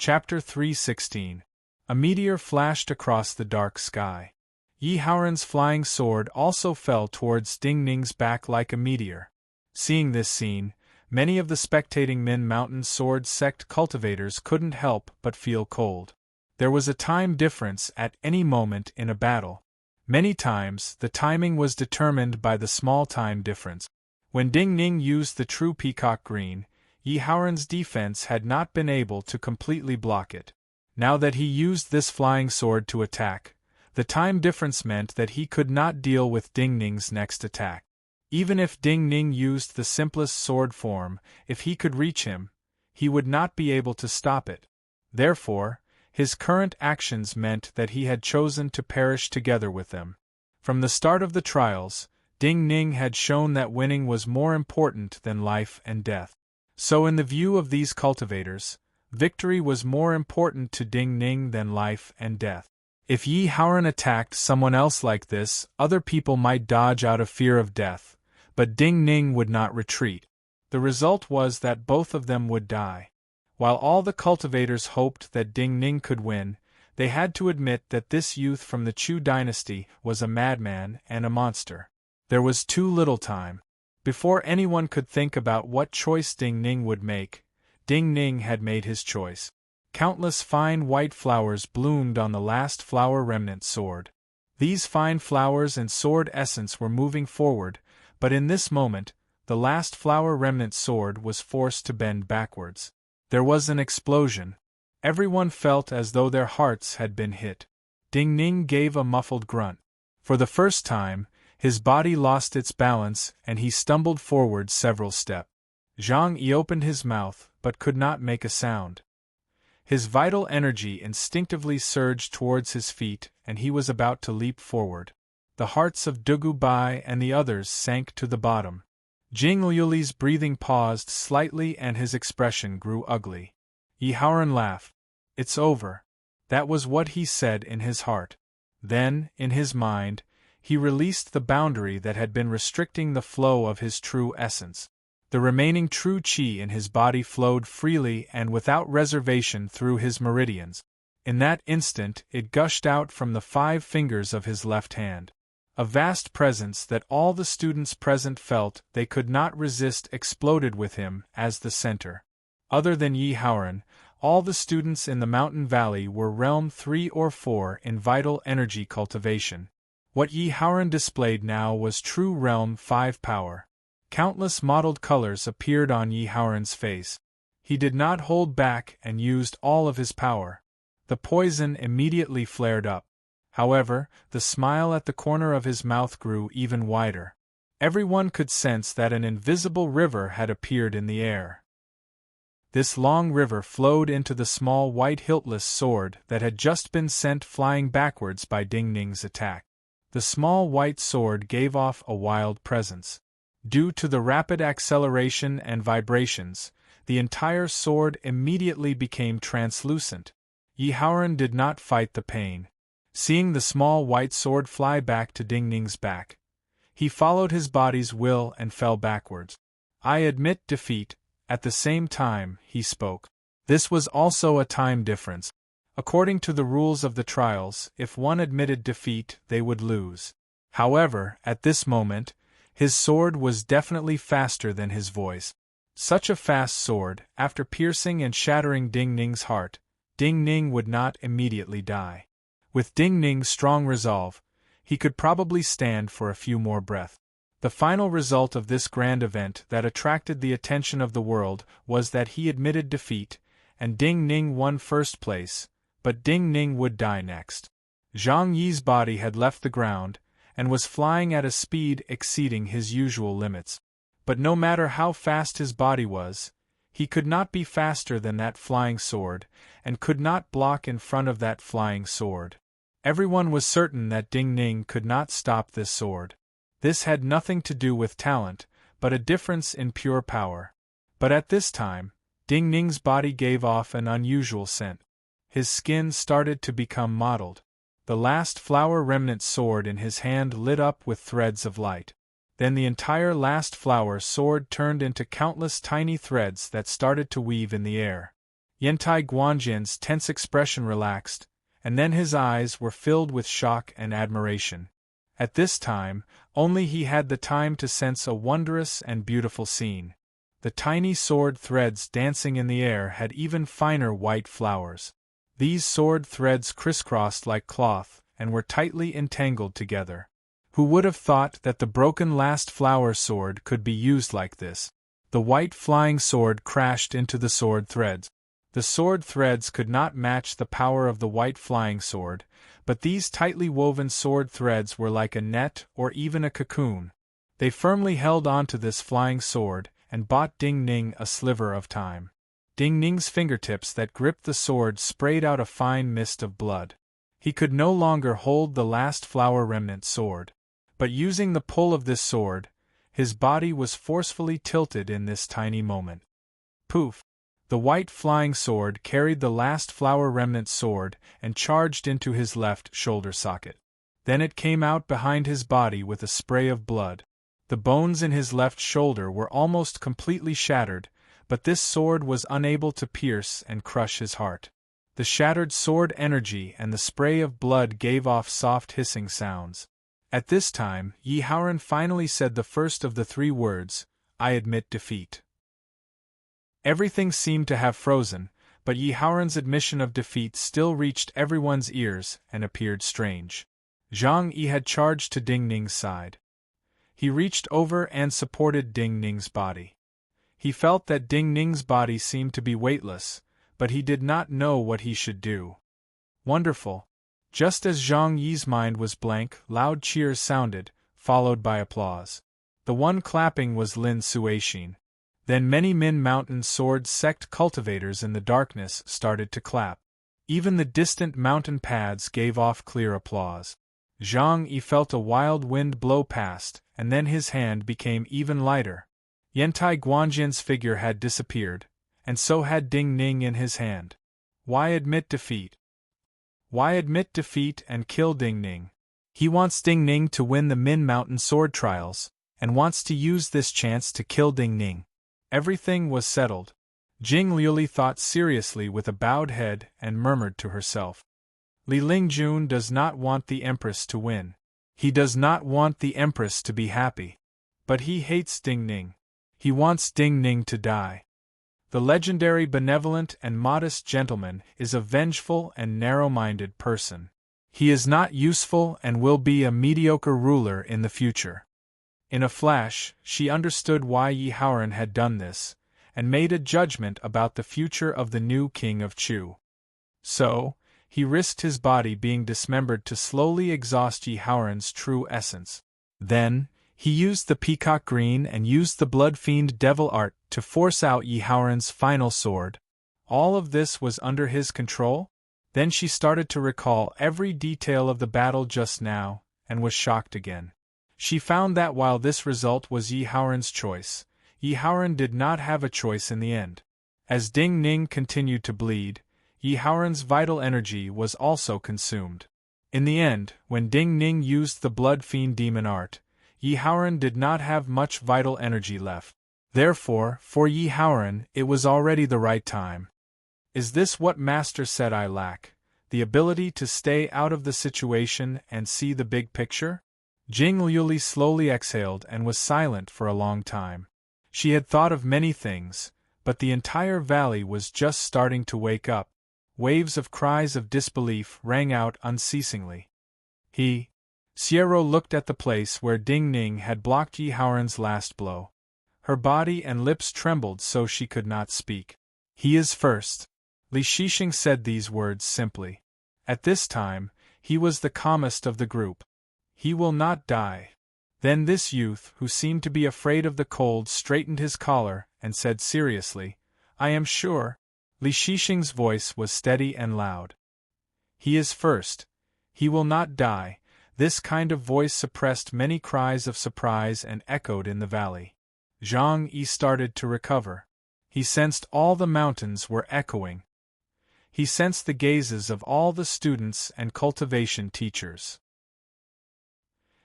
Chapter 3:16. A meteor flashed across the dark sky. Yi Haoran's flying sword also fell towards Ding Ning's back like a meteor. Seeing this scene, many of the spectating Min Mountain Sword Sect cultivators couldn't help but feel cold. There was a time difference at any moment in a battle. Many times, the timing was determined by the small time difference. When Ding Ning used the true peacock green, Yi Haoran's defense had not been able to completely block it. Now that he used this flying sword to attack, the time difference meant that he could not deal with Ding Ning's next attack. Even if Ding Ning used the simplest sword form, if he could reach him, he would not be able to stop it. Therefore, his current actions meant that he had chosen to perish together with them. From the start of the trials, Ding Ning had shown that winning was more important than life and death. So in the view of these cultivators, victory was more important to Ding Ning than life and death. If Yi Haoran attacked someone else like this, other people might dodge out of fear of death, but Ding Ning would not retreat. The result was that both of them would die. While all the cultivators hoped that Ding Ning could win, they had to admit that this youth from the Chu dynasty was a madman and a monster. There was too little time. Before anyone could think about what choice Ding Ning would make, Ding Ning had made his choice. Countless fine white flowers bloomed on the last flower remnant sword. These fine flowers and sword essence were moving forward, but in this moment, the last flower remnant sword was forced to bend backwards. There was an explosion. Everyone felt as though their hearts had been hit. Ding Ning gave a muffled grunt. For the first time, his body lost its balance and he stumbled forward several steps. Zhang Yi opened his mouth but could not make a sound. His vital energy instinctively surged towards his feet and he was about to leap forward. The hearts of Dugu Bai and the others sank to the bottom. Jing Liuli's breathing paused slightly and his expression grew ugly. Yi Haoran laughed. "It's over." That was what he said in his heart. Then, in his mind, he released the boundary that had been restricting the flow of his true essence. The remaining true qi in his body flowed freely and without reservation through his meridians. In that instant it gushed out from the 5 fingers of his left hand. A vast presence that all the students present felt they could not resist exploded with him as the center. Other than Yi Haoran, all the students in the mountain valley were realm 3 or 4 in vital energy cultivation. What Yi Haoran displayed now was true realm 5 power. Countless mottled colors appeared on Yi Haoran's face. He did not hold back and used all of his power. The poison immediately flared up. However, the smile at the corner of his mouth grew even wider. Everyone could sense that an invisible river had appeared in the air. This long river flowed into the small white hiltless sword that had just been sent flying backwards by Ding Ning's attack. The small white sword gave off a wild presence. Due to the rapid acceleration and vibrations, the entire sword immediately became translucent. Yi Haoran did not fight the pain. Seeing the small white sword fly back to Ding Ning's back, he followed his body's will and fell backwards. "I admit defeat." At the same time, he spoke. This was also a time difference. According to the rules of the trials, if one admitted defeat, they would lose. However, at this moment, his sword was definitely faster than his voice. Such a fast sword, after piercing and shattering Ding Ning's heart, Ding Ning would not immediately die. With Ding Ning's strong resolve, he could probably stand for a few more breaths. The final result of this grand event that attracted the attention of the world was that he admitted defeat, and Ding Ning won first place, but Ding Ning would die next. Zhang Yi's body had left the ground, and was flying at a speed exceeding his usual limits. But no matter how fast his body was, he could not be faster than that flying sword, and could not block in front of that flying sword. Everyone was certain that Ding Ning could not stop this sword. This had nothing to do with talent, but a difference in pure power. But at this time, Ding Ning's body gave off an unusual scent. His skin started to become mottled. The last flower remnant sword in his hand lit up with threads of light. Then the entire last flower sword turned into countless tiny threads that started to weave in the air. Yantai Guanjin's tense expression relaxed, and then his eyes were filled with shock and admiration. At this time, only he had the time to sense a wondrous and beautiful scene. The tiny sword threads dancing in the air had even finer white flowers. These sword threads crisscrossed like cloth, and were tightly entangled together. Who would have thought that the broken last flower sword could be used like this? The white flying sword crashed into the sword threads. The sword threads could not match the power of the white flying sword, but these tightly woven sword threads were like a net or even a cocoon. They firmly held onto this flying sword, and bought Ding Ning a sliver of time. Ding Ning's fingertips that gripped the sword sprayed out a fine mist of blood. He could no longer hold the last flower remnant sword. But using the pull of this sword, his body was forcefully tilted in this tiny moment. Poof! The white flying sword carried the last flower remnant sword and charged into his left shoulder socket. Then it came out behind his body with a spray of blood. The bones in his left shoulder were almost completely shattered, but this sword was unable to pierce and crush his heart. The shattered sword energy and the spray of blood gave off soft hissing sounds. At this time, Yi Haoran finally said the first of the 3 words, "I admit defeat." Everything seemed to have frozen, but Yi Haoran's admission of defeat still reached everyone's ears and appeared strange. Zhang Yi had charged to Ding Ning's side. He reached over and supported Ding Ning's body. He felt that Ding Ning's body seemed to be weightless, but he did not know what he should do. Wonderful! Just as Zhang Yi's mind was blank, loud cheers sounded, followed by applause. The one clapping was Lin Suixin. Then many Min Mountain sword sect cultivators in the darkness started to clap. Even the distant mountain paths gave off clear applause. Zhang Yi felt a wild wind blow past, and then his hand became even lighter. Yantai Guanjin's figure had disappeared, and so had Ding Ning in his hand. Why admit defeat? Why admit defeat and kill Ding Ning? He wants Ding Ning to win the Min Mountain sword trials, and wants to use this chance to kill Ding Ning. Everything was settled. Jing Liuli thought seriously with a bowed head and murmured to herself. Li Lingjun does not want the Empress to win. He does not want the Empress to be happy. But he hates Ding Ning. He wants Ding Ning to die. The legendary benevolent and modest gentleman is a vengeful and narrow-minded person. He is not useful and will be a mediocre ruler in the future. In a flash, she understood why Yi Haoran had done this, and made a judgment about the future of the new king of Chu. So, he risked his body being dismembered to slowly exhaust Yi Haoran's true essence. Then, he used the peacock green and used the blood fiend devil art to force out Yi Haoran's final sword. All of this was under his control? Then she started to recall every detail of the battle just now, and was shocked again. She found that while this result was Yi Haoran's choice, Yi Haoran did not have a choice in the end. As Ding Ning continued to bleed, Yi Haoran's vital energy was also consumed. In the end, when Ding Ning used the blood fiend demon art, Yi Haoran did not have much vital energy left. Therefore, for Yi Haoran, it was already the right time. Is this what Master said I lack? The ability to stay out of the situation and see the big picture? Jing Liuli slowly exhaled and was silent for a long time. She had thought of many things, but the entire valley was just starting to wake up. Waves of cries of disbelief rang out unceasingly. Xiero looked at the place where Ding Ning had blocked Yi Haoran's last blow. Her body and lips trembled so she could not speak. He is first. Li Shixing said these words simply. At this time, he was the calmest of the group. He will not die. Then this youth, who seemed to be afraid of the cold, straightened his collar and said seriously, I am sure. Li Shixing's voice was steady and loud. He is first. He will not die. This kind of voice suppressed many cries of surprise and echoed in the valley. Zhang Yi started to recover. He sensed all the mountains were echoing. He sensed the gazes of all the students and cultivation teachers.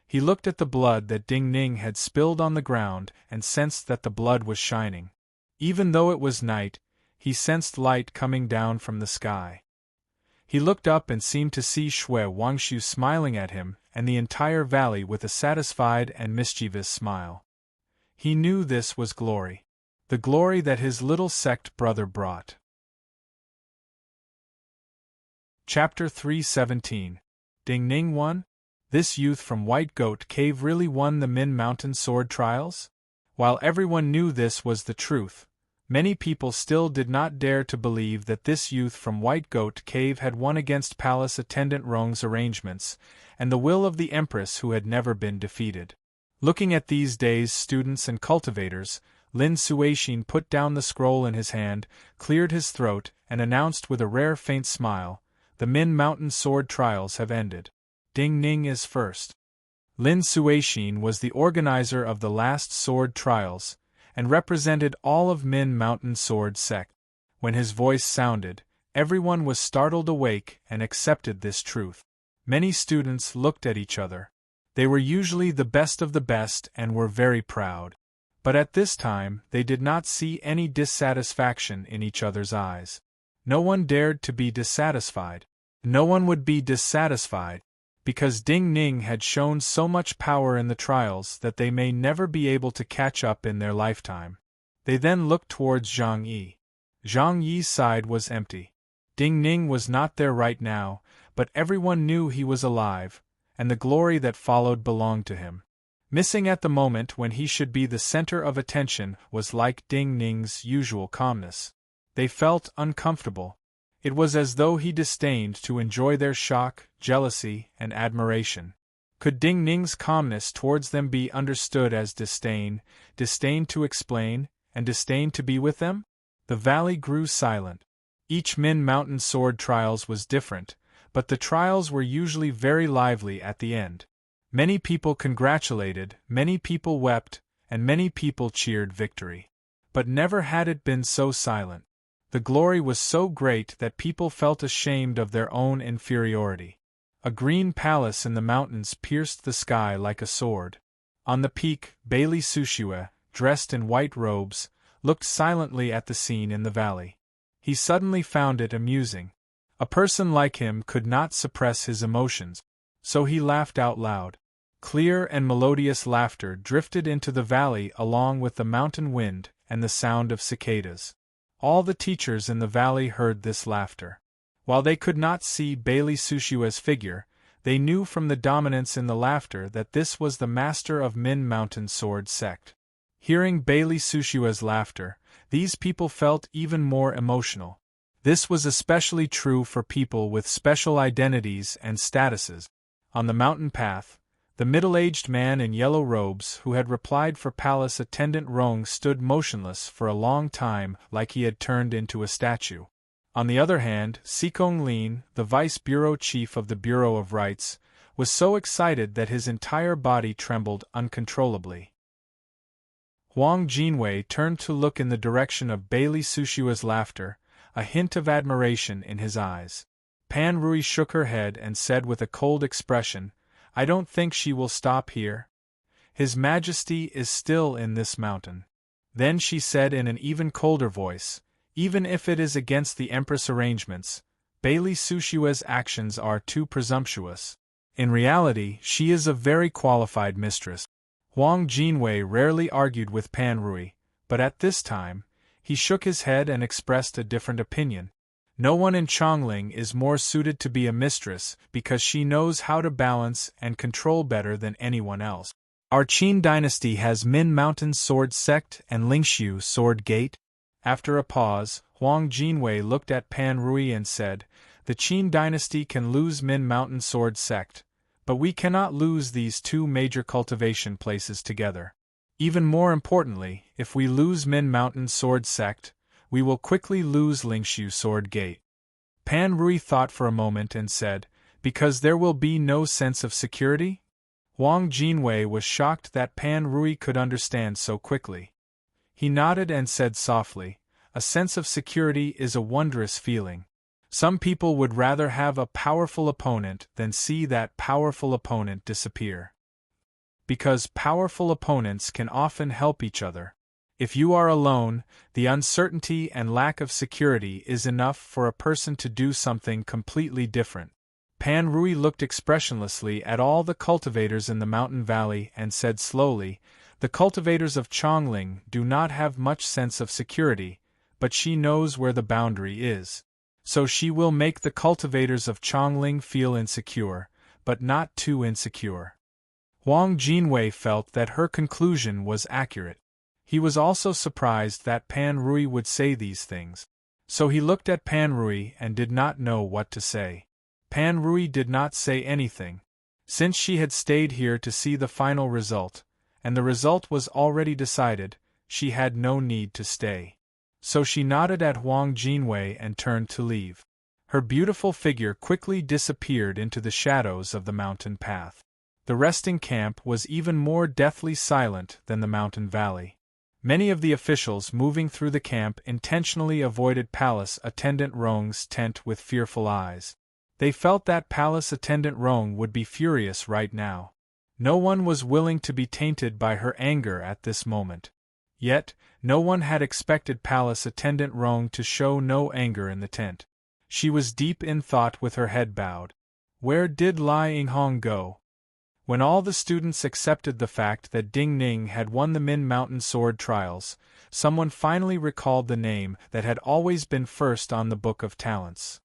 He looked at the blood that Ding Ning had spilled on the ground and sensed that the blood was shining. Even though it was night, he sensed light coming down from the sky. He looked up and seemed to see Shui Wangshu smiling at him and the entire valley with a satisfied and mischievous smile. He knew this was glory. The glory that his little sect brother brought. Chapter 317. Ding Ning won? This youth from White Goat Cave really won the Min Mountain Sword Trials? While everyone knew this was the truth, many people still did not dare to believe that this youth from White Goat Cave had won against Palace Attendant Rong's arrangements, and the will of the Empress who had never been defeated. Looking at these days' students and cultivators, Lin Suixin put down the scroll in his hand, cleared his throat, and announced with a rare faint smile, "The Min Mountain Sword Trials have ended. Ding Ning is first." Lin Suixin was the organizer of the last sword trials, and represented all of Min Mountain Sword Sect. When his voice sounded, everyone was startled awake and accepted this truth. Many students looked at each other. They were usually the best of the best and were very proud. But at this time they did not see any dissatisfaction in each other's eyes. No one dared to be dissatisfied. No one would be dissatisfied, because Ding Ning had shown so much power in the trials that they may never be able to catch up in their lifetime. They then looked towards Zhang Yi. Zhang Yi's side was empty. Ding Ning was not there right now, but everyone knew he was alive, and the glory that followed belonged to him. Missing at the moment when he should be the center of attention was like Ding Ning's usual calmness. They felt uncomfortable. It was as though he disdained to enjoy their shock, jealousy, and admiration. Could Ding Ning's calmness towards them be understood as disdain, disdain to explain, and disdain to be with them? The valley grew silent. Each Min Mountain Sword Trials was different, but the trials were usually very lively at the end. Many people congratulated, many people wept, and many people cheered victory. But never had it been so silent. The glory was so great that people felt ashamed of their own inferiority. A green palace in the mountains pierced the sky like a sword. On the peak, Bailey Sushue, dressed in white robes, looked silently at the scene in the valley. He suddenly found it amusing. A person like him could not suppress his emotions, so he laughed out loud. Clear and melodious laughter drifted into the valley along with the mountain wind and the sound of cicadas. All the teachers in the valley heard this laughter. While they could not see Bailey Sushue's figure, they knew from the dominance in the laughter that this was the master of Min Mountain Sword Sect. Hearing Bailey Sushue's laughter, these people felt even more emotional. This was especially true for people with special identities and statuses. On the mountain path, the middle-aged man in yellow robes who had replied for Palace Attendant Rong stood motionless for a long time like he had turned into a statue. On the other hand, Sikong Lin, the vice bureau chief of the Bureau of Rights, was so excited that his entire body trembled uncontrollably. Huang Jinwei turned to look in the direction of Bailey Sushue's laughter, a hint of admiration in his eyes. Pan Rui shook her head and said with a cold expression, "I don't think she will stop here. His Majesty is still in this mountain." Then she said in an even colder voice, "Even if it is against the Empress arrangements, Bailey Sushue's actions are too presumptuous. In reality, she is a very qualified mistress." Huang Jinwei rarely argued with Pan Rui, but at this time, he shook his head and expressed a different opinion. No one in Chongling is more suited to be a mistress because she knows how to balance and control better than anyone else. Our Qin dynasty has Min Mountain Sword Sect and Lingshu Sword Gate. After a pause, Huang Jinwei looked at Pan Rui and said, "The Qin dynasty can lose Min Mountain Sword Sect, but we cannot lose these two major cultivation places together. Even more importantly, if we lose Min Mountain Sword Sect, we will quickly lose Lingshu Sword Gate." Pan Rui thought for a moment and said, "Because there will be no sense of security?" Huang Jinwei was shocked that Pan Rui could understand so quickly. He nodded and said softly, "A sense of security is a wondrous feeling. Some people would rather have a powerful opponent than see that powerful opponent disappear. Because powerful opponents can often help each other. If you are alone, the uncertainty and lack of security is enough for a person to do something completely different. Pan Rui looked expressionlessly at all the cultivators in the mountain valley and said slowly, "The cultivators of Chongling do not have much sense of security, but she knows where the boundary is. So she will make the cultivators of Chongling feel insecure, but not too insecure." Huang Jinwei felt that her conclusion was accurate. He was also surprised that Pan Rui would say these things. So he looked at Pan Rui and did not know what to say. Pan Rui did not say anything. Since she had stayed here to see the final result, and the result was already decided, she had no need to stay. So she nodded at Huang Jinwei and turned to leave. Her beautiful figure quickly disappeared into the shadows of the mountain path. The resting camp was even more deathly silent than the mountain valley. Many of the officials moving through the camp intentionally avoided Palace Attendant Rong's tent with fearful eyes. They felt that Palace Attendant Rong would be furious right now. No one was willing to be tainted by her anger at this moment. Yet, no one had expected Palace Attendant Rong to show no anger in the tent. She was deep in thought with her head bowed. Where did Lai Yinghong go? When all the students accepted the fact that Ding Ning had won the Min Mountain Sword Trials, someone finally recalled the name that had always been first on the Book of Talents.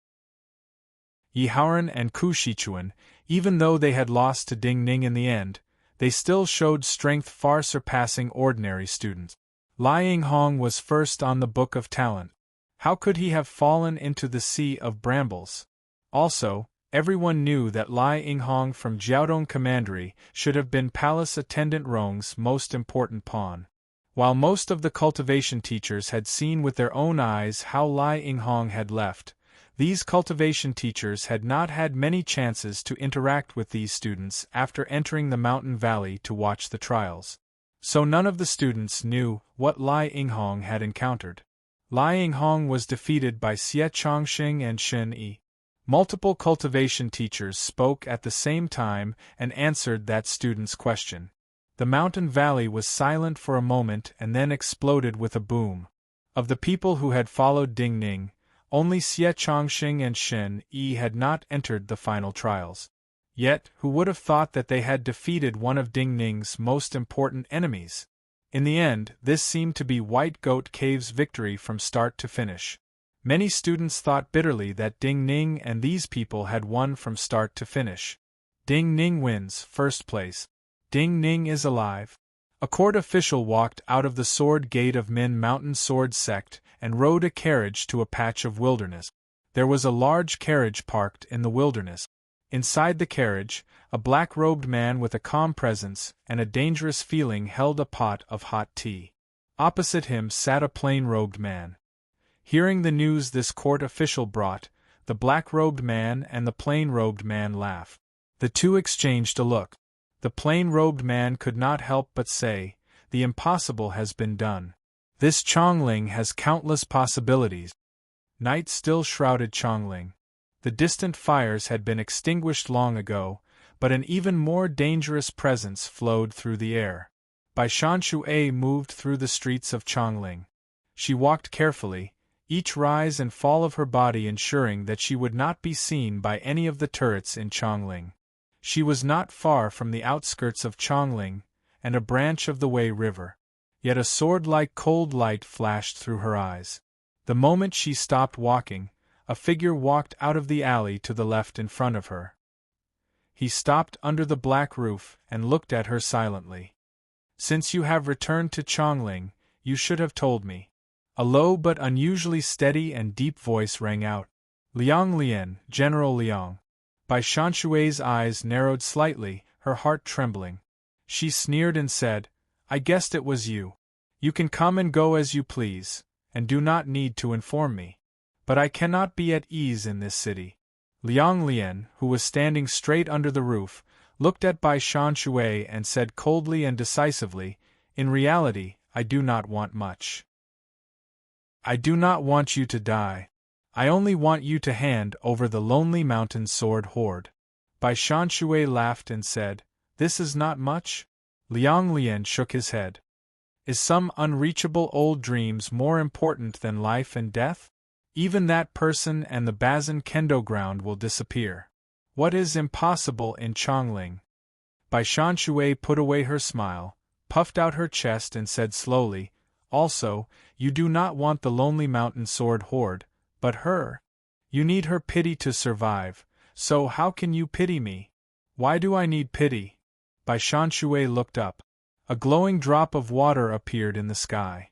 Yi Haoran and Ku Shichuan, even though they had lost to Ding Ning in the end, they still showed strength far surpassing ordinary students. Lai Yinghong was first on the Book of Talent. How could he have fallen into the sea of brambles? Also, everyone knew that Lai Yinghong from Jiaodong Commandery should have been Palace Attendant Rong's most important pawn. While most of the cultivation teachers had seen with their own eyes how Lai Yinghong had left, these cultivation teachers had not had many chances to interact with these students after entering the mountain valley to watch the trials. So none of the students knew what Lai Yinghong had encountered. Lai Yinghong was defeated by Xie Chongxing and Shen Yi. Multiple cultivation teachers spoke at the same time and answered that student's question. The mountain valley was silent for a moment and then exploded with a boom. Of the people who had followed Ding Ning, only Xie Chongxing and Shen Yi had not entered the final trials. Yet, who would have thought that they had defeated one of Ding Ning's most important enemies? In the end, this seemed to be White Goat Cave's victory from start to finish. Many students thought bitterly that Ding Ning and these people had won from start to finish. Ding Ning wins, first place. Ding Ning is alive. A court official walked out of the sword gate of Min Mountain Sword Sect and rode a carriage to a patch of wilderness. There was a large carriage parked in the wilderness. Inside the carriage, a black-robed man with a calm presence and a dangerous feeling held a pot of hot tea. Opposite him sat a plain-robed man. Hearing the news this court official brought, the black-robed man and the plain-robed man laughed. The two exchanged a look. The plain-robed man could not help but say, "The impossible has been done. This Chongling has countless possibilities." Night still shrouded Chongling. The distant fires had been extinguished long ago, but an even more dangerous presence flowed through the air. Bai Shanxue moved through the streets of Chongling. She walked carefully, each rise and fall of her body ensuring that she would not be seen by any of the turrets in Chongling. She was not far from the outskirts of Chongling, and a branch of the Wei River. Yet a sword-like cold light flashed through her eyes. The moment she stopped walking, a figure walked out of the alley to the left in front of her. He stopped under the black roof and looked at her silently. "Since you have returned to Chongling, you should have told me." A low but unusually steady and deep voice rang out. "Liang Lian, General Liang." Bai Shanxue's eyes narrowed slightly, her heart trembling. She sneered and said, "I guessed it was you. You can come and go as you please, and do not need to inform me. But I cannot be at ease in this city." Liang Lian, who was standing straight under the roof, looked at Bai Shanxue and said coldly and decisively, "In reality, I do not want much. I do not want you to die. I only want you to hand over the Lonely Mountain Sword Hoard." Bai Shanxue laughed and said, "This is not much?" Liang Lian shook his head. Is some unreachable old dreams more important than life and death? Even that person and the Bazin Kendo ground will disappear. What is impossible in Chongling? Bai Shanshui put away her smile, puffed out her chest and said slowly, also, you do not want the lonely mountain sword horde, but her. You need her pity to survive, so how can you pity me? Why do I need pity? Bai Shanshui looked up. A glowing drop of water appeared in the sky.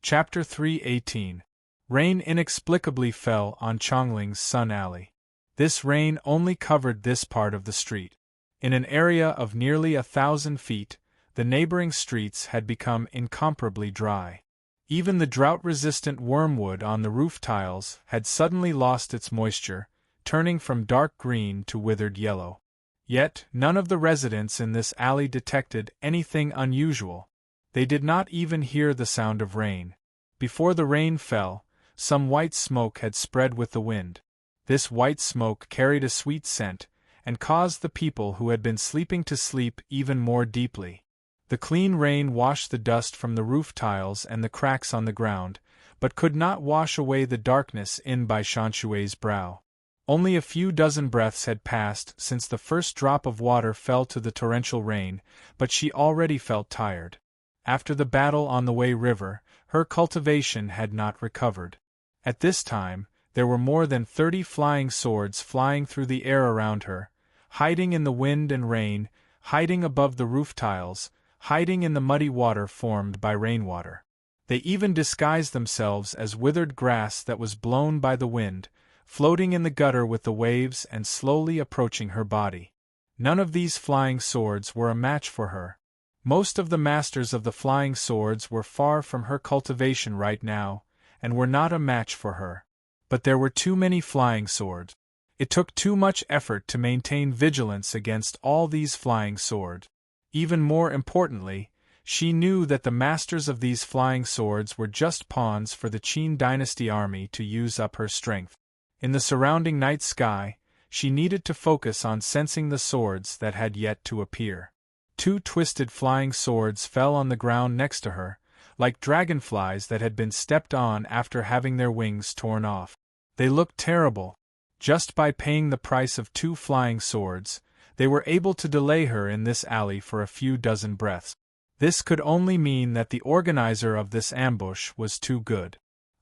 Chapter 3:18. Rain inexplicably fell on Chongling's Sun Alley. This rain only covered this part of the street. In an area of nearly 1,000 feet, the neighboring streets had become incomparably dry. Even the drought-resistant wormwood on the roof tiles had suddenly lost its moisture, turning from dark green to withered yellow. Yet none of the residents in this alley detected anything unusual. They did not even hear the sound of rain. Before the rain fell, some white smoke had spread with the wind. This white smoke carried a sweet scent, and caused the people who had been sleeping to sleep even more deeply. The clean rain washed the dust from the roof tiles and the cracks on the ground, but could not wash away the darkness in Bai Shanshui's brow. Only a few dozen breaths had passed since the first drop of water fell to the torrential rain, but she already felt tired. After the battle on the Wei River, her cultivation had not recovered. At this time, there were more than 30 flying swords flying through the air around her, hiding in the wind and rain, hiding above the roof tiles, hiding in the muddy water formed by rainwater. They even disguised themselves as withered grass that was blown by the wind, floating in the gutter with the waves and slowly approaching her body. None of these flying swords were a match for her. Most of the masters of the flying swords were far from her cultivation right now, and were not a match for her. But there were too many flying swords. It took too much effort to maintain vigilance against all these flying swords. Even more importantly, she knew that the masters of these flying swords were just pawns for the Qin dynasty army to use up her strength. In the surrounding night sky, she needed to focus on sensing the swords that had yet to appear. 2 twisted flying swords fell on the ground next to her, like dragonflies that had been stepped on after having their wings torn off. They looked terrible. Just by paying the price of 2 flying swords, they were able to delay her in this alley for a few dozen breaths. This could only mean that the organizer of this ambush was too good.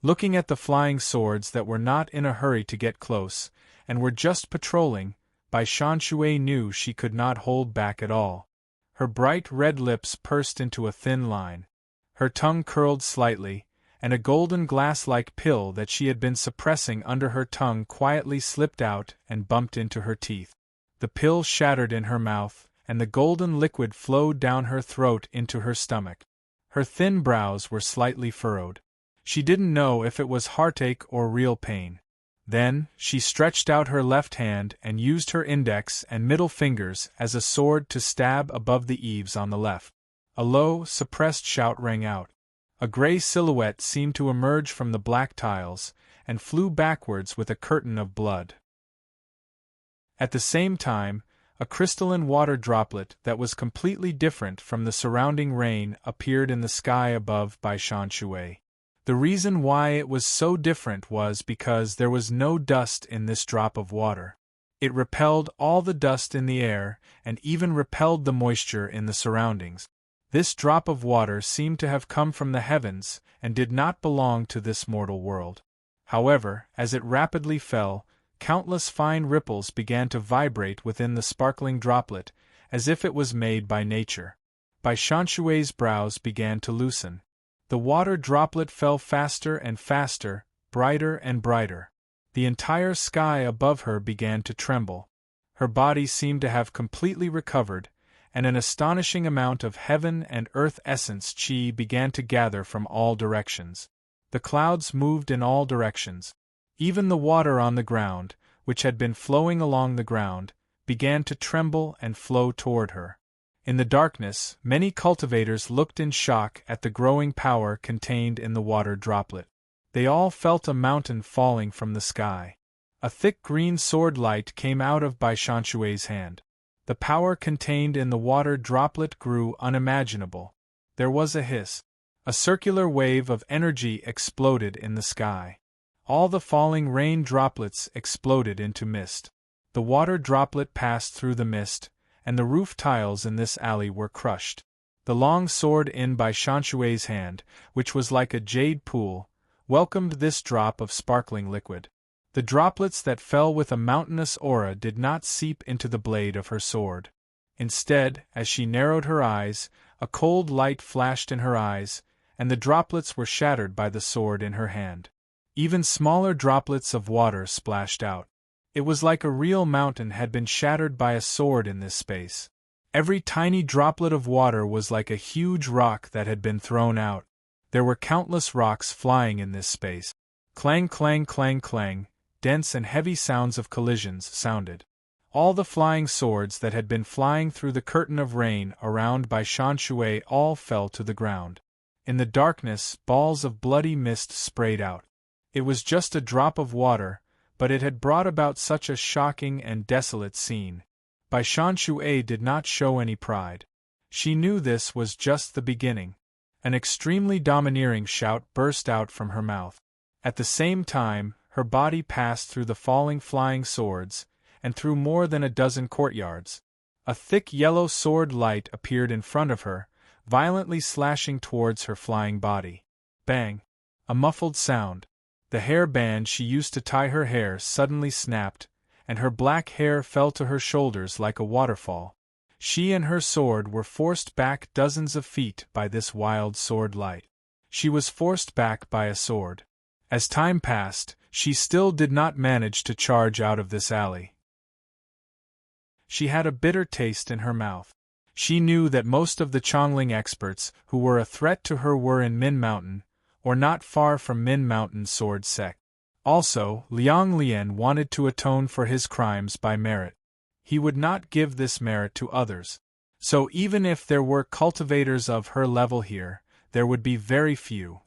Looking at the flying swords that were not in a hurry to get close, and were just patrolling, Bai Shanshui knew she could not hold back at all. Her bright red lips pursed into a thin line. Her tongue curled slightly, and a golden glass-like pill that she had been suppressing under her tongue quietly slipped out and bumped into her teeth. The pill shattered in her mouth, and the golden liquid flowed down her throat into her stomach. Her thin brows were slightly furrowed. She didn't know if it was heartache or real pain. Then, she stretched out her left hand and used her index and middle fingers as a sword to stab above the eaves on the left. A low, suppressed shout rang out. A gray silhouette seemed to emerge from the black tiles, and flew backwards with a curtain of blood. At the same time, a crystalline water droplet that was completely different from the surrounding rain appeared in the sky above Bai Shanshui. The reason why it was so different was because there was no dust in this drop of water. It repelled all the dust in the air, and even repelled the moisture in the surroundings. This drop of water seemed to have come from the heavens, and did not belong to this mortal world. However, as it rapidly fell, countless fine ripples began to vibrate within the sparkling droplet, as if it was made by nature. Bai Shanshui's brows began to loosen. The water droplet fell faster and faster, brighter and brighter. The entire sky above her began to tremble. Her body seemed to have completely recovered, and an astonishing amount of heaven and earth essence qi began to gather from all directions. The clouds moved in all directions. Even the water on the ground, which had been flowing along the ground, began to tremble and flow toward her. In the darkness, many cultivators looked in shock at the growing power contained in the water droplet. They all felt a mountain falling from the sky. A thick green sword light came out of Bai Shanshui's hand. The power contained in the water droplet grew unimaginable. There was a hiss. A circular wave of energy exploded in the sky. All the falling rain droplets exploded into mist. The water droplet passed through the mist, and the roof tiles in this alley were crushed. The long sword in by Shanshui's hand, which was like a jade pool, welcomed this drop of sparkling liquid. The droplets that fell with a mountainous aura did not seep into the blade of her sword. Instead, as she narrowed her eyes, a cold light flashed in her eyes, and the droplets were shattered by the sword in her hand. Even smaller droplets of water splashed out. It was like a real mountain had been shattered by a sword in this space. Every tiny droplet of water was like a huge rock that had been thrown out. There were countless rocks flying in this space. Clang, clang, clang, clang, dense and heavy sounds of collisions sounded. All the flying swords that had been flying through the curtain of rain around by Shanshui all fell to the ground. In the darkness, balls of bloody mist sprayed out. It was just a drop of water, but it had brought about such a shocking and desolate scene. Bai Shanshui did not show any pride. She knew this was just the beginning. An extremely domineering shout burst out from her mouth. At the same time, her body passed through the falling flying swords, and through more than a dozen courtyards. A thick yellow sword light appeared in front of her, violently slashing towards her flying body. Bang! A muffled sound. The hair band she used to tie her hair suddenly snapped, and her black hair fell to her shoulders like a waterfall. She and her sword were forced back dozens of feet by this wild sword light. She was forced back by a sword. As time passed, she still did not manage to charge out of this alley. She had a bitter taste in her mouth. She knew that most of the Chongling experts who were a threat to her were in Min Mountain, or not far from Min Mountain sword sect. Also, Liang Lian wanted to atone for his crimes by merit. He would not give this merit to others. So even if there were cultivators of her level here, there would be very few.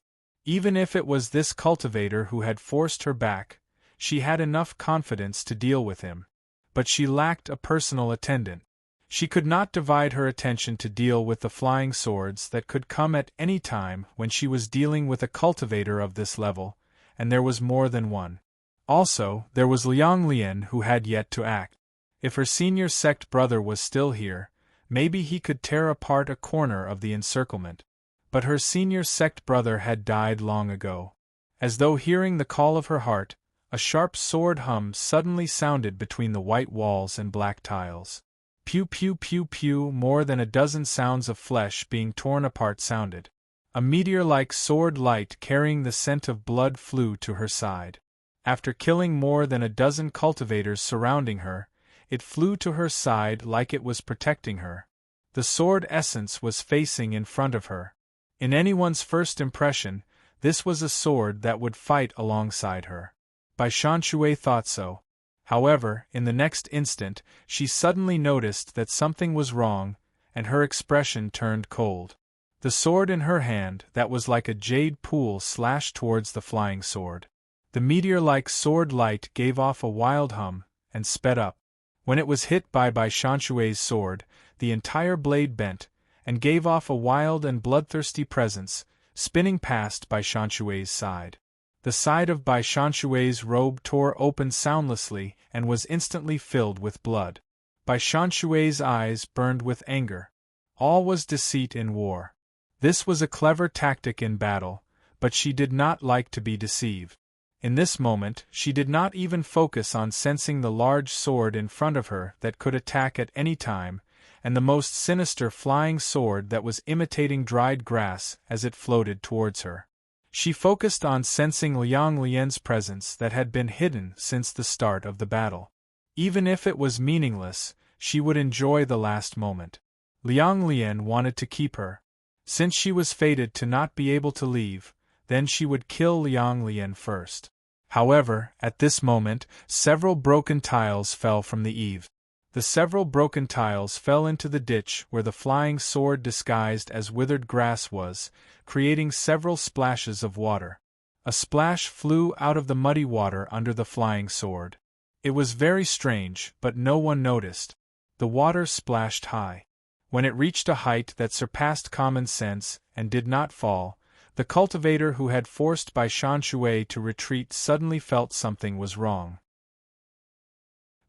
Even if it was this cultivator who had forced her back, she had enough confidence to deal with him. But she lacked a personal attendant. She could not divide her attention to deal with the flying swords that could come at any time when she was dealing with a cultivator of this level, and there was more than one. Also, there was Liang Lian who had yet to act. If her senior sect brother was still here, maybe he could tear apart a corner of the encirclement. But her senior sect brother had died long ago. As though hearing the call of her heart, a sharp sword hum suddenly sounded between the white walls and black tiles. Pew pew pew pew, more than a dozen sounds of flesh being torn apart sounded. A meteor-like sword light carrying the scent of blood flew to her side. After killing more than a dozen cultivators surrounding her, it flew to her side like it was protecting her. The sword essence was facing in front of her. In anyone's first impression, this was a sword that would fight alongside her. Bai Shanshui thought so. However, in the next instant, she suddenly noticed that something was wrong, and her expression turned cold. The sword in her hand, that was like a jade pool, slashed towards the flying sword. The meteor-like sword light gave off a wild hum, and sped up. When it was hit by Bai Shanshui's sword, the entire blade bent, and gave off a wild and bloodthirsty presence, spinning past Bai Shanshui's side. The side of Bai Shanshui's robe tore open soundlessly and was instantly filled with blood. Bai Shanshui's eyes burned with anger. All was deceit in war. This was a clever tactic in battle, but she did not like to be deceived. In this moment, she did not even focus on sensing the large sword in front of her that could attack at any time, and the most sinister flying sword that was imitating dried grass as it floated towards her. She focused on sensing Liang Lian's presence that had been hidden since the start of the battle. Even if it was meaningless, she would enjoy the last moment. Liang Lian wanted to keep her. Since she was fated to not be able to leave, then she would kill Liang Lian first. However, at this moment, several broken tiles fell from the eave. The several broken tiles fell into the ditch where the flying sword disguised as withered grass was, creating several splashes of water. A splash flew out of the muddy water under the flying sword. It was very strange, but no one noticed. The water splashed high. When it reached a height that surpassed common sense and did not fall, the cultivator who had forced Bai Shan to retreat suddenly felt something was wrong.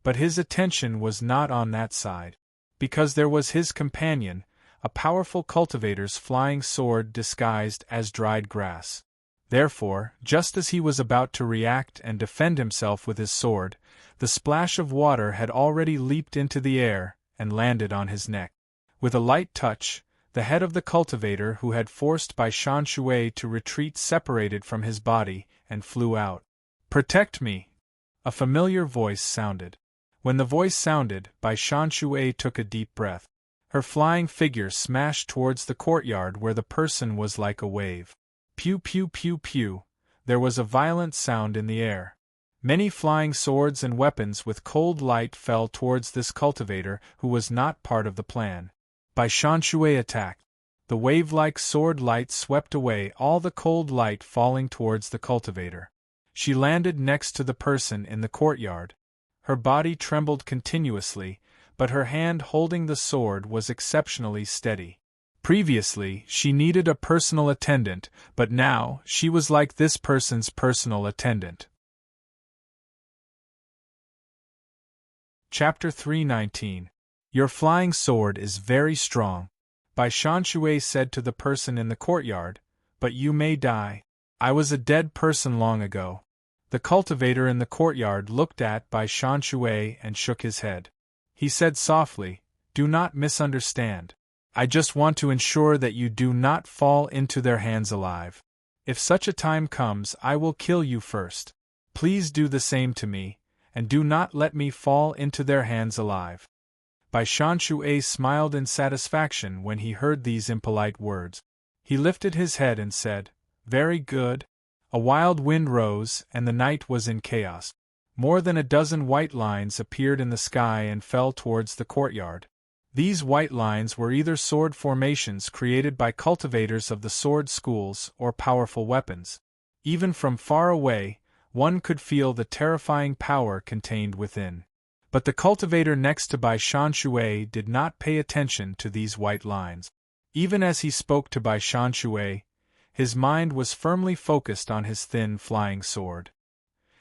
But his attention was not on that side, because there was his companion, a powerful cultivator's flying sword disguised as dried grass. Therefore, just as he was about to react and defend himself with his sword, the splash of water had already leaped into the air and landed on his neck. With a light touch, the head of the cultivator who had forced Bai Shan to retreat separated from his body and flew out. "Protect me!" A familiar voice sounded. When the voice sounded, Bai Shan took a deep breath. Her flying figure smashed towards the courtyard where the person was like a wave. Pew pew pew pew, there was a violent sound in the air. Many flying swords and weapons with cold light fell towards this cultivator who was not part of the plan. Bai Shan attacked. The wave-like sword light swept away all the cold light falling towards the cultivator. She landed next to the person in the courtyard. Her body trembled continuously, but her hand holding the sword was exceptionally steady. Previously, she needed a personal attendant, but now, she was like this person's personal attendant. Chapter 319. Your flying sword is very strong. Bai Shan said to the person in the courtyard, but you may die. I was a dead person long ago. The cultivator in the courtyard looked at Bai Shan and shook his head. He said softly, do not misunderstand. I just want to ensure that you do not fall into their hands alive. If such a time comes, I will kill you first. Please do the same to me, and do not let me fall into their hands alive. Bai Shan smiled in satisfaction when he heard these impolite words. He lifted his head and said, very good. A wild wind rose, and the night was in chaos. More than a dozen white lines appeared in the sky and fell towards the courtyard. These white lines were either sword formations created by cultivators of the sword schools or powerful weapons. Even from far away, one could feel the terrifying power contained within. But the cultivator next to Bai Shan did not pay attention to these white lines. Even as he spoke to Bai Shan, his mind was firmly focused on his thin flying sword.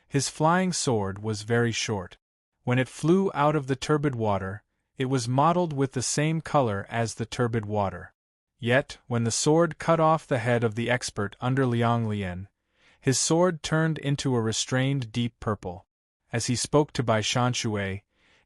His flying sword was very short. When it flew out of the turbid water, it was mottled with the same color as the turbid water. Yet, when the sword cut off the head of the expert under Liang Lian, his sword turned into a restrained deep purple. As he spoke to Bai Shan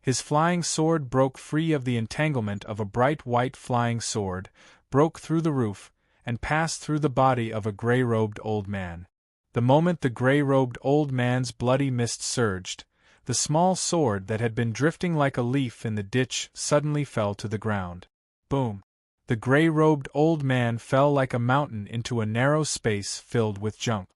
his flying sword broke free of the entanglement of a bright white flying sword, broke through the roof, and passed through the body of a gray-robed old man. The moment the gray-robed old man's bloody mist surged, the small sword that had been drifting like a leaf in the ditch suddenly fell to the ground. Boom! The gray-robed old man fell like a mountain into a narrow space filled with junk.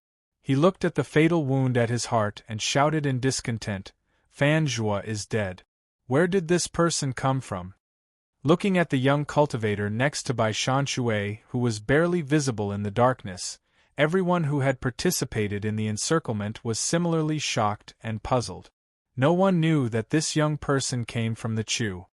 He looked at the fatal wound at his heart and shouted in discontent, Fan Zhua is dead. Where did this person come from? Looking at the young cultivator next to Bai Shan who was barely visible in the darkness, everyone who had participated in the encirclement was similarly shocked and puzzled. No one knew that this young person came from the Chu.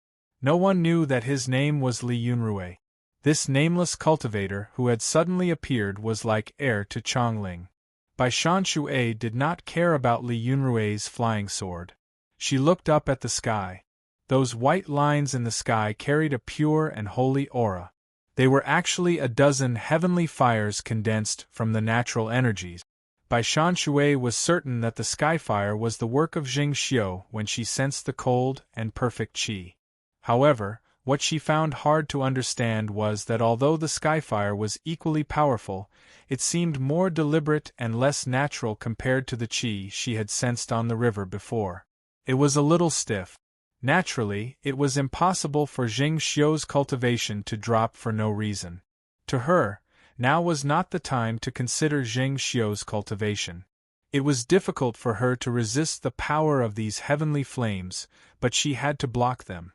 No one knew that his name was Li Yunrui. This nameless cultivator who had suddenly appeared was like heir to Chongling. Bai Shan did not care about Li Yunrui's flying sword. She looked up at the sky. Those white lines in the sky carried a pure and holy aura. They were actually a dozen heavenly fires condensed from the natural energies. Bai Shan was certain that the skyfire was the work of Jing Xiu when she sensed the cold and perfect qi. However, what she found hard to understand was that although the skyfire was equally powerful, it seemed more deliberate and less natural compared to the qi she had sensed on the river before. It was a little stiff. Naturally, it was impossible for Jing Xiu's cultivation to drop for no reason. To her, now was not the time to consider Jing Xiu's cultivation. It was difficult for her to resist the power of these heavenly flames, but she had to block them.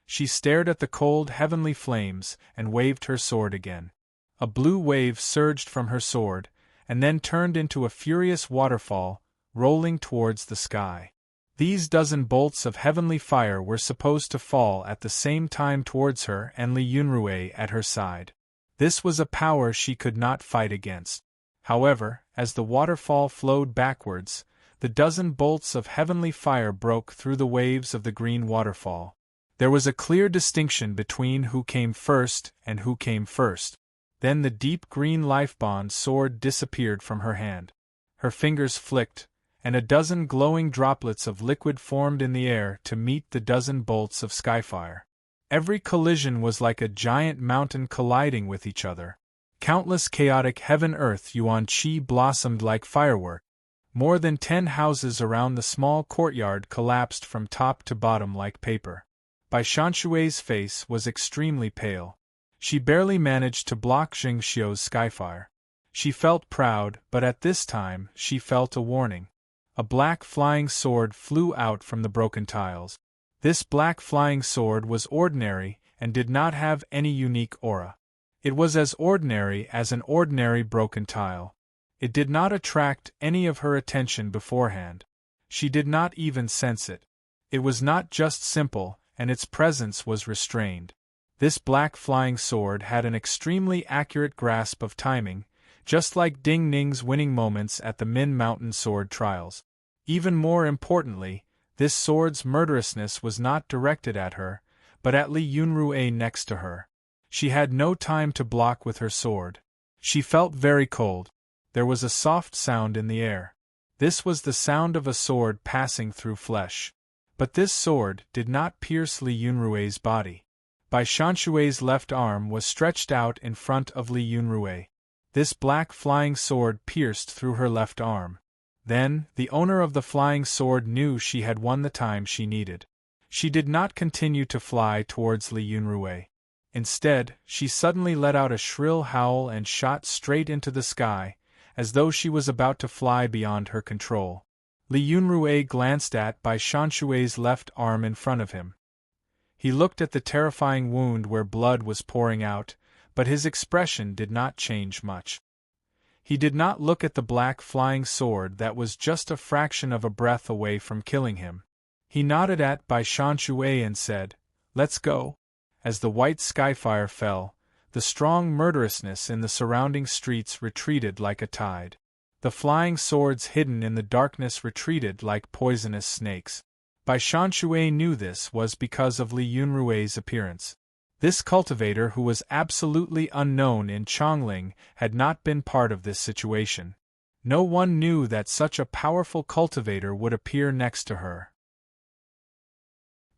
She stared at the cold heavenly flames and waved her sword again. A blue wave surged from her sword, and then turned into a furious waterfall, rolling towards the sky. These dozen bolts of heavenly fire were supposed to fall at the same time towards her and Li Yunrui at her side. This was a power she could not fight against. However, as the waterfall flowed backwards, the dozen bolts of heavenly fire broke through the waves of the green waterfall. There was a clear distinction between who came first and who came first. Then the deep green life-bond sword disappeared from her hand. Her fingers flicked, and a dozen glowing droplets of liquid formed in the air to meet the dozen bolts of skyfire. Every collision was like a giant mountain colliding with each other. Countless chaotic heaven-earth yuan qi blossomed like firework. More than 10 houses around the small courtyard collapsed from top to bottom like paper. Bai Shanshui's face was extremely pale. She barely managed to block Jing Xiu's skyfire. She felt proud, but at this time, she felt a warning. A black flying sword flew out from the broken tiles. This black flying sword was ordinary and did not have any unique aura. It was as ordinary as an ordinary broken tile. It did not attract any of her attention beforehand. She did not even sense it. It was not just simple, and its presence was restrained. This black flying sword had an extremely accurate grasp of timing, just like Ding Ning's winning moments at the Min Mountain Sword Trials. Even more importantly, this sword's murderousness was not directed at her, but at Li Yunrui next to her. She had no time to block with her sword. She felt very cold. There was a soft sound in the air. This was the sound of a sword passing through flesh. But this sword did not pierce Li Yunrui's body. Bai Shanshui's left arm was stretched out in front of Li Yunrui. This black flying sword pierced through her left arm. Then, the owner of the flying sword knew she had won the time she needed. She did not continue to fly towards Li Yunrui. Instead, she suddenly let out a shrill howl and shot straight into the sky, as though she was about to fly beyond her control. Li Yunrui glanced at Bai Shanshui's left arm in front of him. He looked at the terrifying wound where blood was pouring out, but his expression did not change much. He did not look at the black flying sword that was just a fraction of a breath away from killing him. He nodded at Bai Shanshui and said, "Let's go." As the white skyfire fell, the strong murderousness in the surrounding streets retreated like a tide. The flying swords hidden in the darkness retreated like poisonous snakes. Bai Shanshui knew this was because of Li Yunrui's appearance. This cultivator who was absolutely unknown in Chongling had not been part of this situation. No one knew that such a powerful cultivator would appear next to her.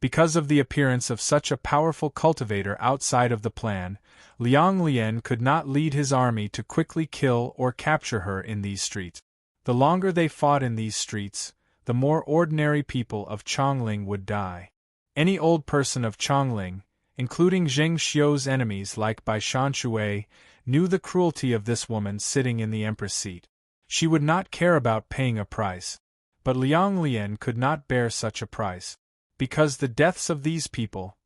Because of the appearance of such a powerful cultivator outside of the plan, Liang Lian could not lead his army to quickly kill or capture her in these streets. The longer they fought in these streets, the more ordinary people of Chongling would die. Any old person of Chongling, including Zheng Xiu's enemies like Bai Shanshui, knew the cruelty of this woman sitting in the Empress seat. She would not care about paying a price. But Liang Lian could not bear such a price. Because the deaths of these people,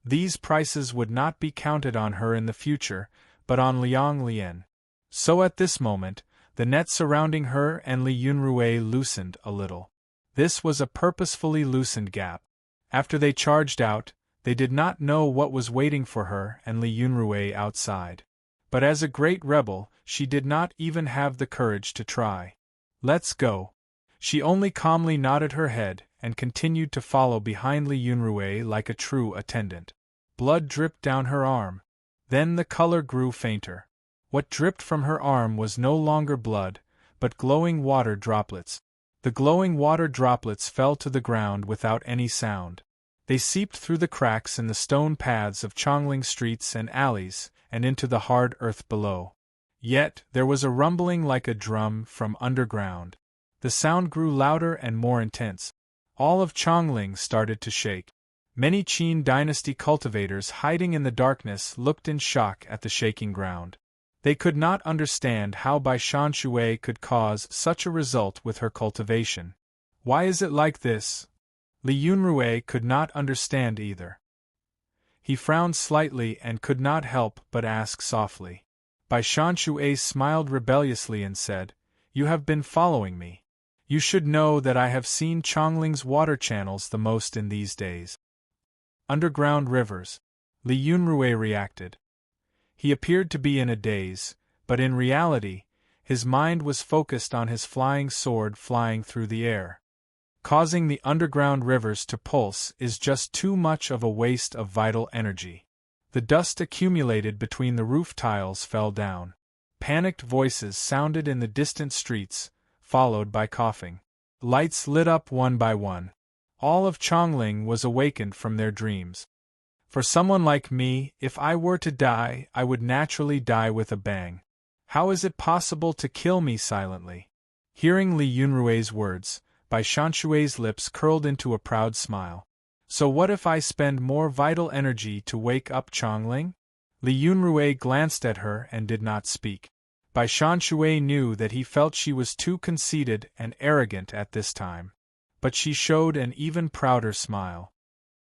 these prices would not be counted on her in the future, but on Liang Lian. So at this moment, the net surrounding her and Li Yunrui loosened a little. This was a purposefully loosened gap. After they charged out, they did not know what was waiting for her and Li Yunrui outside. But as a great rebel, she did not even have the courage to try. "Let's go." She only calmly nodded her head and continued to follow behind Li Yunrui like a true attendant. Blood dripped down her arm. Then the color grew fainter. What dripped from her arm was no longer blood, but glowing water droplets. The glowing water droplets fell to the ground without any sound. They seeped through the cracks in the stone paths of Chongling streets and alleys, and into the hard earth below. Yet, there was a rumbling like a drum from underground. The sound grew louder and more intense. All of Chongling started to shake. Many Qin dynasty cultivators hiding in the darkness looked in shock at the shaking ground. They could not understand how Bai Shanshui could cause such a result with her cultivation. "Why is it like this?" Li Yunrui could not understand either. He frowned slightly and could not help but ask softly. Bai Shanshui smiled rebelliously and said, "You have been following me. You should know that I have seen Chongling's water channels the most in these days. Underground rivers. Li Yunrui reacted. He appeared to be in a daze, but in reality, his mind was focused on his flying sword flying through the air. Causing the underground rivers to pulse is just too much of a waste of vital energy. The dust accumulated between the roof tiles fell down. Panicked voices sounded in the distant streets, followed by coughing. Lights lit up one by one. All of Chongling was awakened from their dreams. For someone like me, if I were to die, I would naturally die with a bang. How is it possible to kill me silently? Hearing Li Yunrui's words, Bai Shanshui's lips curled into a proud smile. So what if I spend more vital energy to wake up Chongling? Li Yunrui glanced at her and did not speak. Bai Shanshui knew that he felt she was too conceited and arrogant at this time. But she showed an even prouder smile.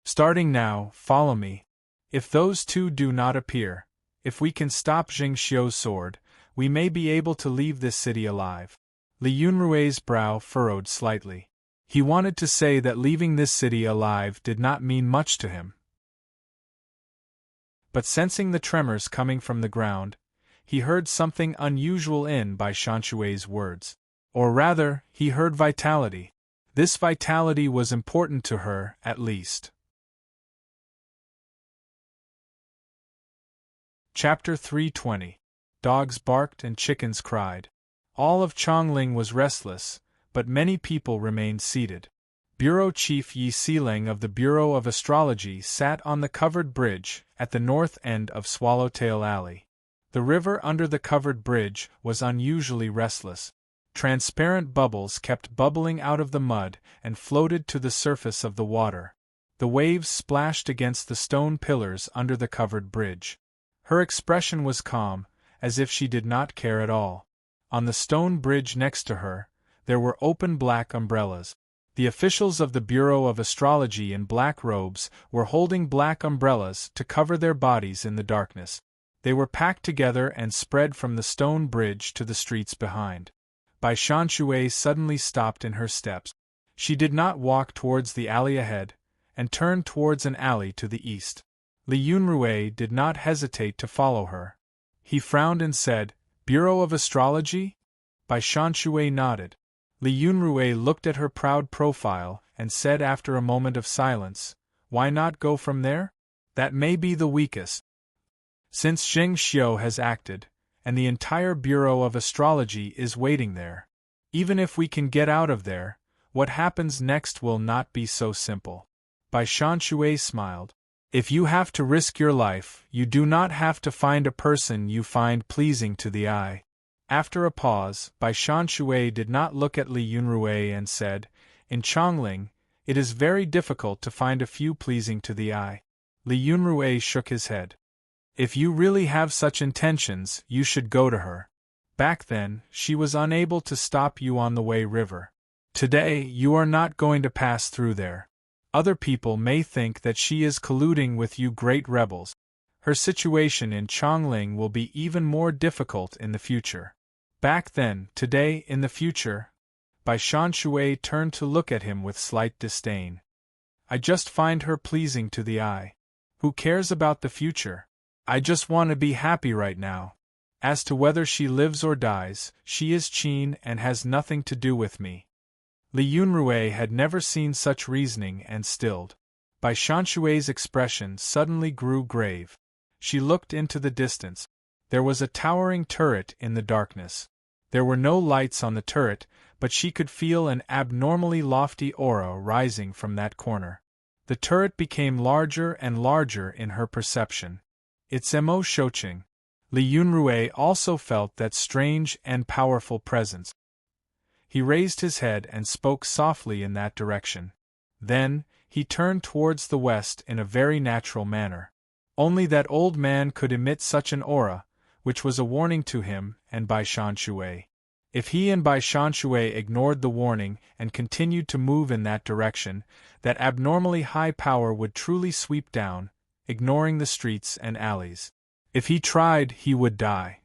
Starting now, follow me. If those two do not appear, if we can stop Jing Xiu's sword, we may be able to leave this city alive. Li Yunrui's brow furrowed slightly. He wanted to say that leaving this city alive did not mean much to him. But sensing the tremors coming from the ground, he heard something unusual in Bai Shanshui's words. Or rather, he heard vitality. This vitality was important to her, at least. Chapter 320. Dogs barked and chickens cried. All of Chongling was restless, but many people remained seated. Bureau Chief Yi Sileng of the Bureau of Astrology sat on the covered bridge at the north end of Swallowtail Alley. The river under the covered bridge was unusually restless. Transparent bubbles kept bubbling out of the mud and floated to the surface of the water. The waves splashed against the stone pillars under the covered bridge. Her expression was calm, as if she did not care at all. On the stone bridge next to her, there were open black umbrellas. The officials of the Bureau of Astrology in black robes were holding black umbrellas to cover their bodies in the darkness. They were packed together and spread from the stone bridge to the streets behind. Bai Shanshui suddenly stopped in her steps. She did not walk towards the alley ahead, and turned towards an alley to the east. Li Yunrui did not hesitate to follow her. He frowned and said, "Bureau of Astrology?" Bai Shanshui nodded. Li Yunrui looked at her proud profile and said after a moment of silence, "Why not go from there? That may be the weakest. Since Jing Xiu has acted, and the entire Bureau of Astrology is waiting there. Even if we can get out of there, what happens next will not be so simple." Bai Shanshui smiled. "If you have to risk your life, you do not have to find a person you find pleasing to the eye." After a pause, Bai Shanshui did not look at Li Yunrui and said, "In Chongling, it is very difficult to find a few pleasing to the eye." Li Yunrui shook his head. "If you really have such intentions, you should go to her. Back then, she was unable to stop you on the Wei River. Today, you are not going to pass through there. Other people may think that she is colluding with you great rebels. Her situation in Chongling will be even more difficult in the future. Back then, today, in the future." Bai Shanshui turned to look at him with slight disdain. "I just find her pleasing to the eye. Who cares about the future? I just want to be happy right now. As to whether she lives or dies, she is Qin and has nothing to do with me." Li Yunrui had never seen such reasoning and stilled. Bai Shanshui's expression suddenly grew grave. She looked into the distance. There was a towering turret in the darkness. There were no lights on the turret, but she could feel an abnormally lofty aura rising from that corner. The turret became larger and larger in her perception. It's Mo Shouqing. Li Yunrui also felt that strange and powerful presence. He raised his head and spoke softly in that direction. Then, he turned towards the west in a very natural manner. Only that old man could emit such an aura, which was a warning to him and Bai Shanshui. If he and Bai Shanshui ignored the warning and continued to move in that direction, that abnormally high power would truly sweep down, ignoring the streets and alleys. If he tried, he would die.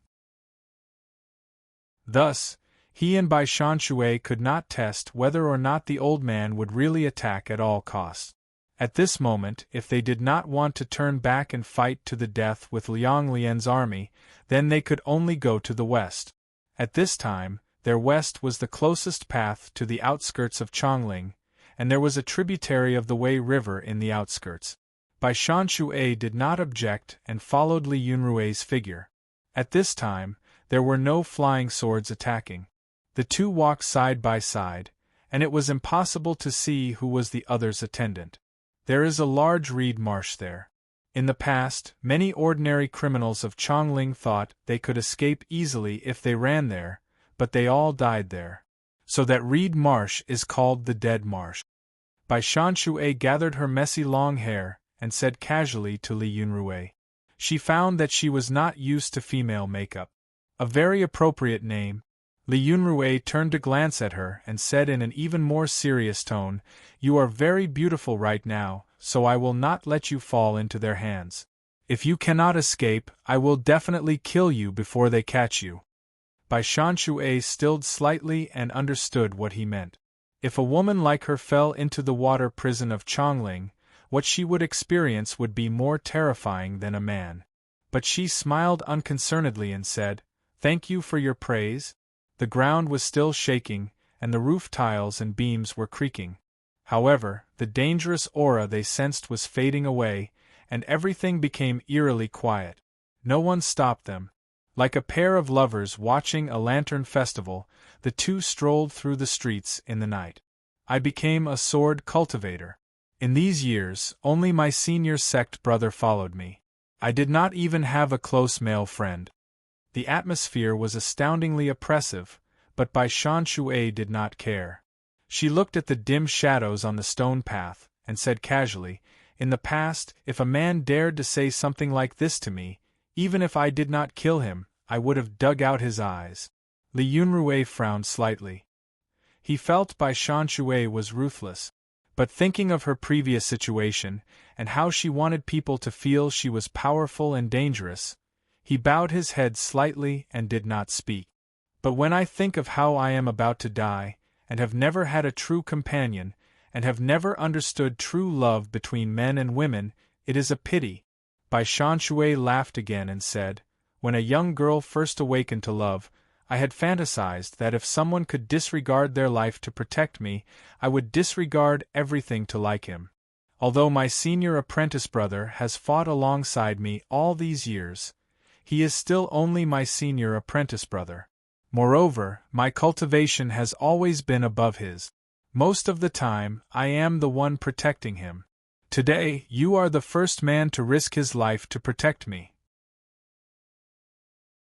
Thus, He and Bai Shan-shui could not test whether or not the old man would really attack at all costs. At this moment, if they did not want to turn back and fight to the death with Liang Lian's army, then they could only go to the west. At this time, their west was the closest path to the outskirts of Chongling, and there was a tributary of the Wei River in the outskirts. Bai Shan-shui did not object and followed Li Yunrui's figure. At this time, there were no flying swords attacking. The two walked side by side, and it was impossible to see who was the other's attendant. There is a large reed marsh there. In the past, many ordinary criminals of Chongling thought they could escape easily if they ran there, but they all died there. So that reed marsh is called the Dead Marsh. Bai Shan-shui gathered her messy long hair and said casually to Li Yunrui. She found that she was not used to female makeup. A very appropriate name. Li Yunrui turned to glance at her and said in an even more serious tone, "You are very beautiful right now, so I will not let you fall into their hands. If you cannot escape, I will definitely kill you before they catch you." Bai Shan-shui stilled slightly and understood what he meant. If a woman like her fell into the water prison of Chongling, what she would experience would be more terrifying than a man. But she smiled unconcernedly and said, "Thank you for your praise." The ground was still shaking, and the roof tiles and beams were creaking. However, the dangerous aura they sensed was fading away, and everything became eerily quiet. No one stopped them. Like a pair of lovers watching a lantern festival, the two strolled through the streets in the night. I became a sword cultivator. In these years, only my senior sect brother followed me. I did not even have a close male friend. The atmosphere was astoundingly oppressive, but Bai Shan-shui did not care. She looked at the dim shadows on the stone path, and said casually, "In the past, if a man dared to say something like this to me, even if I did not kill him, I would have dug out his eyes." Li Yunrui frowned slightly. He felt Bai Shan-shui was ruthless, but thinking of her previous situation, and how she wanted people to feel she was powerful and dangerous, he bowed his head slightly and did not speak. "But when I think of how I am about to die, and have never had a true companion, and have never understood true love between men and women, it is a pity." Bai Shan-shui laughed again and said, "When a young girl first awakened to love, I had fantasized that if someone could disregard their life to protect me, I would disregard everything to like him. Although my senior apprentice brother has fought alongside me all these years, he is still only my senior apprentice brother. Moreover, my cultivation has always been above his. Most of the time, I am the one protecting him. Today, you are the first man to risk his life to protect me."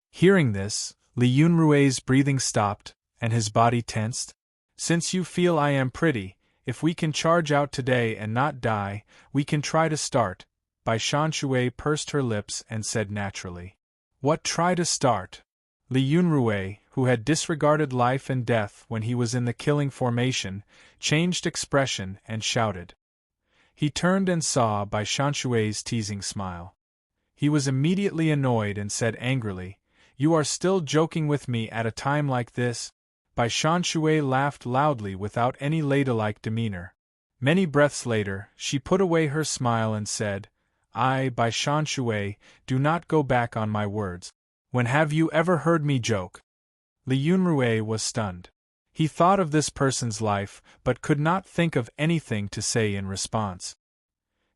Hearing this, Li Yunrui's breathing stopped, and his body tensed. "Since you feel I am pretty, if we can charge out today and not die, we can try to start." Bai Shan-shui pursed her lips and said naturally, "What try to start?" Li Yunrui, who had disregarded life and death when he was in the killing formation, changed expression and shouted. He turned and saw Bai Shan-shui's teasing smile. He was immediately annoyed and said angrily, "You are still joking with me at a time like this?" Bai Shan-shui laughed loudly without any ladylike demeanor. Many breaths later, she put away her smile and said, "I, Bai Shan-shui, do not go back on my words. When have you ever heard me joke?" Li Yunrui was stunned. He thought of this person's life, but could not think of anything to say in response.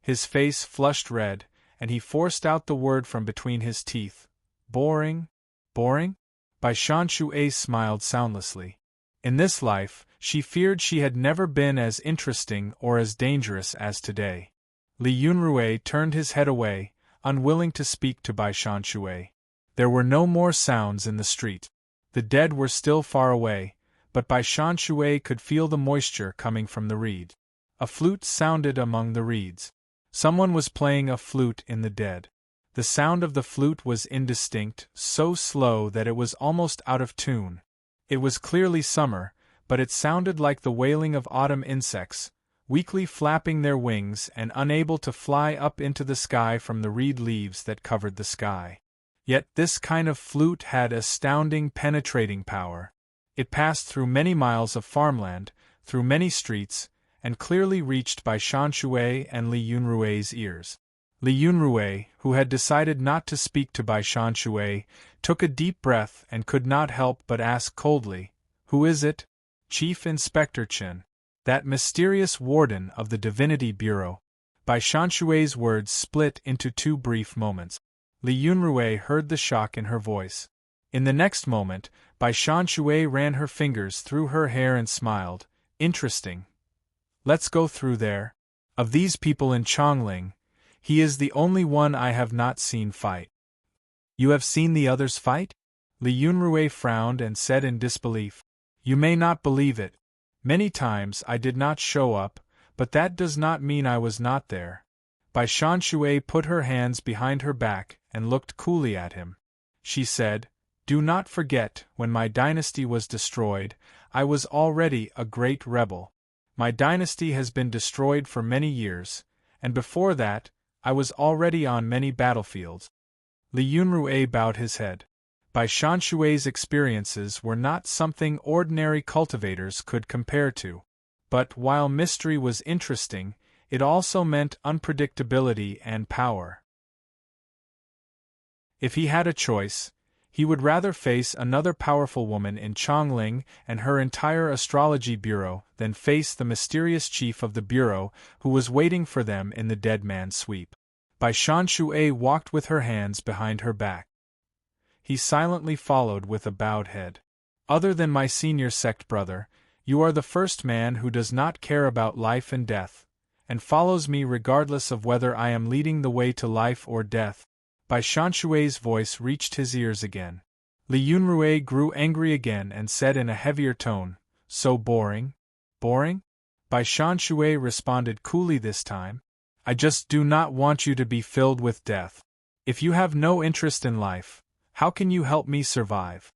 His face flushed red, and he forced out the word from between his teeth. "Boring? Boring?" Bai Shan-shui smiled soundlessly. In this life, she feared she had never been as interesting or as dangerous as today. Li Yunrui turned his head away, unwilling to speak to Bai Shan-shui. There were no more sounds in the street. The dead were still far away, but Bai Shan-shui could feel the moisture coming from the reed. A flute sounded among the reeds. Someone was playing a flute in the dead. The sound of the flute was indistinct, so slow that it was almost out of tune. It was clearly summer, but it sounded like the wailing of autumn insects, weakly flapping their wings and unable to fly up into the sky from the reed leaves that covered the sky. Yet this kind of flute had astounding penetrating power. It passed through many miles of farmland, through many streets, and clearly reached by Shan Shui and Li Yunrui's ears. Li Yunrui, who had decided not to speak to Bai Shan Shui, took a deep breath and could not help but ask coldly, "Who is it?" "Chief Inspector Chen. That mysterious warden of the Divinity Bureau." Bai Shan Shui's words split into two brief moments. Li Yunrui heard the shock in her voice. In the next moment, Bai Shan Shui ran her fingers through her hair and smiled. "Interesting. Let's go through there. Of these people in Chongling, he is the only one I have not seen fight." "You have seen the others fight?" Li Yunrui frowned and said in disbelief. "You may not believe it. Many times I did not show up, but that does not mean I was not there." Bai Shan Shui put her hands behind her back and looked coolly at him. She said, "Do not forget, when my dynasty was destroyed, I was already a great rebel. My dynasty has been destroyed for many years, and before that, I was already on many battlefields." Li Yunrui bowed his head. Bai Shan Shui's experiences were not something ordinary cultivators could compare to. But while mystery was interesting, it also meant unpredictability and power. If he had a choice, he would rather face another powerful woman in Chongling and her entire astrology bureau than face the mysterious chief of the bureau who was waiting for them in the Dead Man's Sweep. Bai Shan Shui walked with her hands behind her back. He silently followed with a bowed head. "Other than my senior sect brother, you are the first man who does not care about life and death, and follows me regardless of whether I am leading the way to life or death." Bai Shan Shui's voice reached his ears again. Li Yunrui grew angry again and said in a heavier tone, "So boring? Boring?" Bai Shan Shui responded coolly this time. "I just do not want you to be filled with death. If you have no interest in life, how can you help me survive?"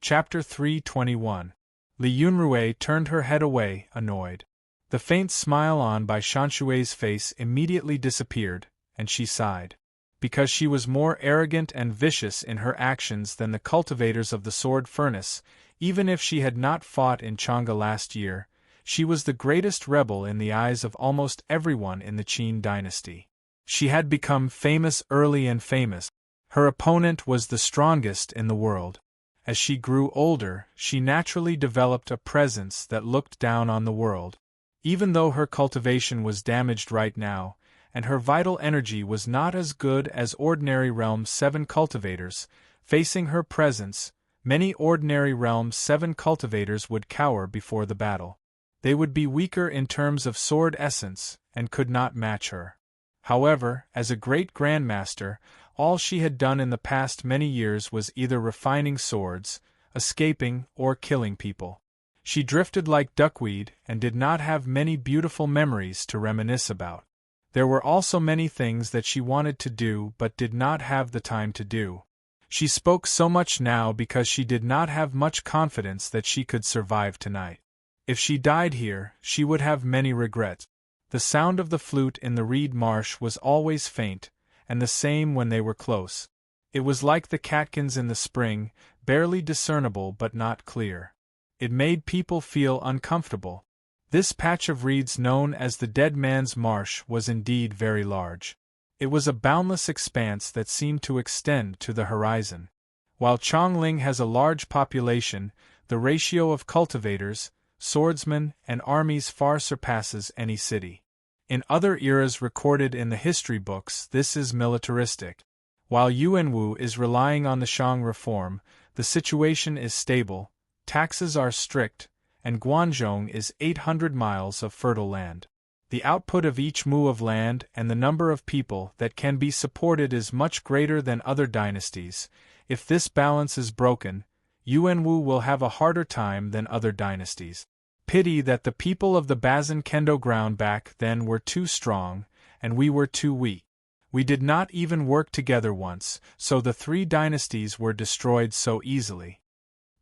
Chapter 321. Li Yunrui turned her head away, annoyed. The faint smile on Bai Shan Shui's face immediately disappeared, and she sighed. Because she was more arrogant and vicious in her actions than the cultivators of the sword furnace, even if she had not fought in Chang'e last year, she was the greatest rebel in the eyes of almost everyone in the Qin dynasty. She had become famous early and famous. Her opponent was the strongest in the world. As she grew older, she naturally developed a presence that looked down on the world. Even though her cultivation was damaged right now, and her vital energy was not as good as ordinary Realm 7 cultivators, facing her presence, many ordinary Realm 7 cultivators would cower before the battle. They would be weaker in terms of sword essence, and could not match her. However, as a great grandmaster, all she had done in the past many years was either refining swords, escaping, or killing people. She drifted like duckweed and did not have many beautiful memories to reminisce about. There were also many things that she wanted to do but did not have the time to do. She spoke so much now because she did not have much confidence that she could survive tonight. If she died here, she would have many regrets. The sound of the flute in the reed marsh was always faint, and the same when they were close. It was like the catkins in the spring, barely discernible but not clear. It made people feel uncomfortable. This patch of reeds known as the Dead Man's Marsh was indeed very large. It was a boundless expanse that seemed to extend to the horizon. While Chongling has a large population, the ratio of cultivators, swordsmen, and armies far surpasses any city. In other eras recorded in the history books, this is militaristic. While Yuanwu is relying on the Shang reform, the situation is stable, taxes are strict, and Guanzhong is 800 miles of fertile land. The output of each mu of land and the number of people that can be supported is much greater than other dynasties. If this balance is broken, Yuanwu will have a harder time than other dynasties. Pity that the people of the Bazin Kendo ground back then were too strong, and we were too weak. We did not even work together once, so the three dynasties were destroyed so easily.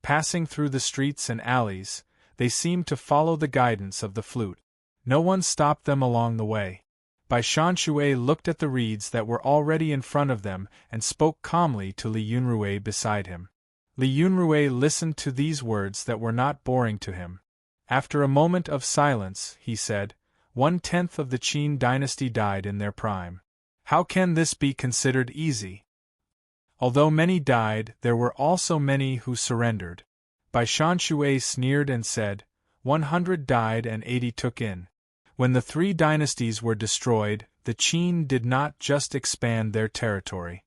Passing through the streets and alleys, they seemed to follow the guidance of the flute. No one stopped them along the way. Bai Shanxue looked at the reeds that were already in front of them and spoke calmly to Li Yunrui beside him. Li Yunrui listened to these words that were not boring to him. After a moment of silence, he said, 1/10 of the Qin dynasty died in their prime. How can this be considered easy? Although many died, there were also many who surrendered. Bai Shanxue sneered and said, 100 died and 80 took in. When the 3 dynasties were destroyed, the Qin did not just expand their territory.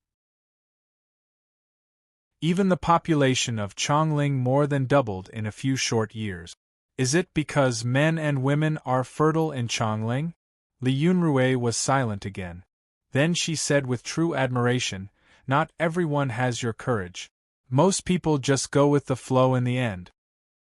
Even the population of Chongling more than doubled in a few short years. Is it because men and women are fertile in Chongling? Li Yunrui was silent again. Then she said with true admiration, not everyone has your courage. Most people just go with the flow in the end.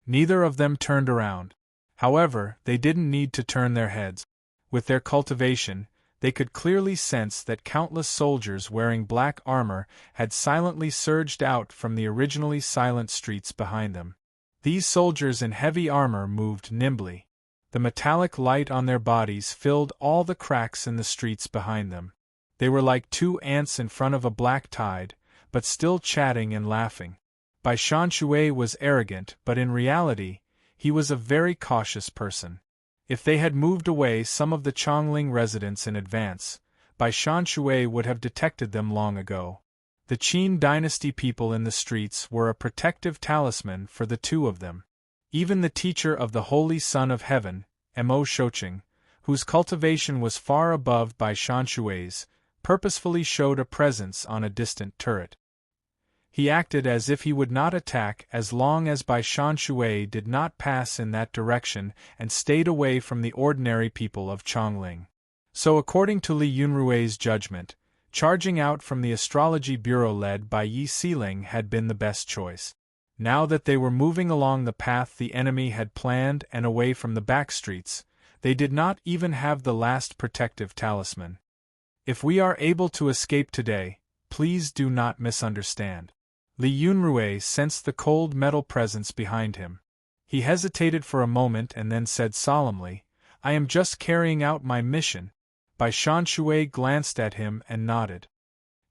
Neither of them turned around. However, they didn't need to turn their heads. With their cultivation, they could clearly sense that countless soldiers wearing black armor had silently surged out from the originally silent streets behind them. These soldiers in heavy armor moved nimbly. The metallic light on their bodies filled all the cracks in the streets behind them. They were like 2 ants in front of a black tide, but still chatting and laughing. Bai Shanxue was arrogant, but in reality, he was a very cautious person. If they had moved away some of the Chongling residents in advance, Bai Shanxue would have detected them long ago. The Qin dynasty people in the streets were a protective talisman for the 2 of them. Even the teacher of the Holy Son of Heaven, Mo Shoqing, whose cultivation was far above Bai Shanxue's, purposefully showed a presence on a distant turret. He acted as if he would not attack as long as Bai Shanxue did not pass in that direction and stayed away from the ordinary people of Chongling. So according to Li Yunrui's judgment, charging out from the astrology bureau led by Yi Siling had been the best choice. Now that they were moving along the path the enemy had planned and away from the back streets, they did not even have the last protective talisman. If we are able to escape today, please do not misunderstand. Li Yunrui sensed the cold metal presence behind him. He hesitated for a moment and then said solemnly, I am just carrying out my mission. Bai Shanxue glanced at him and nodded.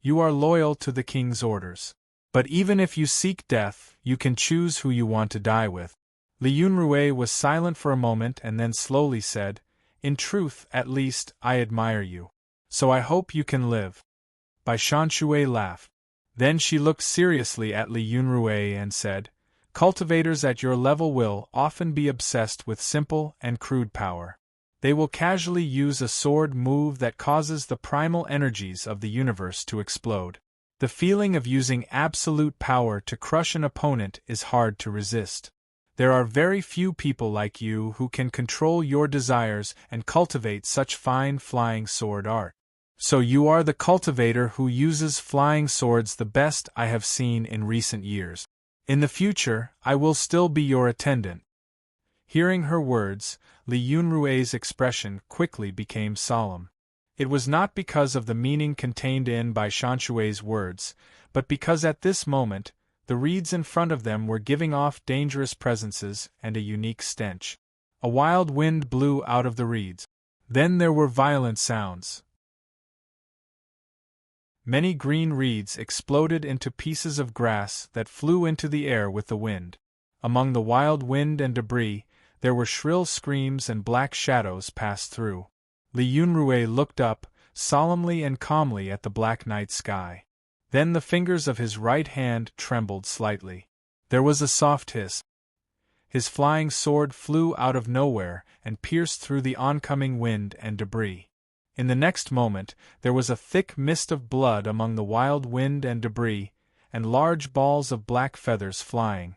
You are loyal to the king's orders. But even if you seek death, you can choose who you want to die with. Li Yunrui was silent for a moment and then slowly said, In truth, at least, I admire you. So I hope you can live. Bai Shanxue laughed. Then she looked seriously at Li Yunrui and said, Cultivators at your level will often be obsessed with simple and crude power. They will casually use a sword move that causes the primal energies of the universe to explode. The feeling of using absolute power to crush an opponent is hard to resist. There are very few people like you who can control your desires and cultivate such fine flying sword art. So you are the cultivator who uses flying swords the best I have seen in recent years. In the future, I will still be your attendant. Hearing her words, Li Yunrui's expression quickly became solemn. It was not because of the meaning contained in Bai Shanxue's words, but because at this moment, the reeds in front of them were giving off dangerous presences and a unique stench. A wild wind blew out of the reeds. Then there were violent sounds. Many green reeds exploded into pieces of grass that flew into the air with the wind. Among the wild wind and debris, there were shrill screams and black shadows passed through. Li Yunrui looked up, solemnly and calmly at the black night sky. Then the fingers of his right hand trembled slightly. There was a soft hiss. His flying sword flew out of nowhere and pierced through the oncoming wind and debris. In the next moment, there was a thick mist of blood among the wild wind and debris, and large balls of black feathers flying.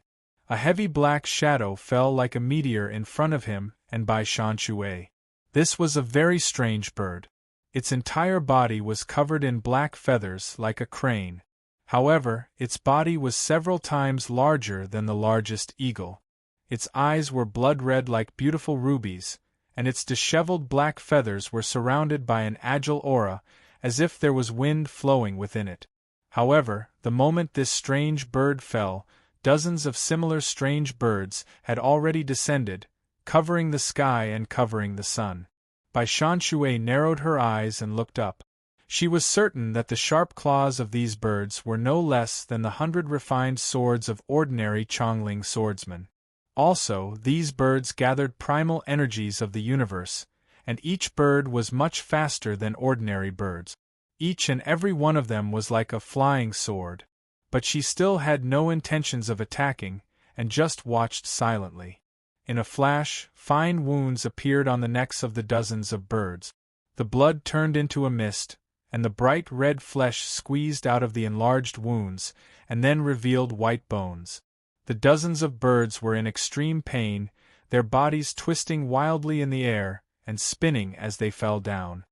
A heavy black shadow fell like a meteor in front of him and Bai Shanxue. This was a very strange bird. Its entire body was covered in black feathers like a crane. However, its body was several times larger than the largest eagle. Its eyes were blood-red like beautiful rubies, and its disheveled black feathers were surrounded by an agile aura, as if there was wind flowing within it. However, the moment this strange bird fell, dozens of similar strange birds had already descended, covering the sky and covering the sun. Bai Shanshui narrowed her eyes and looked up. She was certain that the sharp claws of these birds were no less than the 100 refined swords of ordinary Chongling swordsmen. Also, these birds gathered primal energies of the universe, and each bird was much faster than ordinary birds. Each and every one of them was like a flying sword. But she still had no intentions of attacking, and just watched silently. In a flash, fine wounds appeared on the necks of the dozens of birds. The blood turned into a mist, and the bright red flesh squeezed out of the enlarged wounds, and then revealed white bones. The dozens of birds were in extreme pain, their bodies twisting wildly in the air, and spinning as they fell down.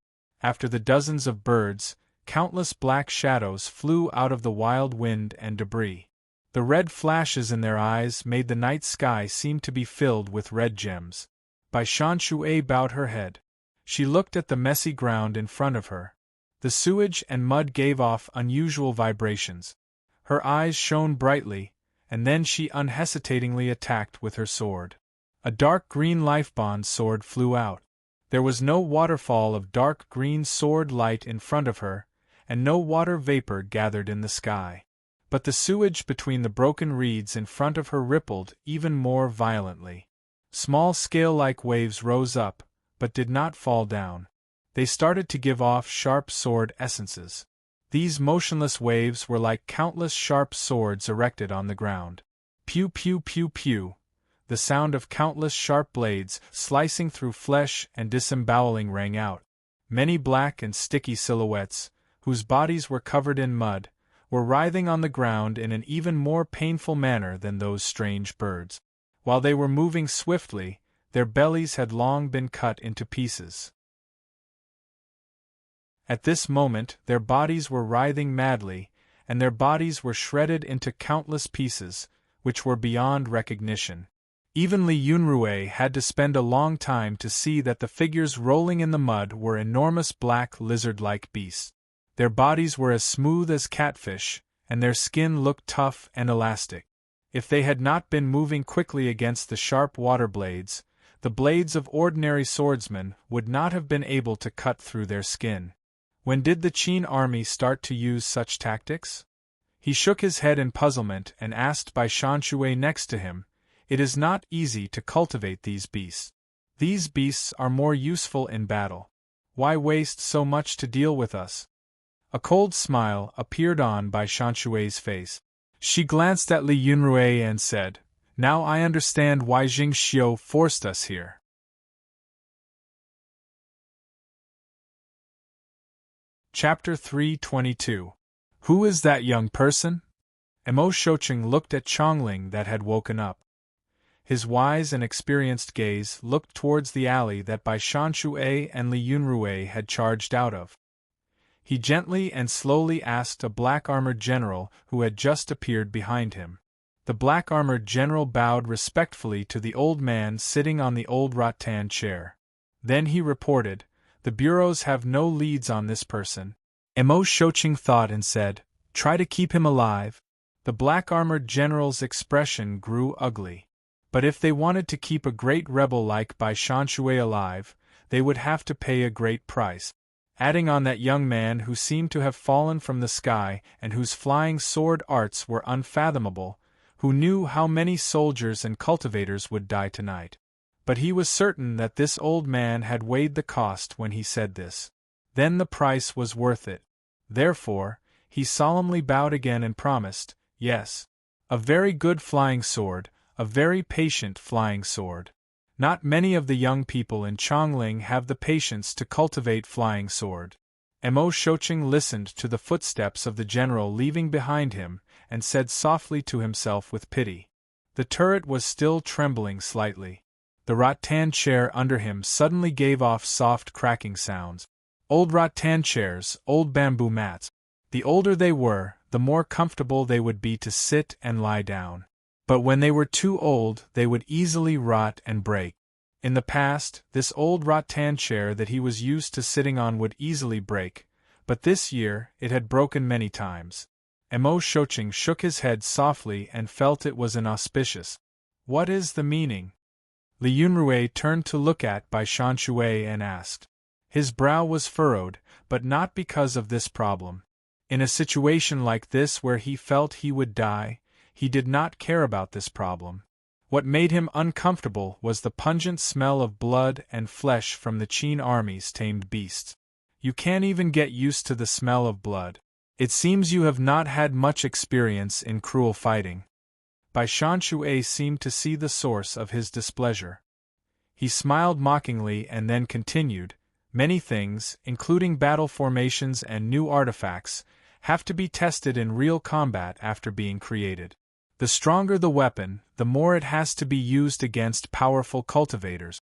After the dozens of birds, countless black shadows flew out of the wild wind and debris. The red flashes in their eyes made the night sky seem to be filled with red gems. Bai Shanshui bowed her head. She looked at the messy ground in front of her. The sewage and mud gave off unusual vibrations. Her eyes shone brightly, and then she unhesitatingly attacked with her sword. A dark green lifebond sword flew out. There was no waterfall of dark green sword light in front of her, and no water vapor gathered in the sky. But the sewage between the broken reeds in front of her rippled even more violently. Small scale-like waves rose up, but did not fall down. They started to give off sharp sword essences. These motionless waves were like countless sharp swords erected on the ground. Pew pew pew pew. The sound of countless sharp blades slicing through flesh and disemboweling rang out. Many black and sticky silhouettes, whose bodies were covered in mud, were writhing on the ground in an even more painful manner than those strange birds. While they were moving swiftly, their bellies had long been cut into pieces. At this moment their bodies were writhing madly, and their bodies were shredded into countless pieces, which were beyond recognition. Even Li Yunrui had to spend a long time to see that the figures rolling in the mud were enormous black lizard-like beasts. Their bodies were as smooth as catfish, and their skin looked tough and elastic. If they had not been moving quickly against the sharp water blades, the blades of ordinary swordsmen would not have been able to cut through their skin. When did the Qin army start to use such tactics? He shook his head in puzzlement and asked Bai Shanshui next to him, "It is not easy to cultivate these beasts. These beasts are more useful in battle. Why waste so much to deal with us?" A cold smile appeared on Bai Shanshui's face. She glanced at Li Yunrui and said, "Now I understand why Jing Xiu forced us here." Chapter 322. Who is that young person? Mo Shoucheng looked at Chongling that had woken up. His wise and experienced gaze looked towards the alley that Bai Shanshui and Li Yunrui had charged out of. He gently and slowly asked a black-armored general who had just appeared behind him. The black-armored general bowed respectfully to the old man sitting on the old rattan chair. Then he reported, "The bureaus have no leads on this person." Mo Shoucheng thought and said, "Try to keep him alive." The black-armored general's expression grew ugly. But if they wanted to keep a great rebel like Bai Shanshui alive, they would have to pay a great price. Adding on that young man who seemed to have fallen from the sky and whose flying sword arts were unfathomable, who knew how many soldiers and cultivators would die tonight. But he was certain that this old man had weighed the cost when he said this. Then the price was worth it. Therefore, he solemnly bowed again and promised, "Yes. A very good flying sword, a very patient flying sword." Not many of the young people in Chongling have the patience to cultivate flying sword. Mo Shoucheng listened to the footsteps of the general leaving behind him, and said softly to himself with pity. The turret was still trembling slightly. The rattan chair under him suddenly gave off soft cracking sounds. Old rattan chairs, old bamboo mats. The older they were, the more comfortable they would be to sit and lie down. But when they were too old, they would easily rot and break. In the past, this old rattan chair that he was used to sitting on would easily break, but this year it had broken many times. Mo Shoucheng shook his head softly and felt it was inauspicious. What is the meaning? Li Yunrui turned to look at Bai Shanshui and asked. His brow was furrowed, but not because of this problem. In a situation like this where he felt he would die, he did not care about this problem. What made him uncomfortable was the pungent smell of blood and flesh from the Qin army's tamed beasts. You can't even get used to the smell of blood. It seems you have not had much experience in cruel fighting. Bai Shanxue seemed to see the source of his displeasure. He smiled mockingly and then continued, "Many things, including battle formations and new artifacts, have to be tested in real combat after being created. The stronger the weapon, the more it has to be used against powerful cultivators."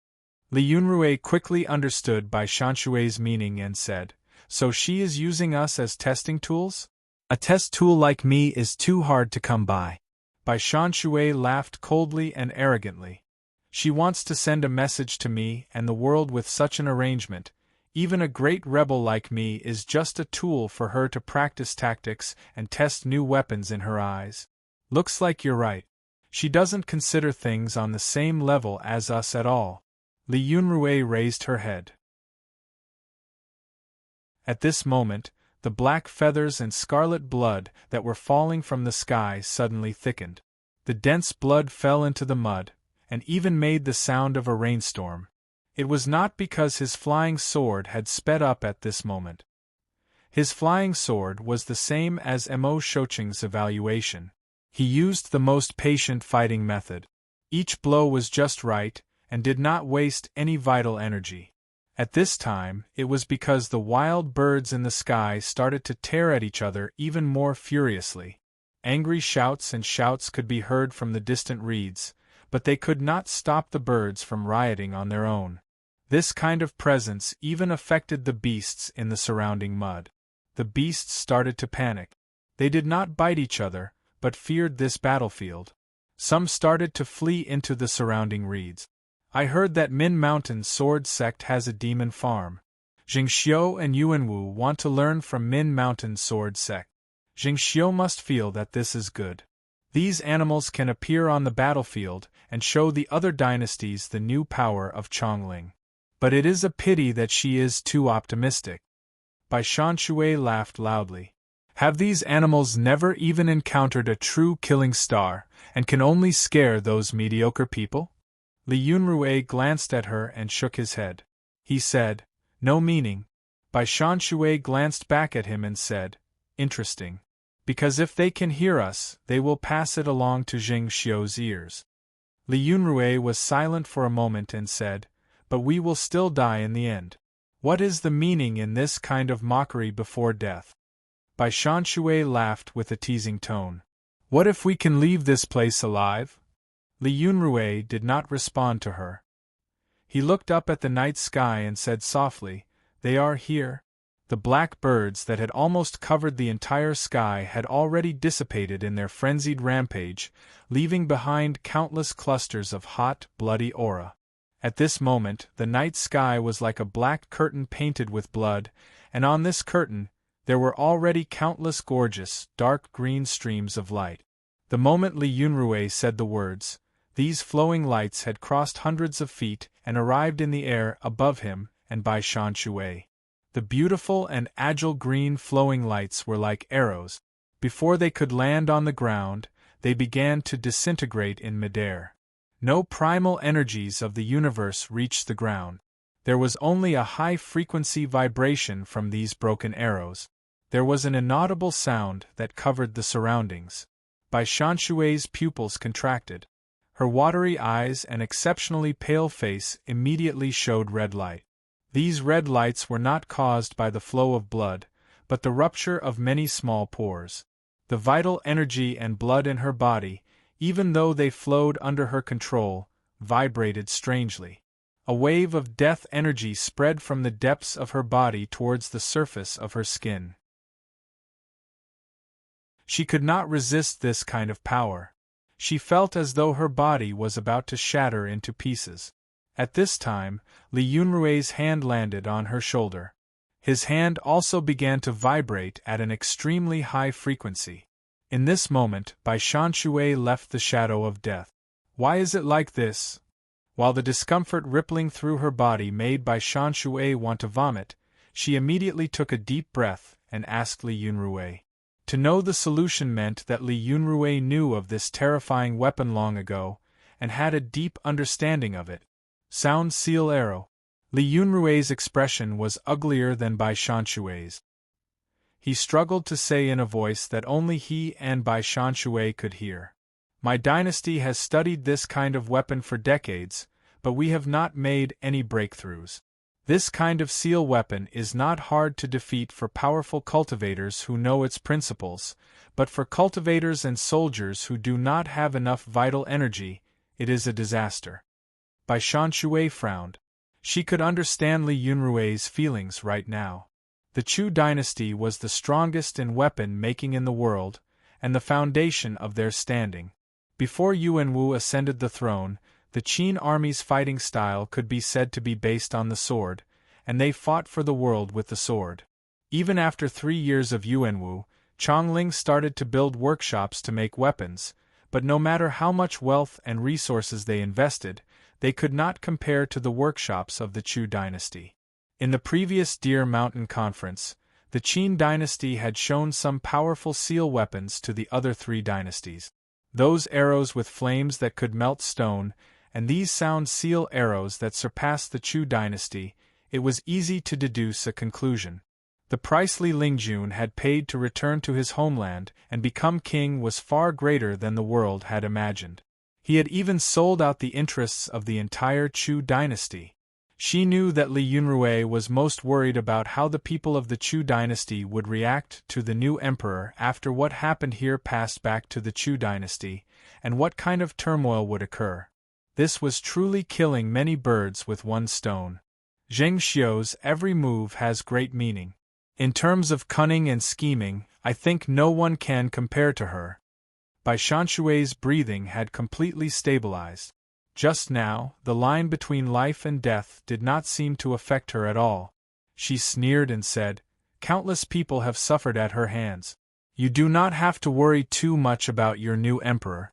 Li Yunrui quickly understood Bai Shanxue's meaning and said, "So she is using us as testing tools? A test tool like me is too hard to come by." Bai Shanxue laughed coldly and arrogantly. "She wants to send a message to me and the world with such an arrangement. Even a great rebel like me is just a tool for her to practice tactics and test new weapons in her eyes. Looks like you're right. She doesn't consider things on the same level as us at all." Li Yunrui raised her head. At this moment, the black feathers and scarlet blood that were falling from the sky suddenly thickened. The dense blood fell into the mud, and even made the sound of a rainstorm. It was not because his flying sword had sped up at this moment. His flying sword was the same as Mo Shoucheng's evaluation. He used the most patient fighting method. Each blow was just right, and did not waste any vital energy. At this time, it was because the wild birds in the sky started to tear at each other even more furiously. Angry shouts and shouts could be heard from the distant reeds, but they could not stop the birds from rioting on their own. This kind of presence even affected the beasts in the surrounding mud. The beasts started to panic. They did not bite each other, but feared this battlefield. Some started to flee into the surrounding reeds. "I heard that Min Mountain Sword Sect has a demon farm. Jingxiu and Yuanwu want to learn from Min Mountain Sword Sect. Jingxiu must feel that this is good. These animals can appear on the battlefield and show the other dynasties the new power of Chongling. But it is a pity that she is too optimistic." Bai Shanxue laughed loudly. "Have these animals never even encountered a true killing star, and can only scare those mediocre people?" Li Yunrui glanced at her and shook his head. He said, "No meaning." Bai Shanxue glanced back at him and said, "Interesting. Because if they can hear us, they will pass it along to Jingxiu's ears." Li Yunrui was silent for a moment and said, "But we will still die in the end. What is the meaning in this kind of mockery before death?" Bai Shanxue laughed with a teasing tone. "What if we can leave this place alive?" Li Yunrui did not respond to her. He looked up at the night sky and said softly, "They are here." The black birds that had almost covered the entire sky had already dissipated in their frenzied rampage, leaving behind countless clusters of hot, bloody aura. At this moment, the night sky was like a black curtain painted with blood, and on this curtain, there were already countless gorgeous, dark green streams of light. The moment Li Yunrui said the words, these flowing lights had crossed hundreds of feet and arrived in the air above him and Bai Shanxue. The beautiful and agile green flowing lights were like arrows. Before they could land on the ground, they began to disintegrate in midair. No primal energies of the universe reached the ground. There was only a high-frequency vibration from these broken arrows. There was an inaudible sound that covered the surroundings. Bai Shanxue's pupils contracted. Her watery eyes and exceptionally pale face immediately showed red light. These red lights were not caused by the flow of blood, but the rupture of many small pores. The vital energy and blood in her body, even though they flowed under her control, vibrated strangely. A wave of death energy spread from the depths of her body towards the surface of her skin. She could not resist this kind of power. She felt as though her body was about to shatter into pieces. At this time, Li Yunrui's hand landed on her shoulder. His hand also began to vibrate at an extremely high frequency. In this moment, Bai Shanxue left the shadow of death. "Why is it like this?" While the discomfort rippling through her body made Bai Shan-shui want to vomit, she immediately took a deep breath and asked Li Yunrui. To know the solution meant that Li Yunrui knew of this terrifying weapon long ago, and had a deep understanding of it. Sound seal arrow. Li Yunrui's expression was uglier than Bai Shan-shui's. He struggled to say in a voice that only he and Bai Shan-shui could hear. My dynasty has studied this kind of weapon for decades, but we have not made any breakthroughs. This kind of seal weapon is not hard to defeat for powerful cultivators who know its principles, but for cultivators and soldiers who do not have enough vital energy, it is a disaster. Bai Shan-shui frowned. She could understand Li Yunrui's feelings right now. The Chu dynasty was the strongest in weapon-making in the world, and the foundation of their standing. Before Yuan Wu ascended the throne, the Qin army's fighting style could be said to be based on the sword, and they fought for the world with the sword. Even after 3 years of Yuan Wu, Chongling started to build workshops to make weapons, but no matter how much wealth and resources they invested, they could not compare to the workshops of the Chu dynasty. In the previous Deer Mountain Conference, the Qin dynasty had shown some powerful seal weapons to the other 3 dynasties. Those arrows with flames that could melt stone, and these sound seal arrows that surpassed the Chu dynasty, it was easy to deduce a conclusion. The price Li Lingjun had paid to return to his homeland and become king was far greater than the world had imagined. He had even sold out the interests of the entire Chu dynasty. She knew that Li Yunrui was most worried about how the people of the Chu dynasty would react to the new emperor after what happened here passed back to the Chu dynasty, and what kind of turmoil would occur. This was truly killing many birds with one stone. Zheng Xiu's every move has great meaning. In terms of cunning and scheming, I think no one can compare to her. Bai Shan-shui's breathing had completely stabilized. Just now, the line between life and death did not seem to affect her at all. She sneered and said, "Countless people have suffered at her hands. You do not have to worry too much about your new emperor."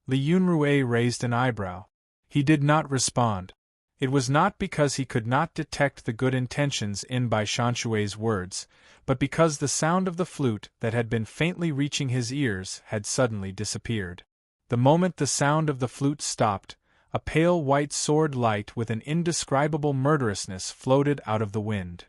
Li Yunrui raised an eyebrow. He did not respond. It was not because he could not detect the good intentions in Bai Shan-shui's words, but because the sound of the flute that had been faintly reaching his ears had suddenly disappeared. The moment the sound of the flute stopped, a pale white sword light with an indescribable murderousness floated out of the wind.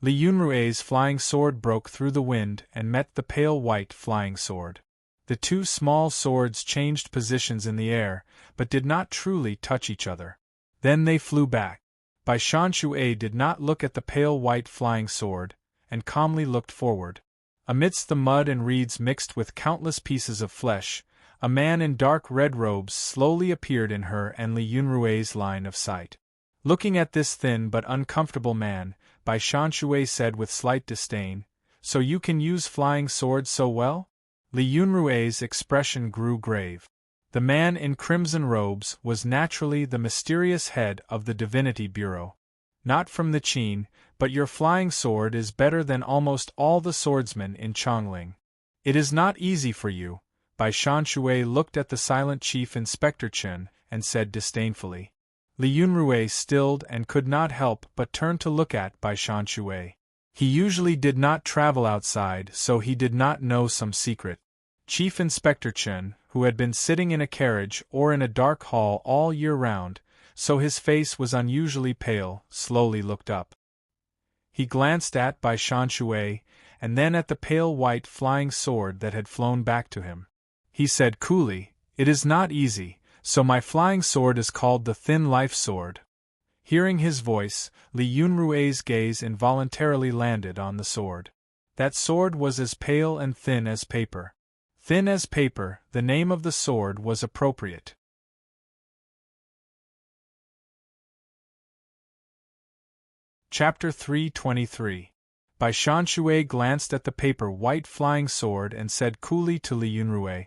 Li Yunrui's flying sword broke through the wind and met the pale white flying sword. The 2 small swords changed positions in the air, but did not truly touch each other. Then they flew back. Bai Shan-shui did not look at the pale white flying sword, and calmly looked forward. Amidst the mud and reeds mixed with countless pieces of flesh, a man in dark red robes slowly appeared in her and Li Yunrui's line of sight. Looking at this thin but uncomfortable man, Bai Shan-shui said with slight disdain, "So you can use flying swords so well?" Li Yunrui's expression grew grave. The man in crimson robes was naturally the mysterious head of the Divinity Bureau. "Not from the Qin, but your flying sword is better than almost all the swordsmen in Chongling. It is not easy for you." Bai Shan-shui looked at the silent Chief Inspector Chen and said disdainfully. Li Yunrui stilled and could not help but turn to look at Bai Shan-shui. He usually did not travel outside, so he did not know some secret. Chief Inspector Chen, who had been sitting in a carriage or in a dark hall all year round, so his face was unusually pale, slowly looked up. He glanced at Bai Shan-shui, and then at the pale white flying sword that had flown back to him. He said coolly, "It is not easy, so my flying sword is called the Thin Life Sword." Hearing his voice, Li Yunrui's gaze involuntarily landed on the sword. That sword was as pale and thin as paper. Thin as paper, the name of the sword was appropriate. Chapter 323. Bai Shan-shui glanced at the paper white flying sword and said coolly to Li Yunrui,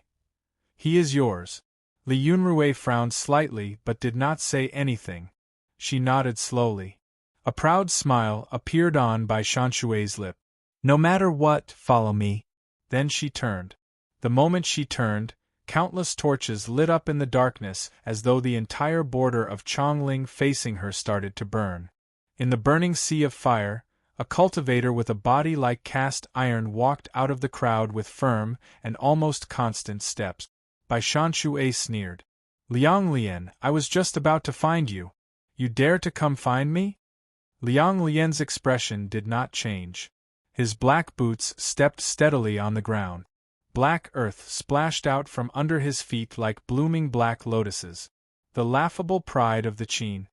"He is yours." Li Yunrui frowned slightly but did not say anything. She nodded slowly. A proud smile appeared on Bai Shan-shui's lip. "No matter what, follow me." Then she turned. The moment she turned, Countless torches lit up in the darkness as though the entire border of Chongling facing her started to burn. In the burning sea of fire, a cultivator with a body like cast iron walked out of the crowd with firm and almost constant steps. Bai Shanshui sneered. Liang Lian, I was just about to find you. You dare to come find me? Liang Lian's expression did not change. His black boots stepped steadily on the ground. Black earth splashed out from under his feet like blooming black lotuses. The laughable pride of the Qin.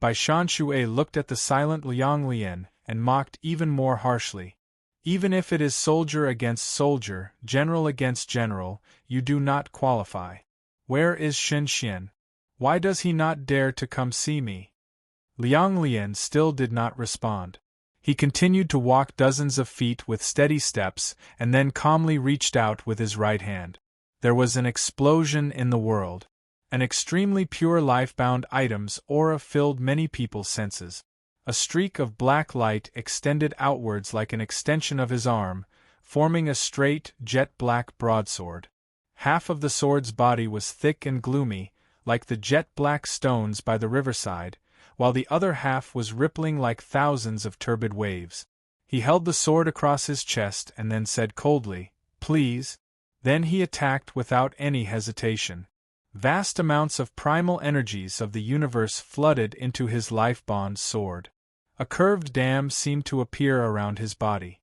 Bai Shanshui looked at the silent Liang Lian and mocked even more harshly. Even if it is soldier against soldier, general against general, you do not qualify. Where is Shen Xian? Why does he not dare to come see me? Liang Lian still did not respond. He continued to walk dozens of feet with steady steps and then calmly reached out with his right hand. There was an explosion in the world. An extremely pure life-bound item's aura filled many people's senses. A streak of black light extended outwards like an extension of his arm, forming a straight, jet-black broadsword. Half of the sword's body was thick and gloomy, like the jet-black stones by the riverside, while the other half was rippling like thousands of turbid waves. He held the sword across his chest and then said coldly, "Please." Then he attacked without any hesitation. Vast amounts of primal energies of the universe flooded into his life-bond sword. A curved dam seemed to appear around his body.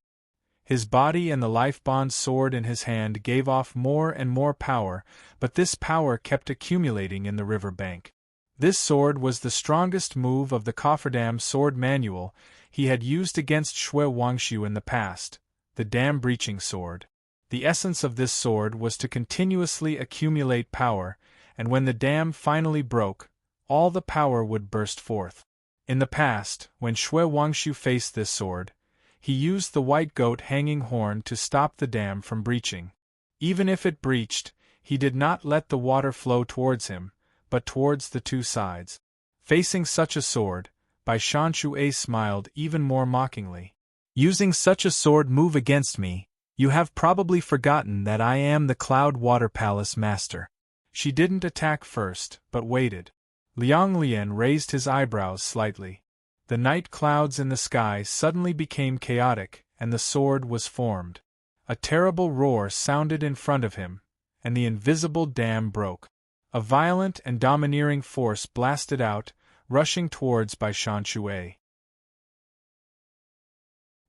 His body and the life-bond sword in his hand gave off more and more power, but this power kept accumulating in the river bank. This sword was the strongest move of the cofferdam sword manual he had used against Shui Wangshu in the past, the dam-breaching sword. The essence of this sword was to continuously accumulate power, and when the dam finally broke, all the power would burst forth. In the past, when Shui Wangshu faced this sword, he used the white goat hanging horn to stop the dam from breaching. Even if it breached, he did not let the water flow towards him, but towards the two sides. Facing such a sword, Bai Shanshui smiled even more mockingly. Using such a sword move against me, you have probably forgotten that I am the Cloud Water Palace Master. She didn't attack first, but waited. Liang Lian raised his eyebrows slightly. The night clouds in the sky suddenly became chaotic, and the sword was formed. A terrible roar sounded in front of him, and the invisible dam broke. A violent and domineering force blasted out, rushing towards Bai Shanshui.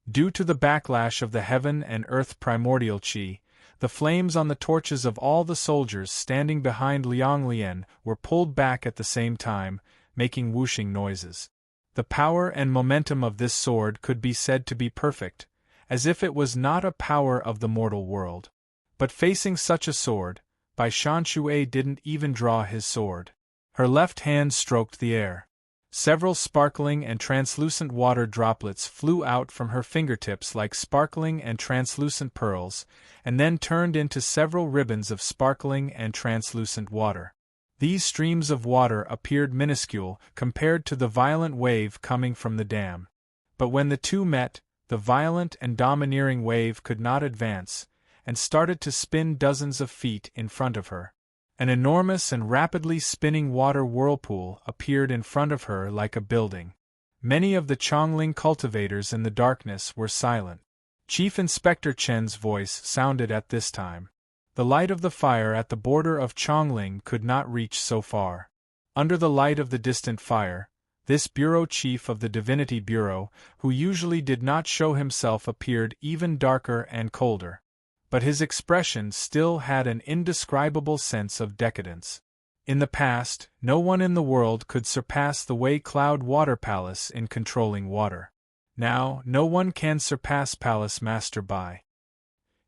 Due to the backlash of the heaven and earth primordial qi, the flames on the torches of all the soldiers standing behind Liang Lian were pulled back at the same time, making whooshing noises. The power and momentum of this sword could be said to be perfect, as if it was not a power of the mortal world. But facing such a sword, Bai Shanshui didn't even draw his sword. Her left hand stroked the air. Several sparkling and translucent water droplets flew out from her fingertips like sparkling and translucent pearls, and then turned into several ribbons of sparkling and translucent water. These streams of water appeared minuscule compared to the violent wave coming from the dam. But when the two met, the violent and domineering wave could not advance, and started to spin dozens of feet in front of her. An enormous and rapidly spinning water whirlpool appeared in front of her like a building. Many of the Chongling cultivators in the darkness were silent. Chief Inspector Chen's voice sounded at this time. The light of the fire at the border of Chongling could not reach so far. Under the light of the distant fire, this bureau chief of the Divinity Bureau, who usually did not show himself, appeared even darker and colder. But his expression still had an indescribable sense of decadence. In the past, no one in the world could surpass the Wei Cloud Water Palace in controlling water. Now, no one can surpass Palace Master Bai.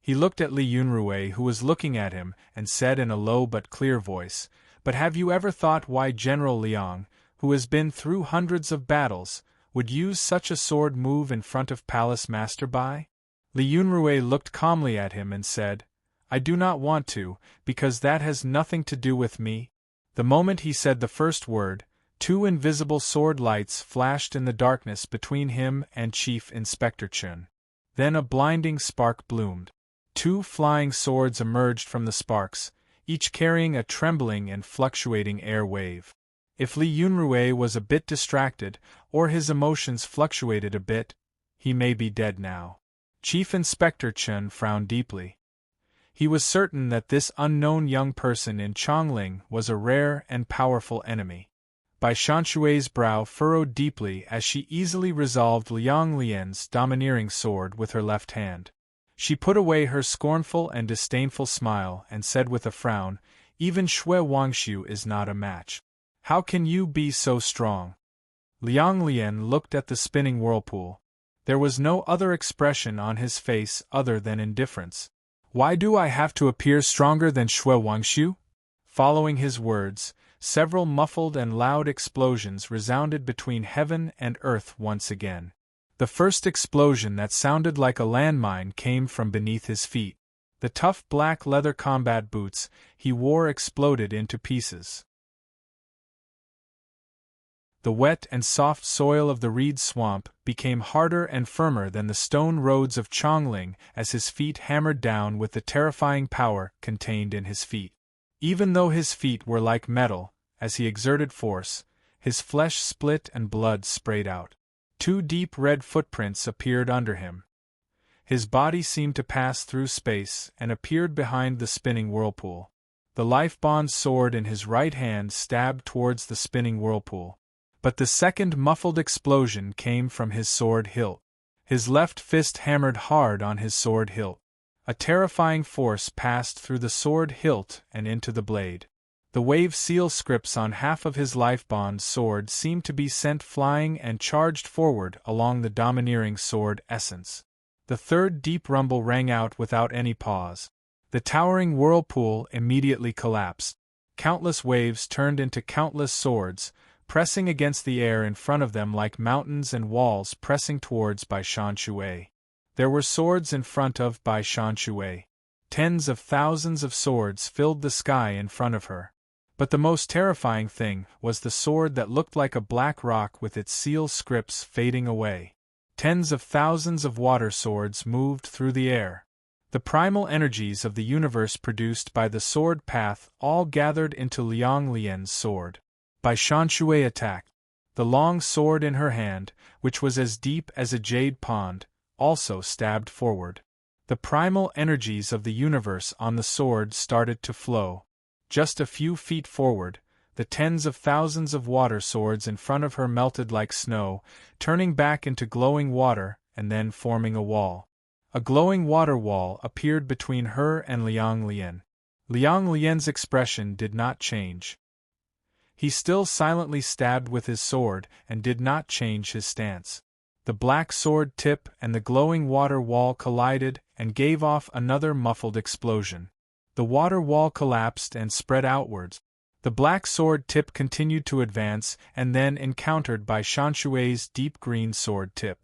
He looked at Li Yunrui, who was looking at him, and said in a low but clear voice, "But have you ever thought why General Liang, who has been through hundreds of battles, would use such a sword move in front of Palace Master Bai?" Li Yunrui looked calmly at him and said, "I do not want to, because that has nothing to do with me." The moment he said the first word, two invisible sword lights flashed in the darkness between him and Chief Inspector Chen. Then a blinding spark bloomed. Two flying swords emerged from the sparks, each carrying a trembling and fluctuating air wave. If Li Yunrui was a bit distracted, or his emotions fluctuated a bit, he may be dead now. Chief Inspector Chen frowned deeply. He was certain that this unknown young person in Chongling was a rare and powerful enemy. Bai Shanshui's brow furrowed deeply as she easily resolved Liang Lian's domineering sword with her left hand. She put away her scornful and disdainful smile and said with a frown, "Even Shui Wangshu is not a match. How can you be so strong?" Liang Lian looked at the spinning whirlpool. There was no other expression on his face other than indifference. "Why do I have to appear stronger than Shui Wangshu?" Following his words, several muffled and loud explosions resounded between heaven and earth once again. The first explosion that sounded like a landmine came from beneath his feet. The tough black leather combat boots he wore exploded into pieces. The wet and soft soil of the reed swamp became harder and firmer than the stone roads of Chongling as his feet hammered down with the terrifying power contained in his feet. Even though his feet were like metal, as he exerted force, his flesh split and blood sprayed out. 2 deep red footprints appeared under him. His body seemed to pass through space and appeared behind the spinning whirlpool. The life-bond sword in his right hand stabbed towards the spinning whirlpool. But the second muffled explosion came from his sword hilt. His left fist hammered hard on his sword hilt. A terrifying force passed through the sword hilt and into the blade. The wave seal scripts on half of his life-bond sword seemed to be sent flying and charged forward along the domineering sword essence. The third deep rumble rang out without any pause. The towering whirlpool immediately collapsed. Countless waves turned into countless swords, pressing against the air in front of them like mountains and walls pressing towards Bai Shanshui. There were swords in front of Bai Shanshui. Tens of thousands of swords filled the sky in front of her. But the most terrifying thing was the sword that looked like a black rock with its seal scripts fading away. Tens of thousands of water swords moved through the air. The primal energies of the universe produced by the sword path all gathered into Liang Lian's sword. Bai Shanshui attacked. The long sword in her hand, which was as deep as a jade pond, also stabbed forward. The primal energies of the universe on the sword started to flow. Just a few feet forward, the tens of thousands of water swords in front of her melted like snow, turning back into glowing water and then forming a wall. A glowing water wall appeared between her and Liang Lian. Liang Lian's expression did not change. He still silently stabbed with his sword and did not change his stance. The black sword tip and the glowing water wall collided and gave off another muffled explosion. The water wall collapsed and spread outwards. The black sword tip continued to advance and then encountered Bai Shanshui's deep green sword tip.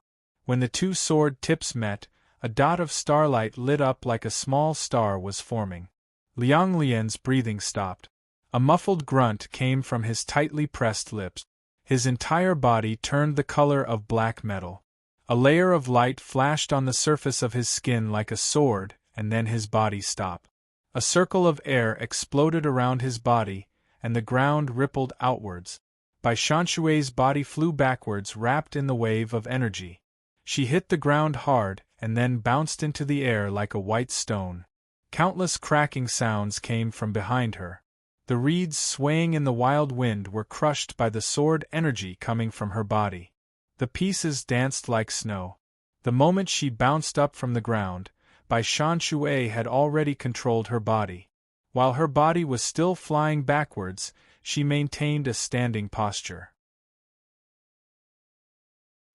When the two sword tips met, a dot of starlight lit up like a small star was forming. Liang Lian's breathing stopped. A muffled grunt came from his tightly pressed lips. His entire body turned the color of black metal. A layer of light flashed on the surface of his skin like a sword, and then his body stopped. A circle of air exploded around his body, and the ground rippled outwards. Bai Shanshui's body flew backwards wrapped in the wave of energy. She hit the ground hard, and then bounced into the air like a white stone. Countless cracking sounds came from behind her. The reeds swaying in the wild wind were crushed by the sword energy coming from her body. The pieces danced like snow. The moment she bounced up from the ground, Bai Shanshui had already controlled her body. While her body was still flying backwards, she maintained a standing posture.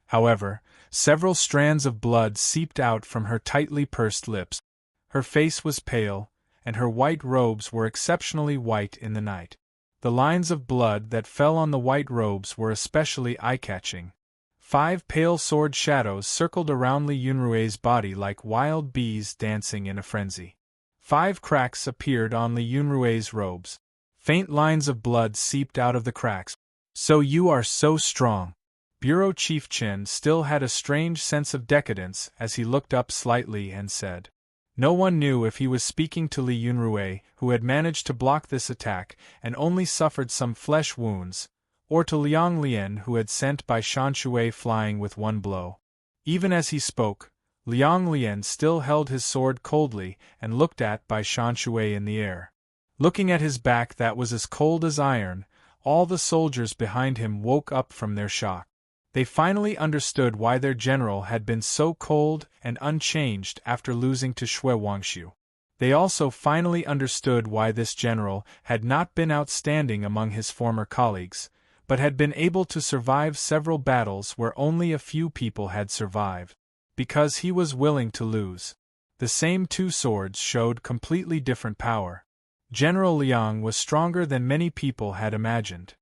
However, several strands of blood seeped out from her tightly pursed lips. Her face was pale, and her white robes were exceptionally white in the night. The lines of blood that fell on the white robes were especially eye-catching. 5 pale sword shadows circled around Li Yunrui's body like wild bees dancing in a frenzy. 5 cracks appeared on Li Yunrui's robes. Faint lines of blood seeped out of the cracks. "So you are so strong." Bureau Chief Chen still had a strange sense of decadence as he looked up slightly and said, No one knew if he was speaking to Li Yunrui, who had managed to block this attack and only suffered some flesh wounds, or to Liang Lian, who had sent Bai Shanshui flying with one blow. Even as he spoke, Liang Lian still held his sword coldly and looked at Bai Shanshui in the air. Looking at his back that was as cold as iron, all the soldiers behind him woke up from their shock. They finally understood why their general had been so cold and unchanged after losing to Xue Wangshu. They also finally understood why this general had not been outstanding among his former colleagues, but had been able to survive several battles where only a few people had survived. Because he was willing to lose. The same two swords showed completely different power. General Liang was stronger than many people had imagined.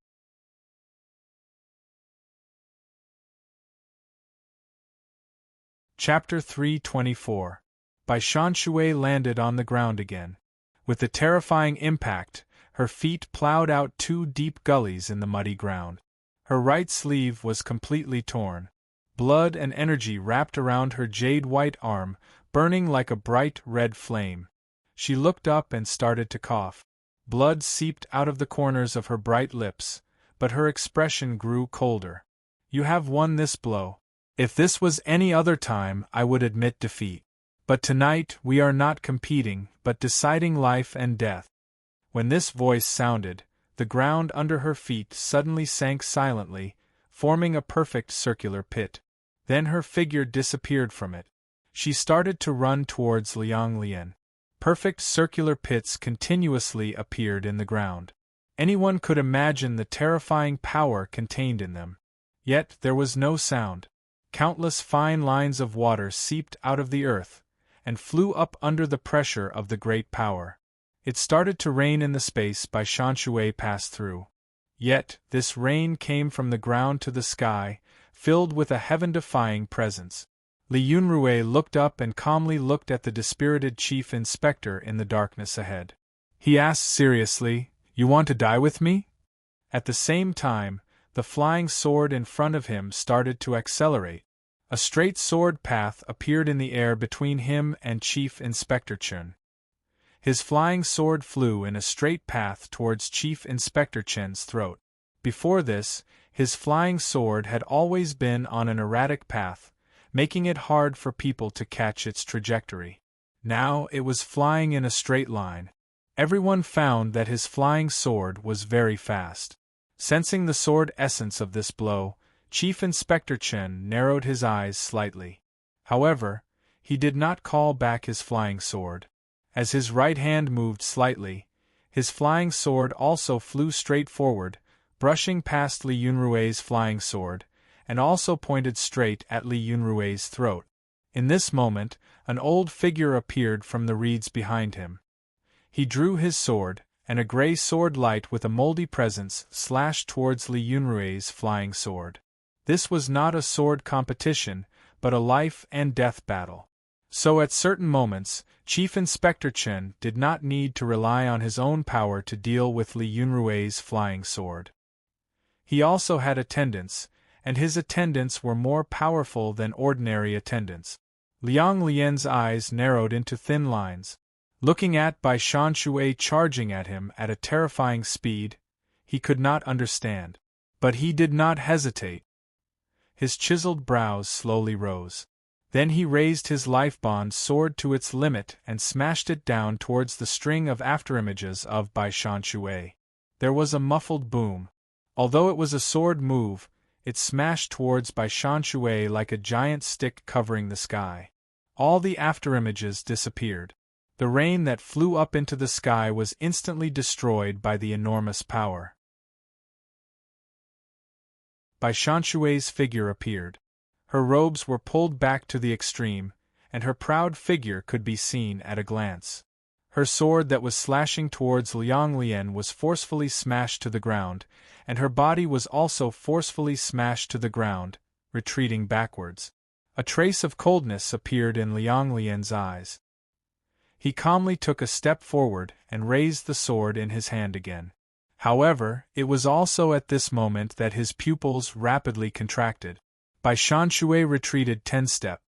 Chapter 324. Bai Shanshui landed on the ground again. With a terrifying impact, her feet plowed out 2 deep gullies in the muddy ground. Her right sleeve was completely torn. Blood and energy wrapped around her jade-white arm, burning like a bright red flame. She looked up and started to cough. Blood seeped out of the corners of her bright lips, but her expression grew colder. "You have won this blow. If this was any other time, I would admit defeat. But tonight we are not competing, but deciding life and death." When this voice sounded, the ground under her feet suddenly sank silently, forming a perfect circular pit. Then her figure disappeared from it. She started to run towards Liang Lian. Perfect circular pits continuously appeared in the ground. Anyone could imagine the terrifying power contained in them. Yet there was no sound. Countless fine lines of water seeped out of the earth, and flew up under the pressure of the great power. It started to rain in the space Bai Shanshui passed through. Yet, this rain came from the ground to the sky, filled with a heaven-defying presence. Li Yunrui looked up and calmly looked at the dispirited chief inspector in the darkness ahead. He asked seriously, "You want to die with me?" At the same time, the flying sword in front of him started to accelerate. A straight sword path appeared in the air between him and Chief Inspector Chen. His flying sword flew in a straight path towards Chief Inspector Chen's throat. Before this, his flying sword had always been on an erratic path, making it hard for people to catch its trajectory. Now it was flying in a straight line. Everyone found that his flying sword was very fast. Sensing the sword essence of this blow, Chief Inspector Chen narrowed his eyes slightly. However, he did not call back his flying sword. As his right hand moved slightly, his flying sword also flew straight forward, brushing past Li Yunrui's flying sword, and also pointed straight at Li Yunrui's throat. In this moment, an old figure appeared from the reeds behind him. He drew his sword, and a gray sword light with a moldy presence slashed towards Li Yunrui's flying sword. This was not a sword competition, but a life-and-death battle. So at certain moments, Chief Inspector Chen did not need to rely on his own power to deal with Li Yunrui's flying sword. He also had attendants, and his attendants were more powerful than ordinary attendants. Liang Lian's eyes narrowed into thin lines. Looking at Bai Shanshui charging at him at a terrifying speed, he could not understand. But he did not hesitate. His chiseled brows slowly rose. Then he raised his life-bond sword to its limit and smashed it down towards the string of afterimages of Bai Shanshui. There was a muffled boom. Although it was a sword move, it smashed towards Bai Shanshui like a giant stick covering the sky. All the afterimages disappeared. The rain that flew up into the sky was instantly destroyed by the enormous power. Bai Shanshui's figure appeared. Her robes were pulled back to the extreme, and her proud figure could be seen at a glance. Her sword that was slashing towards Liang Lian was forcefully smashed to the ground, and her body was also forcefully smashed to the ground, retreating backwards. A trace of coldness appeared in Liang Lian's eyes. He calmly took a step forward and raised the sword in his hand again. However, it was also at this moment that his pupils rapidly contracted. Bai Shanshui retreated 10 steps.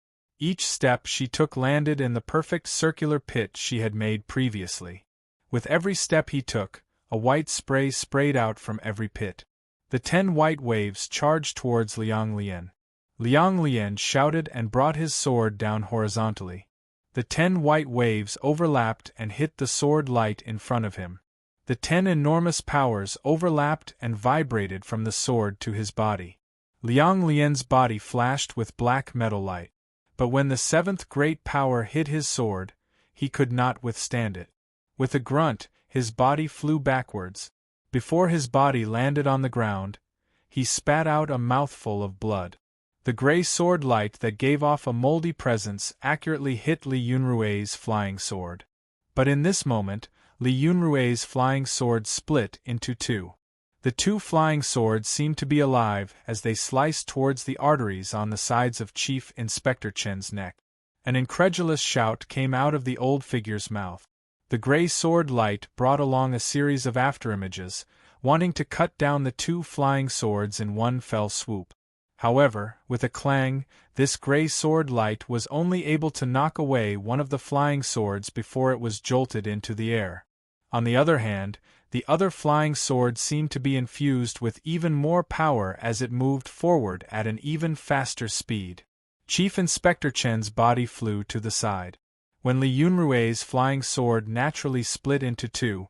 Each step she took landed in the perfect circular pit she had made previously. With every step he took, a white spray sprayed out from every pit. The 10 white waves charged towards Liang Lian. Liang Lian shouted and brought his sword down horizontally. The 10 white waves overlapped and hit the sword light in front of him. The 10 enormous powers overlapped and vibrated from the sword to his body. Liang Lian's body flashed with black metal light. But when the 7th great power hit his sword, he could not withstand it. With a grunt, his body flew backwards. Before his body landed on the ground, he spat out a mouthful of blood. The gray sword light that gave off a moldy presence accurately hit Li Yunrui's flying sword. But in this moment, Li Yunrui's flying sword split into 2. The 2 flying swords seemed to be alive as they sliced towards the arteries on the sides of Chief Inspector Chen's neck. An incredulous shout came out of the old figure's mouth. The gray sword light brought along a series of afterimages, wanting to cut down the 2 flying swords in one fell swoop. However, with a clang, this gray sword light was only able to knock away one of the flying swords before it was jolted into the air. On the other hand, the other flying sword seemed to be infused with even more power as it moved forward at an even faster speed. Chief Inspector Chen's body flew to the side. When Li Yunrui's flying sword naturally split into 2,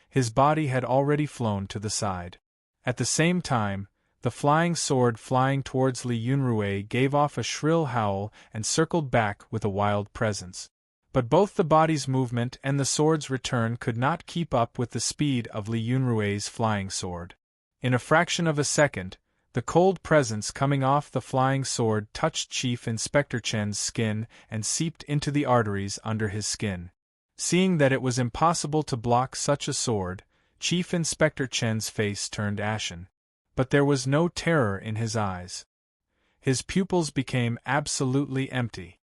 his body had already flown to the side. At the same time, the flying sword flying towards Li Yunrui gave off a shrill howl and circled back with a wild presence. But both the body's movement and the sword's return could not keep up with the speed of Li Yunrui's flying sword. In a fraction of a second, the cold presence coming off the flying sword touched Chief Inspector Chen's skin and seeped into the arteries under his skin. Seeing that it was impossible to block such a sword, Chief Inspector Chen's face turned ashen. But there was no terror in his eyes. His pupils became absolutely empty.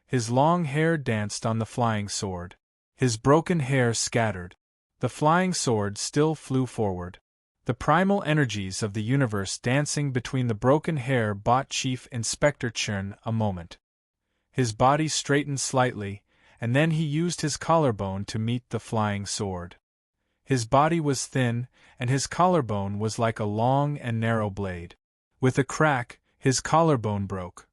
His long hair danced on the flying sword. His broken hair scattered. The flying sword still flew forward. The primal energies of the universe dancing between the broken hair bought Chief Inspector Chen a moment. His body straightened slightly, and then he used his collarbone to meet the flying sword. His body was thin, and his collarbone was like a long and narrow blade. With a crack, his collarbone broke.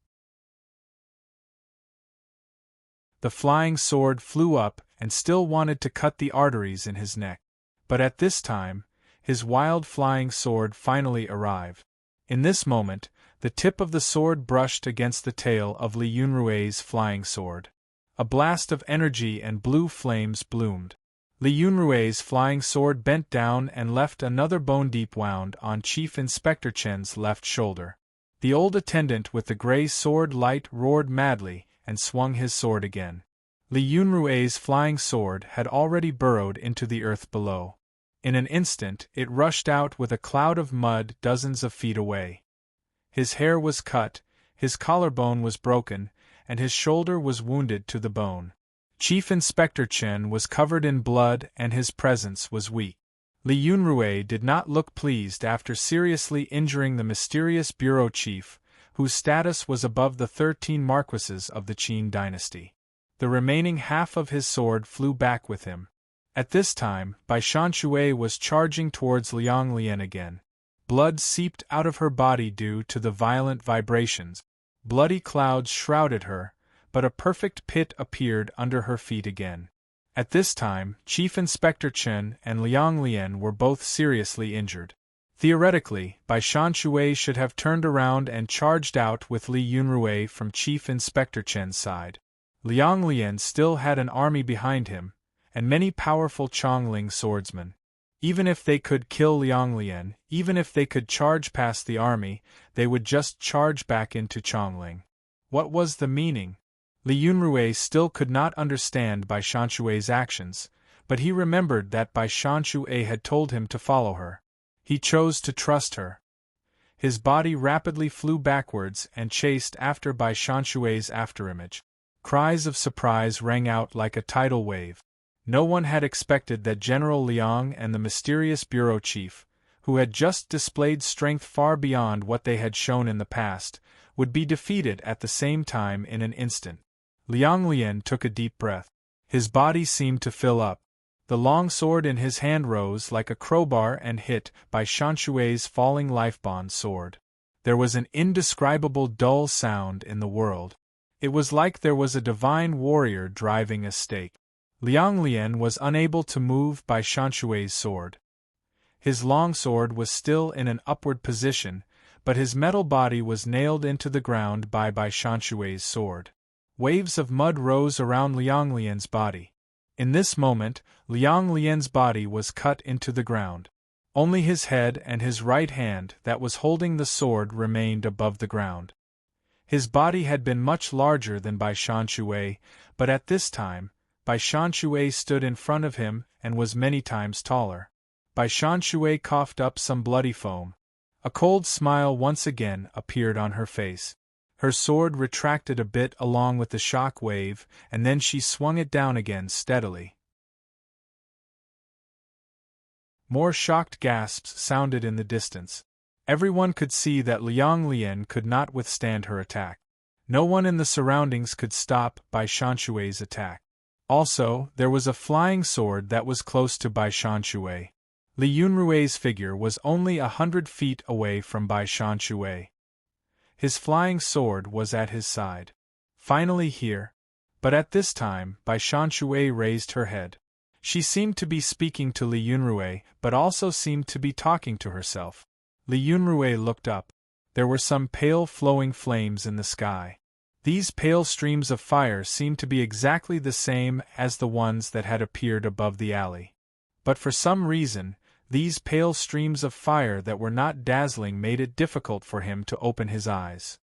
The flying sword flew up and still wanted to cut the arteries in his neck. But at this time, his wild flying sword finally arrived. In this moment, the tip of the sword brushed against the tail of Li Yunrui's flying sword. A blast of energy and blue flames bloomed. Li Yunrui's flying sword bent down and left another bone-deep wound on Chief Inspector Chen's left shoulder. The old attendant with the gray sword light roared madly and swung his sword again. Li Yunrui's flying sword had already burrowed into the earth below. In an instant it rushed out with a cloud of mud dozens of feet away. His hair was cut, his collarbone was broken, and his shoulder was wounded to the bone. Chief Inspector Chen was covered in blood and his presence was weak. Li Yunrui did not look pleased after seriously injuring the mysterious bureau chief, whose status was above the 13 marquises of the Qin dynasty. The remaining half of his sword flew back with him. At this time, Bai Shanshui was charging towards Liang Lian again. Blood seeped out of her body due to the violent vibrations. Bloody clouds shrouded her, but a perfect pit appeared under her feet again. At this time, Chief Inspector Chen and Liang Lian were both seriously injured. Theoretically, Bai Shanshui should have turned around and charged out with Li Yunrui from Chief Inspector Chen's side. Liang Lian still had an army behind him, and many powerful Chongling swordsmen. Even if they could kill Liang Lian, even if they could charge past the army, they would just charge back into Chongling. What was the meaning? Li Yunrui still could not understand Bai Shanshui's actions, but he remembered that Bai Shanshui had told him to follow her. He chose to trust her. His body rapidly flew backwards and chased after Bai Shanshui's afterimage. Cries of surprise rang out like a tidal wave. No one had expected that General Liang and the mysterious bureau chief, who had just displayed strength far beyond what they had shown in the past, would be defeated at the same time in an instant. Liang Lian took a deep breath. His body seemed to fill up. The long sword in his hand rose like a crowbar and hit Bai Shanshui's falling lifebond sword. There was an indescribable dull sound in the world. It was like there was a divine warrior driving a stake. Liang Lian was unable to move Bai Shanshui's sword. His long sword was still in an upward position, but his metal body was nailed into the ground by Bai Shanshui's sword. Waves of mud rose around Liang Lian's body. In this moment, Liang Lian's body was cut into the ground. Only his head and his right hand that was holding the sword remained above the ground. His body had been much larger than Bai Shanshui, but at this time, Bai Shanshui stood in front of him and was many times taller. Bai Shanshui coughed up some bloody foam. A cold smile once again appeared on her face. Her sword retracted a bit along with the shock wave, and then she swung it down again steadily. More shocked gasps sounded in the distance. Everyone could see that Liang Lian could not withstand her attack. No one in the surroundings could stop Bai Shanshui's attack. Also, there was a flying sword that was close to Bai Shanshui. Li Yunrui's figure was only 100 feet away from Bai Shanshui. His flying sword was at his side. Finally here. But at this time, Bai Shanshui raised her head. She seemed to be speaking to Li Yunrui, but also seemed to be talking to herself. Li Yunrui looked up. There were some pale flowing flames in the sky. These pale streams of fire seemed to be exactly the same as the ones that had appeared above the alley. But for some reason, these pale streams of fire that were not dazzling made it difficult for him to open his eyes.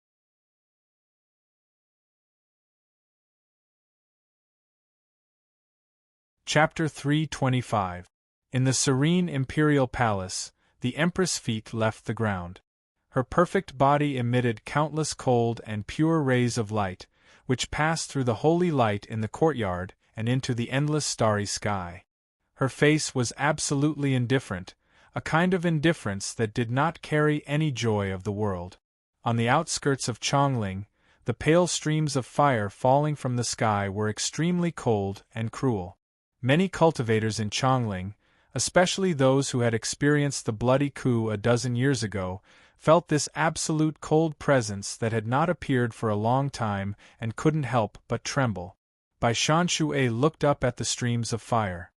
Chapter 325. In the serene imperial palace, the Empress' feet left the ground. Her perfect body emitted countless cold and pure rays of light, which passed through the holy light in the courtyard and into the endless starry sky. Her face was absolutely indifferent, a kind of indifference that did not carry any joy of the world. On the outskirts of Chongling, the pale streams of fire falling from the sky were extremely cold and cruel. Many cultivators in Chongling, especially those who had experienced the bloody coup a dozen years ago, felt this absolute cold presence that had not appeared for a long time and couldn't help but tremble. Bai Shanshui looked up at the streams of fire.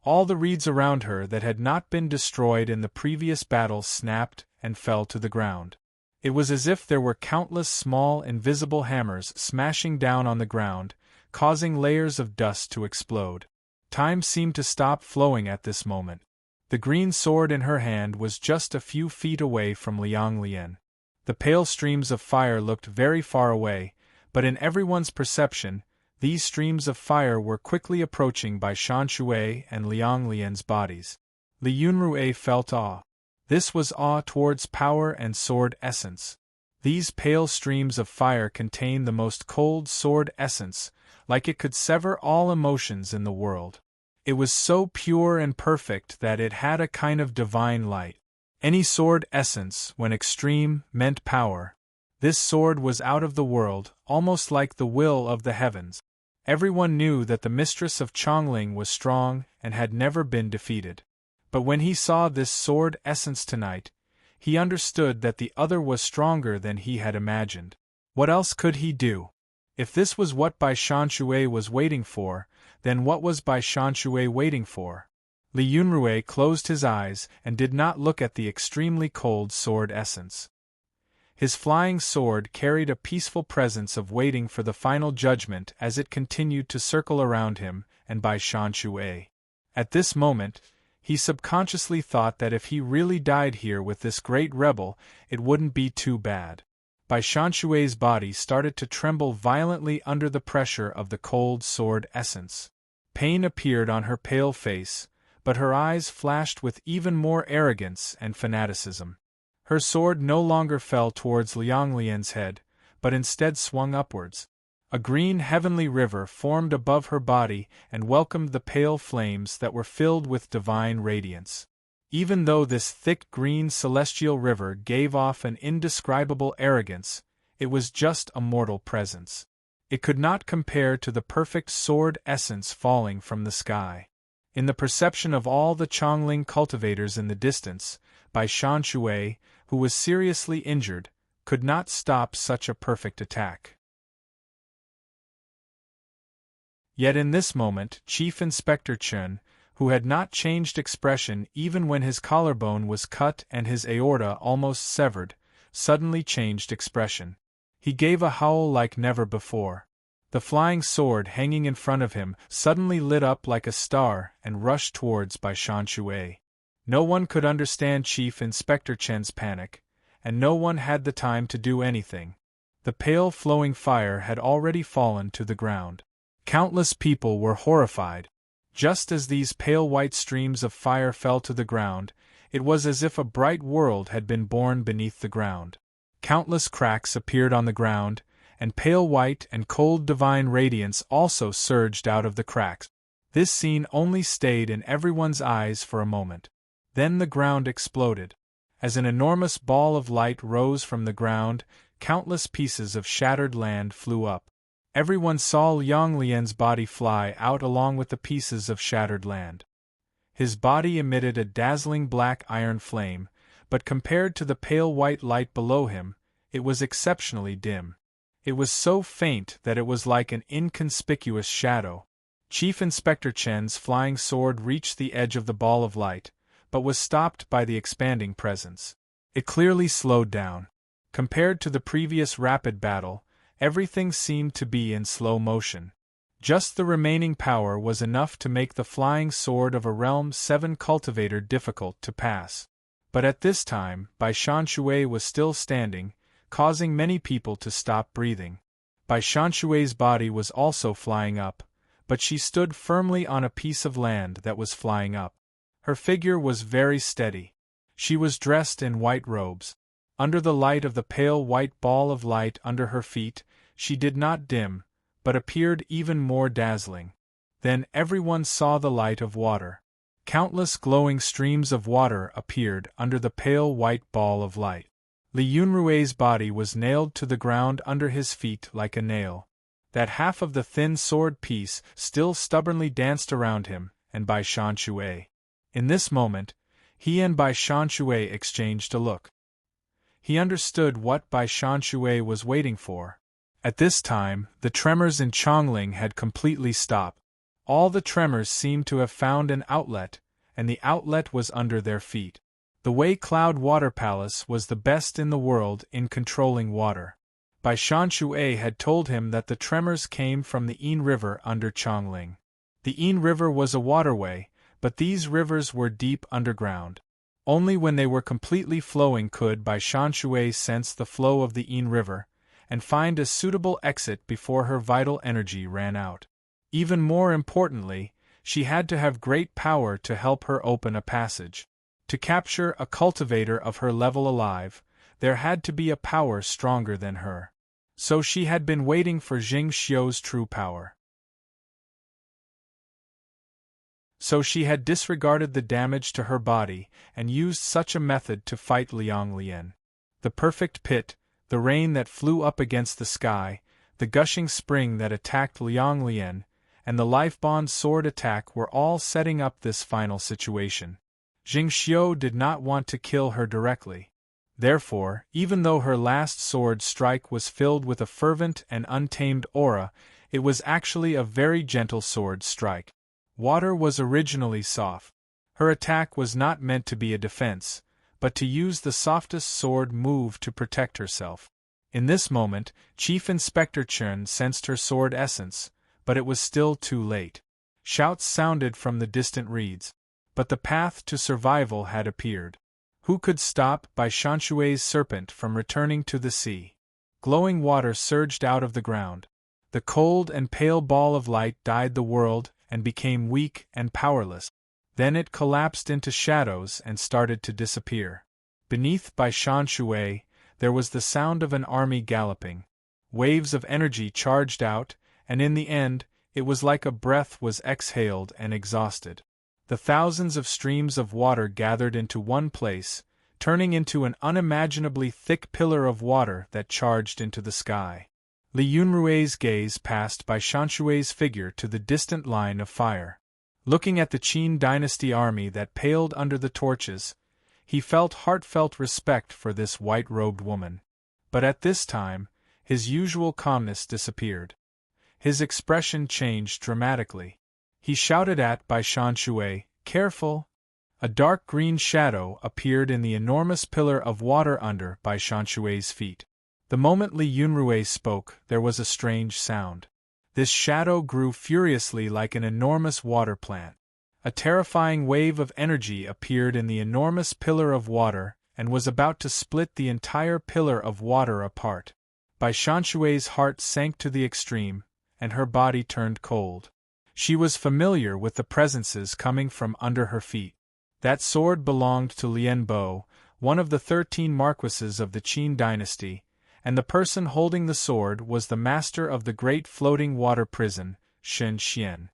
All the reeds around her that had not been destroyed in the previous battle snapped and fell to the ground. It was as if there were countless small invisible hammers smashing down on the ground, causing layers of dust to explode. Time seemed to stop flowing at this moment. The green sword in her hand was just a few feet away from Liang Lian. The pale streams of fire looked very far away, but in everyone's perception, these streams of fire were quickly approaching Bai Shanshui and Liang Lian's bodies. Li Yunrui felt awe. This was awe towards power and sword essence. These pale streams of fire contained the most cold sword essence, like it could sever all emotions in the world. It was so pure and perfect that it had a kind of divine light. Any sword essence, when extreme, meant power. This sword was out of the world, almost like the will of the heavens. Everyone knew that the mistress of Chongling was strong and had never been defeated. But when he saw this sword essence tonight, he understood that the other was stronger than he had imagined. What else could he do? If this was what Bai Shanshui was waiting for, then what was Bai Shanshui waiting for? Li Yunrui closed his eyes and did not look at the extremely cold sword essence. His flying sword carried a peaceful presence of waiting for the final judgment as it continued to circle around him and Bai Shanshui. At this moment, he subconsciously thought that if he really died here with this great rebel, it wouldn't be too bad. Bai Shanshui's body started to tremble violently under the pressure of the cold sword essence. Pain appeared on her pale face, but her eyes flashed with even more arrogance and fanaticism. Her sword no longer fell towards Liang Lian's head, but instead swung upwards. A green heavenly river formed above her body and welcomed the pale flames that were filled with divine radiance. Even though this thick green celestial river gave off an indescribable arrogance, it was just a mortal presence. It could not compare to the perfect sword essence falling from the sky. In the perception of all the Chongling cultivators in the distance, Bai Shanshui, who was seriously injured, could not stop such a perfect attack. Yet in this moment, Chief Inspector Chen, who had not changed expression even when his collarbone was cut and his aorta almost severed, suddenly changed expression. He gave a howl like never before. The flying sword hanging in front of him suddenly lit up like a star and rushed towards Bai Shanshui. No one could understand Chief Inspector Chen's panic, and no one had the time to do anything. The pale flowing fire had already fallen to the ground. Countless people were horrified. Just as these pale white streams of fire fell to the ground, it was as if a bright world had been born beneath the ground. Countless cracks appeared on the ground, and pale white and cold divine radiance also surged out of the cracks. This scene only stayed in everyone's eyes for a moment. Then the ground exploded. As an enormous ball of light rose from the ground, countless pieces of shattered land flew up. Everyone saw Liang Lian's body fly out along with the pieces of shattered land. His body emitted a dazzling black iron flame, but compared to the pale white light below him, it was exceptionally dim. It was so faint that it was like an inconspicuous shadow. Chief Inspector Chen's flying sword reached the edge of the ball of light, but was stopped by the expanding presence. It clearly slowed down. Compared to the previous rapid battle, everything seemed to be in slow motion. Just the remaining power was enough to make the flying sword of a Realm 7 cultivator difficult to pass. But at this time, Bai Shanshui was still standing, causing many people to stop breathing. Bai Shanshui's body was also flying up, but she stood firmly on a piece of land that was flying up. Her figure was very steady. She was dressed in white robes. Under the light of the pale white ball of light under her feet, she did not dim, but appeared even more dazzling. Then everyone saw the light of water. Countless glowing streams of water appeared under the pale white ball of light. Li Yunrui's body was nailed to the ground under his feet like a nail. That half of the thin sword piece still stubbornly danced around him and Bai Shanshui. In this moment, he and Bai Shanshui exchanged a look. He understood what Bai Shanshui was waiting for. At this time, the tremors in Chongling had completely stopped. All the tremors seemed to have found an outlet, and the outlet was under their feet. The Wei Cloud Water Palace was the best in the world in controlling water. Bai Shanshui had told him that the tremors came from the Yin River under Chongling. The Yin River was a waterway, but these rivers were deep underground. Only when they were completely flowing could Bai Shanshui sense the flow of the Yin River, and find a suitable exit before her vital energy ran out. Even more importantly, she had to have great power to help her open a passage. To capture a cultivator of her level alive, there had to be a power stronger than her. So she had been waiting for Jing Xiu's true power. So she had disregarded the damage to her body and used such a method to fight Liang Lian. The perfect pit, the rain that flew up against the sky, the gushing spring that attacked Liang Lian, and the life-bond sword attack were all setting up this final situation. Jing Xiu did not want to kill her directly. Therefore, even though her last sword strike was filled with a fervent and untamed aura, it was actually a very gentle sword strike. Water was originally soft. Her attack was not meant to be a defense, but to use the softest sword move to protect herself. In this moment, Chief Inspector Chen sensed her sword essence, but it was still too late. Shouts sounded from the distant reeds, but the path to survival had appeared. Who could stop Bai Shanshui's serpent from returning to the sea? Glowing water surged out of the ground. The cold and pale ball of light dyed the world and became weak and powerless. Then it collapsed into shadows and started to disappear. Beneath Bai Shanshui, there was the sound of an army galloping. Waves of energy charged out, and in the end, it was like a breath was exhaled and exhausted. The thousands of streams of water gathered into one place, turning into an unimaginably thick pillar of water that charged into the sky. Li Yunrui's gaze passed by Shanshui's figure to the distant line of fire. Looking at the Qin dynasty army that paled under the torches, he felt heartfelt respect for this white-robed woman. But at this time, his usual calmness disappeared. His expression changed dramatically. He shouted at Bai Shanshui, "Careful!" A dark green shadow appeared in the enormous pillar of water under Bai Shanshui's feet. The moment Li Yunrui spoke, there was a strange sound. This shadow grew furiously like an enormous water plant. A terrifying wave of energy appeared in the enormous pillar of water and was about to split the entire pillar of water apart. Bai Shanshui's heart sank to the extreme, and her body turned cold. She was familiar with the presences coming from under her feet. That sword belonged to Lian Bo, one of the 13 marquises of the Qin dynasty, and the person holding the sword was the master of the great floating water prison, Shen Xian.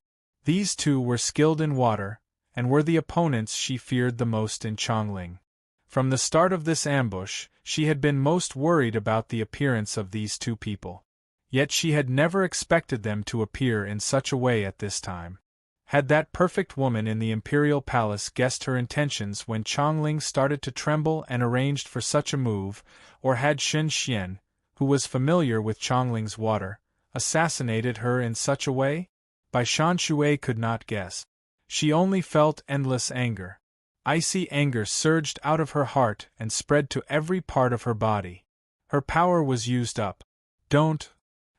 These two were skilled in water, and were the opponents she feared the most in Chongling. From the start of this ambush, she had been most worried about the appearance of these two people. Yet she had never expected them to appear in such a way at this time. Had that perfect woman in the imperial palace guessed her intentions when Chongling started to tremble and arranged for such a move, or had Shen Xian, who was familiar with Chongling's water, assassinated her in such a way? Bai Shanshui could not guess. She only felt endless anger. Icy anger surged out of her heart and spread to every part of her body. Her power was used up. Don't.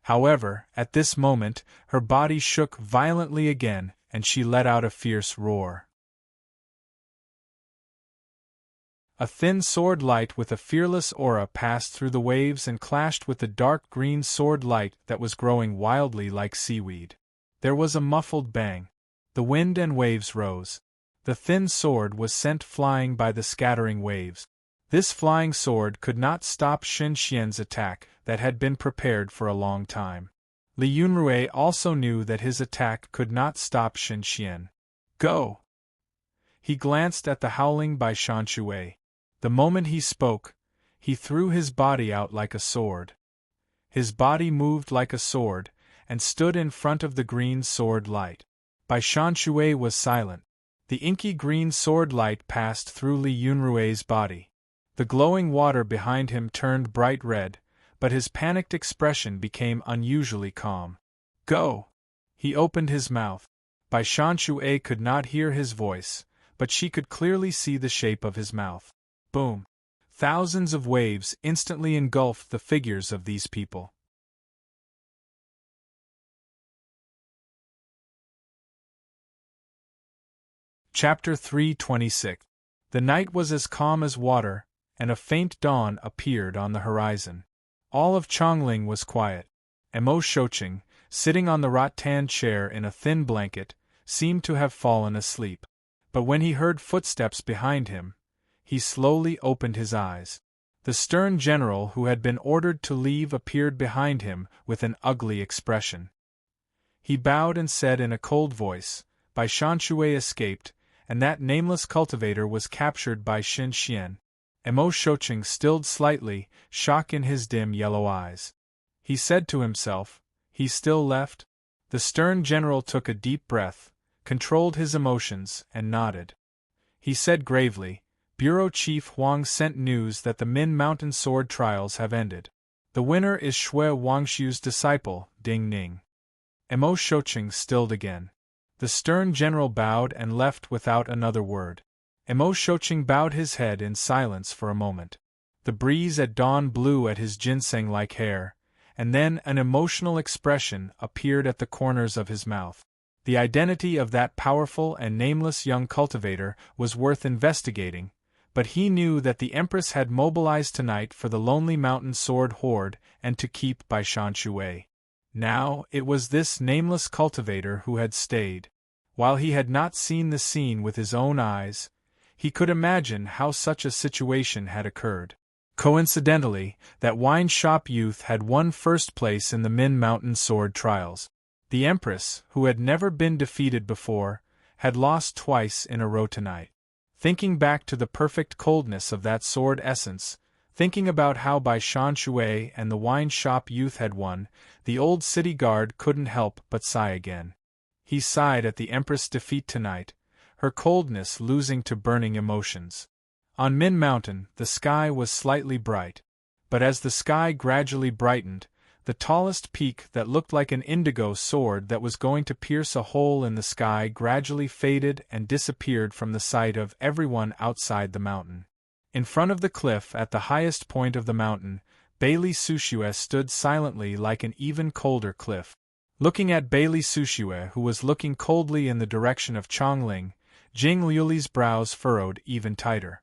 However, at this moment, her body shook violently again, and she let out a fierce roar. A thin sword light with a fearless aura passed through the waves and clashed with the dark green sword light that was growing wildly like seaweed. There was a muffled bang. The wind and waves rose. The thin sword was sent flying by the scattering waves. This flying sword could not stop Shen Xian's attack that had been prepared for a long time. Li Yunrui also knew that his attack could not stop Shen Xian. Go! He glanced at the howling Bai Shanshui. The moment he spoke, he threw his body out like a sword. His body moved like a sword, and stood in front of the green sword light. Bai Shanshui was silent. The inky green sword light passed through Li Yunrui's body. The glowing water behind him turned bright red, but his panicked expression became unusually calm. Go! He opened his mouth. Bai Shanshui could not hear his voice, but she could clearly see the shape of his mouth. Boom! Thousands of waves instantly engulfed the figures of these people. Chapter 326. The night was as calm as water, and a faint dawn appeared on the horizon. All of Chongling was quiet. Mo Shouqing, sitting on the rattan chair in a thin blanket, seemed to have fallen asleep. But when he heard footsteps behind him, he slowly opened his eyes. The stern general who had been ordered to leave appeared behind him with an ugly expression. He bowed and said in a cold voice, Bai Shanshui escaped, and that nameless cultivator was captured by Shen Xian. Mo Shouqing stilled slightly, shock in his dim yellow eyes. He said to himself, he still left? The stern general took a deep breath, controlled his emotions, and nodded. He said gravely, Bureau Chief Huang sent news that the Min Mountain sword trials have ended. The winner is Shui Wangshu's disciple, Ding Ning. Mo Shouqing stilled again. The stern general bowed and left without another word. Mo Shouqing bowed his head in silence for a moment. The breeze at dawn blew at his ginseng-like hair, and then an emotional expression appeared at the corners of his mouth. The identity of that powerful and nameless young cultivator was worth investigating, but he knew that the Empress had mobilized tonight for the Lonely Mountain Sword Horde and to keep Bai Shanshui. Now, it was this nameless cultivator who had stayed. While he had not seen the scene with his own eyes, he could imagine how such a situation had occurred. Coincidentally, that wine shop youth had won first place in the Min Mountain sword trials. The Empress, who had never been defeated before, had lost twice in a row tonight. Thinking back to the perfect coldness of that sword essence, thinking about how Bai Shan Shui and the wine shop youth had won, the old city guard couldn't help but sigh again. He sighed at the Empress' defeat tonight, her coldness losing to burning emotions. On Min Mountain, the sky was slightly bright. But as the sky gradually brightened, the tallest peak that looked like an indigo sword that was going to pierce a hole in the sky gradually faded and disappeared from the sight of everyone outside the mountain. In front of the cliff at the highest point of the mountain, Bailey Sushue stood silently like an even colder cliff. Looking at Bailey Sushue, who was looking coldly in the direction of Chongling, Jing Liuli's brows furrowed even tighter.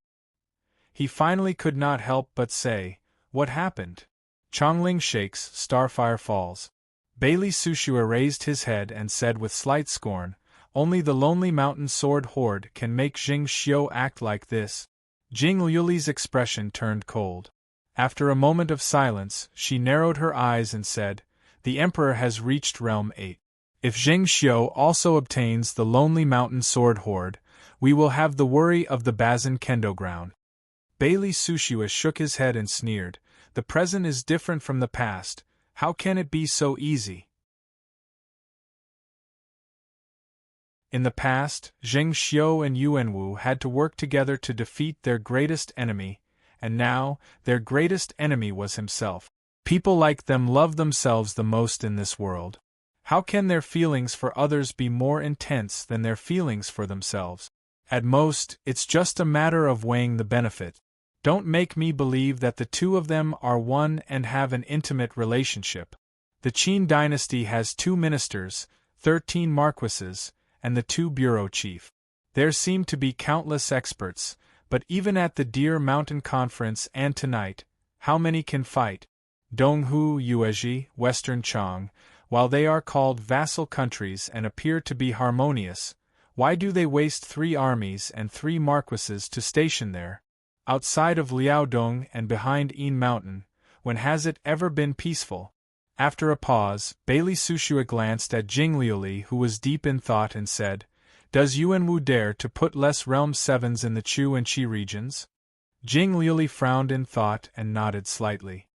He finally could not help but say, "What happened?" Chongling shakes, Starfire falls. Bailey Sushue raised his head and said with slight scorn, "Only the lonely mountain sword horde can make Jing Xiu act like this." Jing Liuli's expression turned cold. After a moment of silence, she narrowed her eyes and said, "The Emperor has reached Realm 8. If Jing Xiu also obtains the lonely mountain sword horde, we will have the worry of the Bazin Kendo ground." Bailey Sushue shook his head and sneered, "The present is different from the past, how can it be so easy?" In the past, Jing Xiu and Yuanwu had to work together to defeat their greatest enemy, and now, their greatest enemy was himself. People like them love themselves the most in this world. How can their feelings for others be more intense than their feelings for themselves? At most, it's just a matter of weighing the benefit. Don't make me believe that the two of them are one and have an intimate relationship. The Qin dynasty has 2 ministers, 13 marquises, and the 2 bureau chief. There seem to be countless experts, but even at the Deer Mountain Conference and tonight, how many can fight? Donghu, Yuezhi, Western Chang, while they are called vassal countries and appear to be harmonious, why do they waste 3 armies and 3 marquises to station there, outside of Liaodong and behind Yin Mountain, when has it ever been peaceful? After a pause, Bailey Sushue glanced at Jing Liuli, who was deep in thought, and said, "Does Yuanwu dare to put less Realm 7s in the Chu and Qi regions?" Jing Liuli frowned in thought and nodded slightly.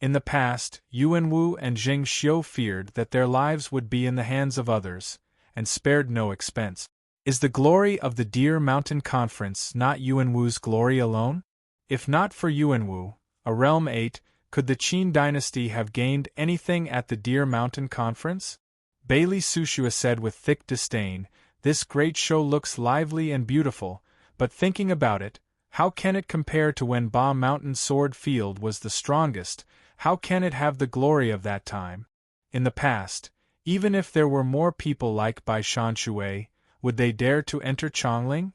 In the past, Yuanwu and Jing Xiu feared that their lives would be in the hands of others, and spared no expense. Is the glory of the Deer Mountain Conference not Yuanwu's glory alone? If not for Yuanwu, a Realm 8, could the Qin dynasty have gained anything at the Deer Mountain Conference? Bailey Sushue said with thick disdain, "This great show looks lively and beautiful, but thinking about it, how can it compare to when Ba Mountain Sword Field was the strongest? How can it have the glory of that time? In the past, even if there were more people like Bai Shan Shui, would they dare to enter Chongling?"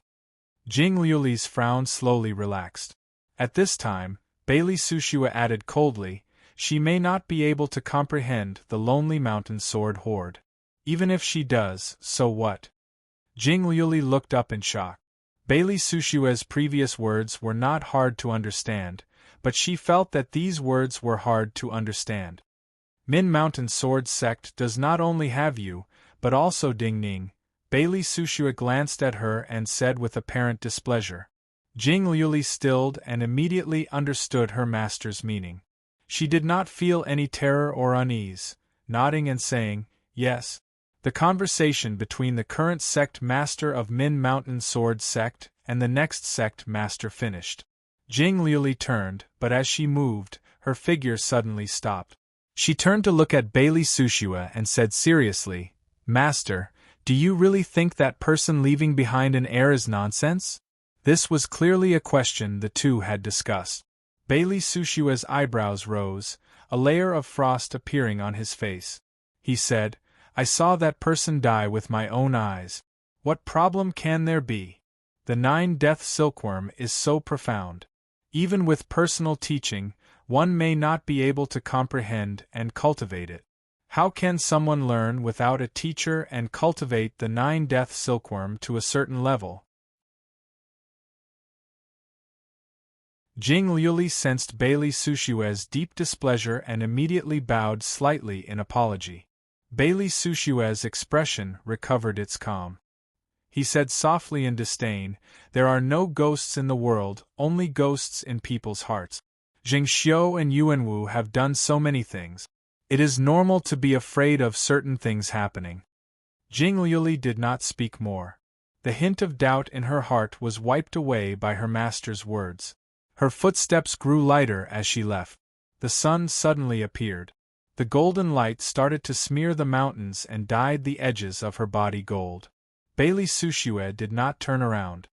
Jing Liuli's frown slowly relaxed. At this time, Bailey Sushue added coldly, "She may not be able to comprehend the lonely mountain sword horde. Even if she does, so what?" Jing Liuli looked up in shock. Bailey Sushue's previous words were not hard to understand, but she felt that these words were hard to understand. Min Mountain Sword Sect does not only have you, but also Ding Ning. Bailey Sushue glanced at her and said with apparent displeasure. Jing Liuli stilled and immediately understood her master's meaning. She did not feel any terror or unease, nodding and saying, "Yes." The conversation between the current sect master of Min Mountain Sword Sect and the next sect master finished. Jing Liuli turned, but as she moved, her figure suddenly stopped. She turned to look at Bailey Sushue and said seriously, "Master, do you really think that person leaving behind an heir is nonsense?" This was clearly a question the two had discussed. Bailey Sushue's eyebrows rose, a layer of frost appearing on his face. He said, "I saw that person die with my own eyes. What problem can there be? The 9-death silkworm is so profound. Even with personal teaching, one may not be able to comprehend and cultivate it. How can someone learn without a teacher and cultivate the 9-death silkworm to a certain level?" Jing Liuli sensed Bailey Sushue's deep displeasure and immediately bowed slightly in apology. Bailey Sushue's expression recovered its calm. he said softly in disdain. There are no ghosts in the world, only ghosts in people's hearts. Jing Xiu and Yuanwu have done so many things. It is normal to be afraid of certain things happening. Jing Liuli did not speak more. The hint of doubt in her heart was wiped away by her master's words. Her footsteps grew lighter as she left. The sun suddenly appeared. The golden light started to smear the mountains and dyed the edges of her body gold. Bailey Sushue did not turn around.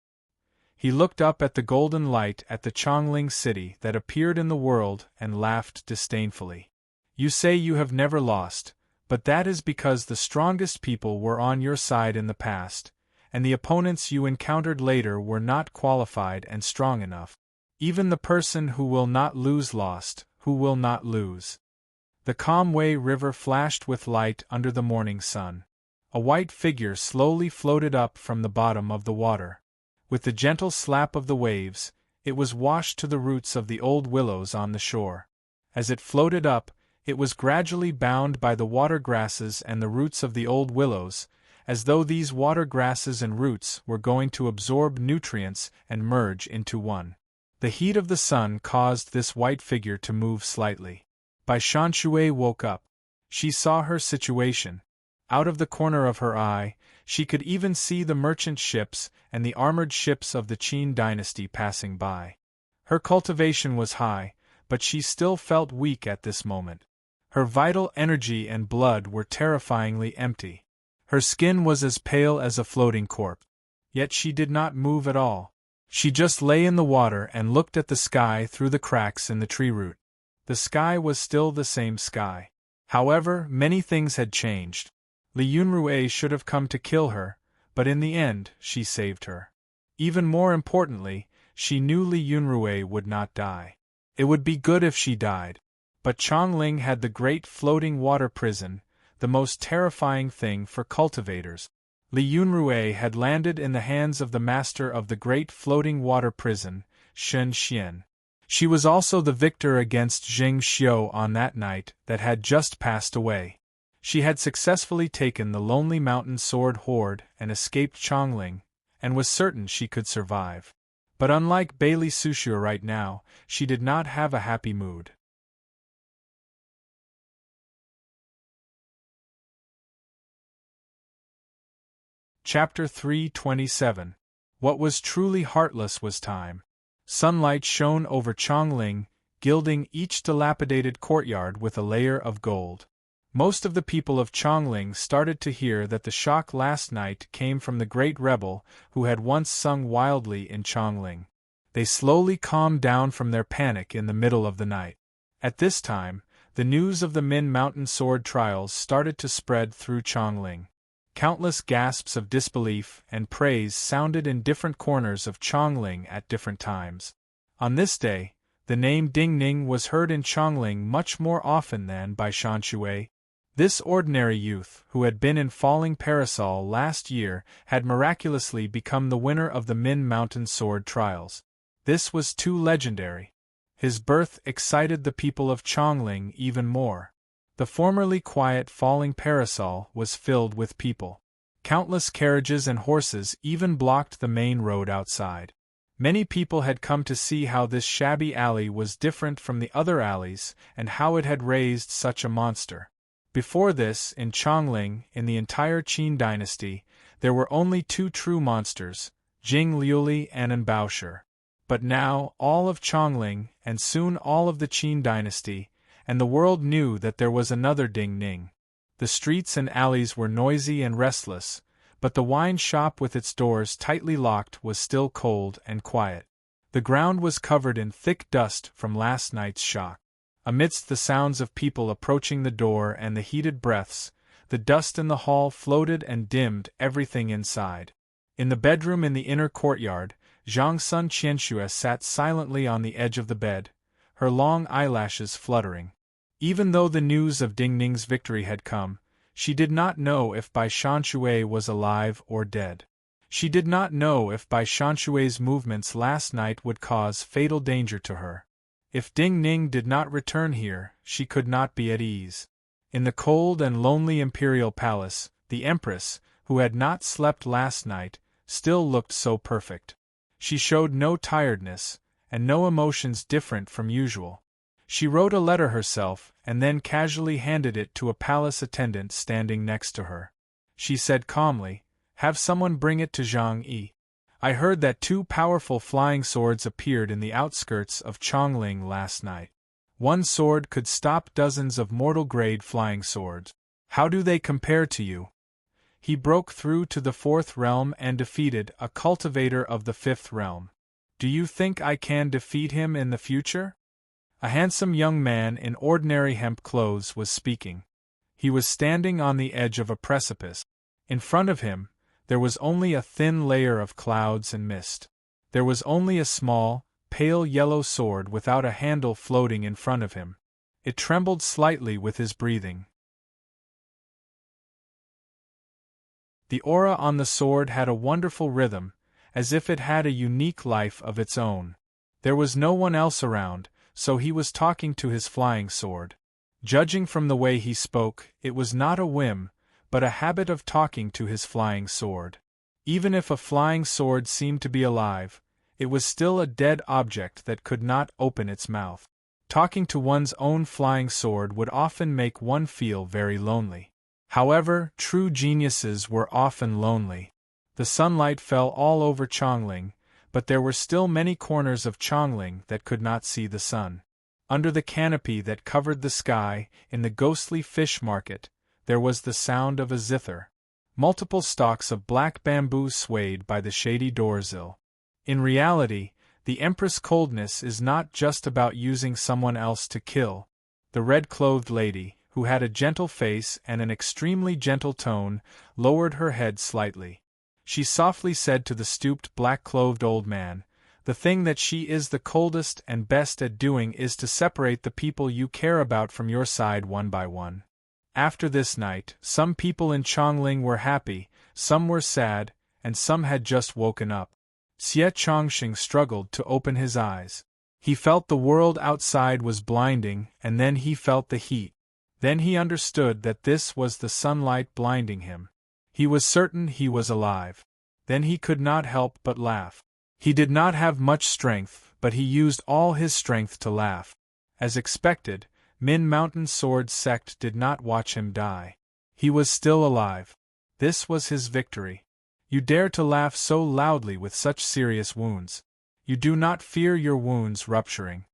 He looked up at the golden light at the Chongling city that appeared in the world and laughed disdainfully. You say you have never lost, but that is because the strongest people were on your side in the past, and the opponents you encountered later were not qualified and strong enough. Even the person who will not lose lost, who will not lose. The calm Wei River flashed with light under the morning sun. A white figure slowly floated up from the bottom of the water. With the gentle slap of the waves, it was washed to the roots of the old willows on the shore. As it floated up, it was gradually bound by the water grasses and the roots of the old willows, as though these water grasses and roots were going to absorb nutrients and merge into one. The heat of the sun caused this white figure to move slightly. Bai Shanshui woke up. She saw her situation. Out of the corner of her eye, she could even see the merchant ships and the armored ships of the Qin dynasty passing by. Her cultivation was high, but she still felt weak at this moment. Her vital energy and blood were terrifyingly empty. Her skin was as pale as a floating corpse. Yet she did not move at all. She just lay in the water and looked at the sky through the cracks in the tree root. The sky was still the same sky. However, many things had changed. Li Yunrui should have come to kill her, but in the end, she saved her. Even more importantly, she knew Li Yunrui would not die. It would be good if she died. But Chongling had the great floating water prison, the most terrifying thing for cultivators. Li Yunrui had landed in the hands of the master of the great floating water prison, Shen Xian. She was also the victor against Jing Xiu on that night that had just passed away. She had successfully taken the Lonely Mountain Sword Horde and escaped Chongling, and was certain she could survive. But unlike Bailey Sushue right now, she did not have a happy mood. Chapter 327. What was truly heartless was time. Sunlight shone over Chongling, gilding each dilapidated courtyard with a layer of gold. Most of the people of Chongling started to hear that the shock last night came from the great rebel who had once sung wildly in Chongling. They slowly calmed down from their panic in the middle of the night. At this time, the news of the Min Mountain Sword trials started to spread through Chongling. Countless gasps of disbelief and praise sounded in different corners of Chongling at different times. On this day, the name Ding Ning was heard in Chongling much more often than by Shanshui. This ordinary youth, who had been in Falling Parasol last year, had miraculously become the winner of the Min Mountain Sword trials. This was too legendary. His birth excited the people of Chongling even more. The formerly quiet Falling Parasol was filled with people. Countless carriages and horses even blocked the main road outside. Many people had come to see how this shabby alley was different from the other alleys and how it had raised such a monster. Before this, in Chongling, in the entire Qin dynasty, there were only two true monsters, Jing Liuli and Anbaosher. But now, all of Chongling, and soon all of the Qin dynasty, and the world knew that there was another Ding Ning. The streets and alleys were noisy and restless, but the wine shop with its doors tightly locked was still cold and quiet. The ground was covered in thick dust from last night's shock. Amidst the sounds of people approaching the door and the heated breaths, the dust in the hall floated and dimmed everything inside. In the bedroom in the inner courtyard, Zhang Sun Qianxue sat silently on the edge of the bed, her long eyelashes fluttering. Even though the news of Ding Ning's victory had come, she did not know if Bai Shanshui was alive or dead. She did not know if Bai Shanshui's movements last night would cause fatal danger to her. If Ding Ning did not return here, she could not be at ease. In the cold and lonely imperial palace, the empress, who had not slept last night, still looked so perfect. She showed no tiredness, and no emotions different from usual. She wrote a letter herself and then casually handed it to a palace attendant standing next to her. She said calmly, "Have someone bring it to Zhang Yi. I heard that 2 powerful flying swords appeared in the outskirts of Chongling last night. One sword could stop dozens of mortal-grade flying swords. How do they compare to you? He broke through to the 4th realm and defeated a cultivator of the 5th realm. Do you think I can defeat him in the future?" A handsome young man in ordinary hemp clothes was speaking. He was standing on the edge of a precipice. In front of him, there was only a thin layer of clouds and mist. There was only a small, pale yellow sword without a handle floating in front of him. It trembled slightly with his breathing. The aura on the sword had a wonderful rhythm, as if it had a unique life of its own. There was no one else around, so he was talking to his flying sword. Judging from the way he spoke, it was not a whim, but a habit of talking to his flying sword. Even if a flying sword seemed to be alive, it was still a dead object that could not open its mouth. Talking to one's own flying sword would often make one feel very lonely. However, true geniuses were often lonely. The sunlight fell all over Chongling, but there were still many corners of Chongling that could not see the sun. Under the canopy that covered the sky, in the ghostly fish market, there was the sound of a zither. Multiple stalks of black bamboo swayed by the shady doorsill. In reality, the Empress' coldness is not just about using someone else to kill. The red-clothed lady, who had a gentle face and an extremely gentle tone, lowered her head slightly. She softly said to the stooped black-clothed old man, "The thing that she is the coldest and best at doing is to separate the people you care about from your side one by one." After this night, some people in Chongling were happy, some were sad, and some had just woken up. Xie Chongqing struggled to open his eyes. He felt the world outside was blinding, and then he felt the heat. Then he understood that this was the sunlight blinding him. He was certain he was alive. Then he could not help but laugh. He did not have much strength, but he used all his strength to laugh. As expected, Min Mountain Sword Sect did not watch him die. He was still alive. This was his victory. You dare to laugh so loudly with such serious wounds. You do not fear your wounds rupturing.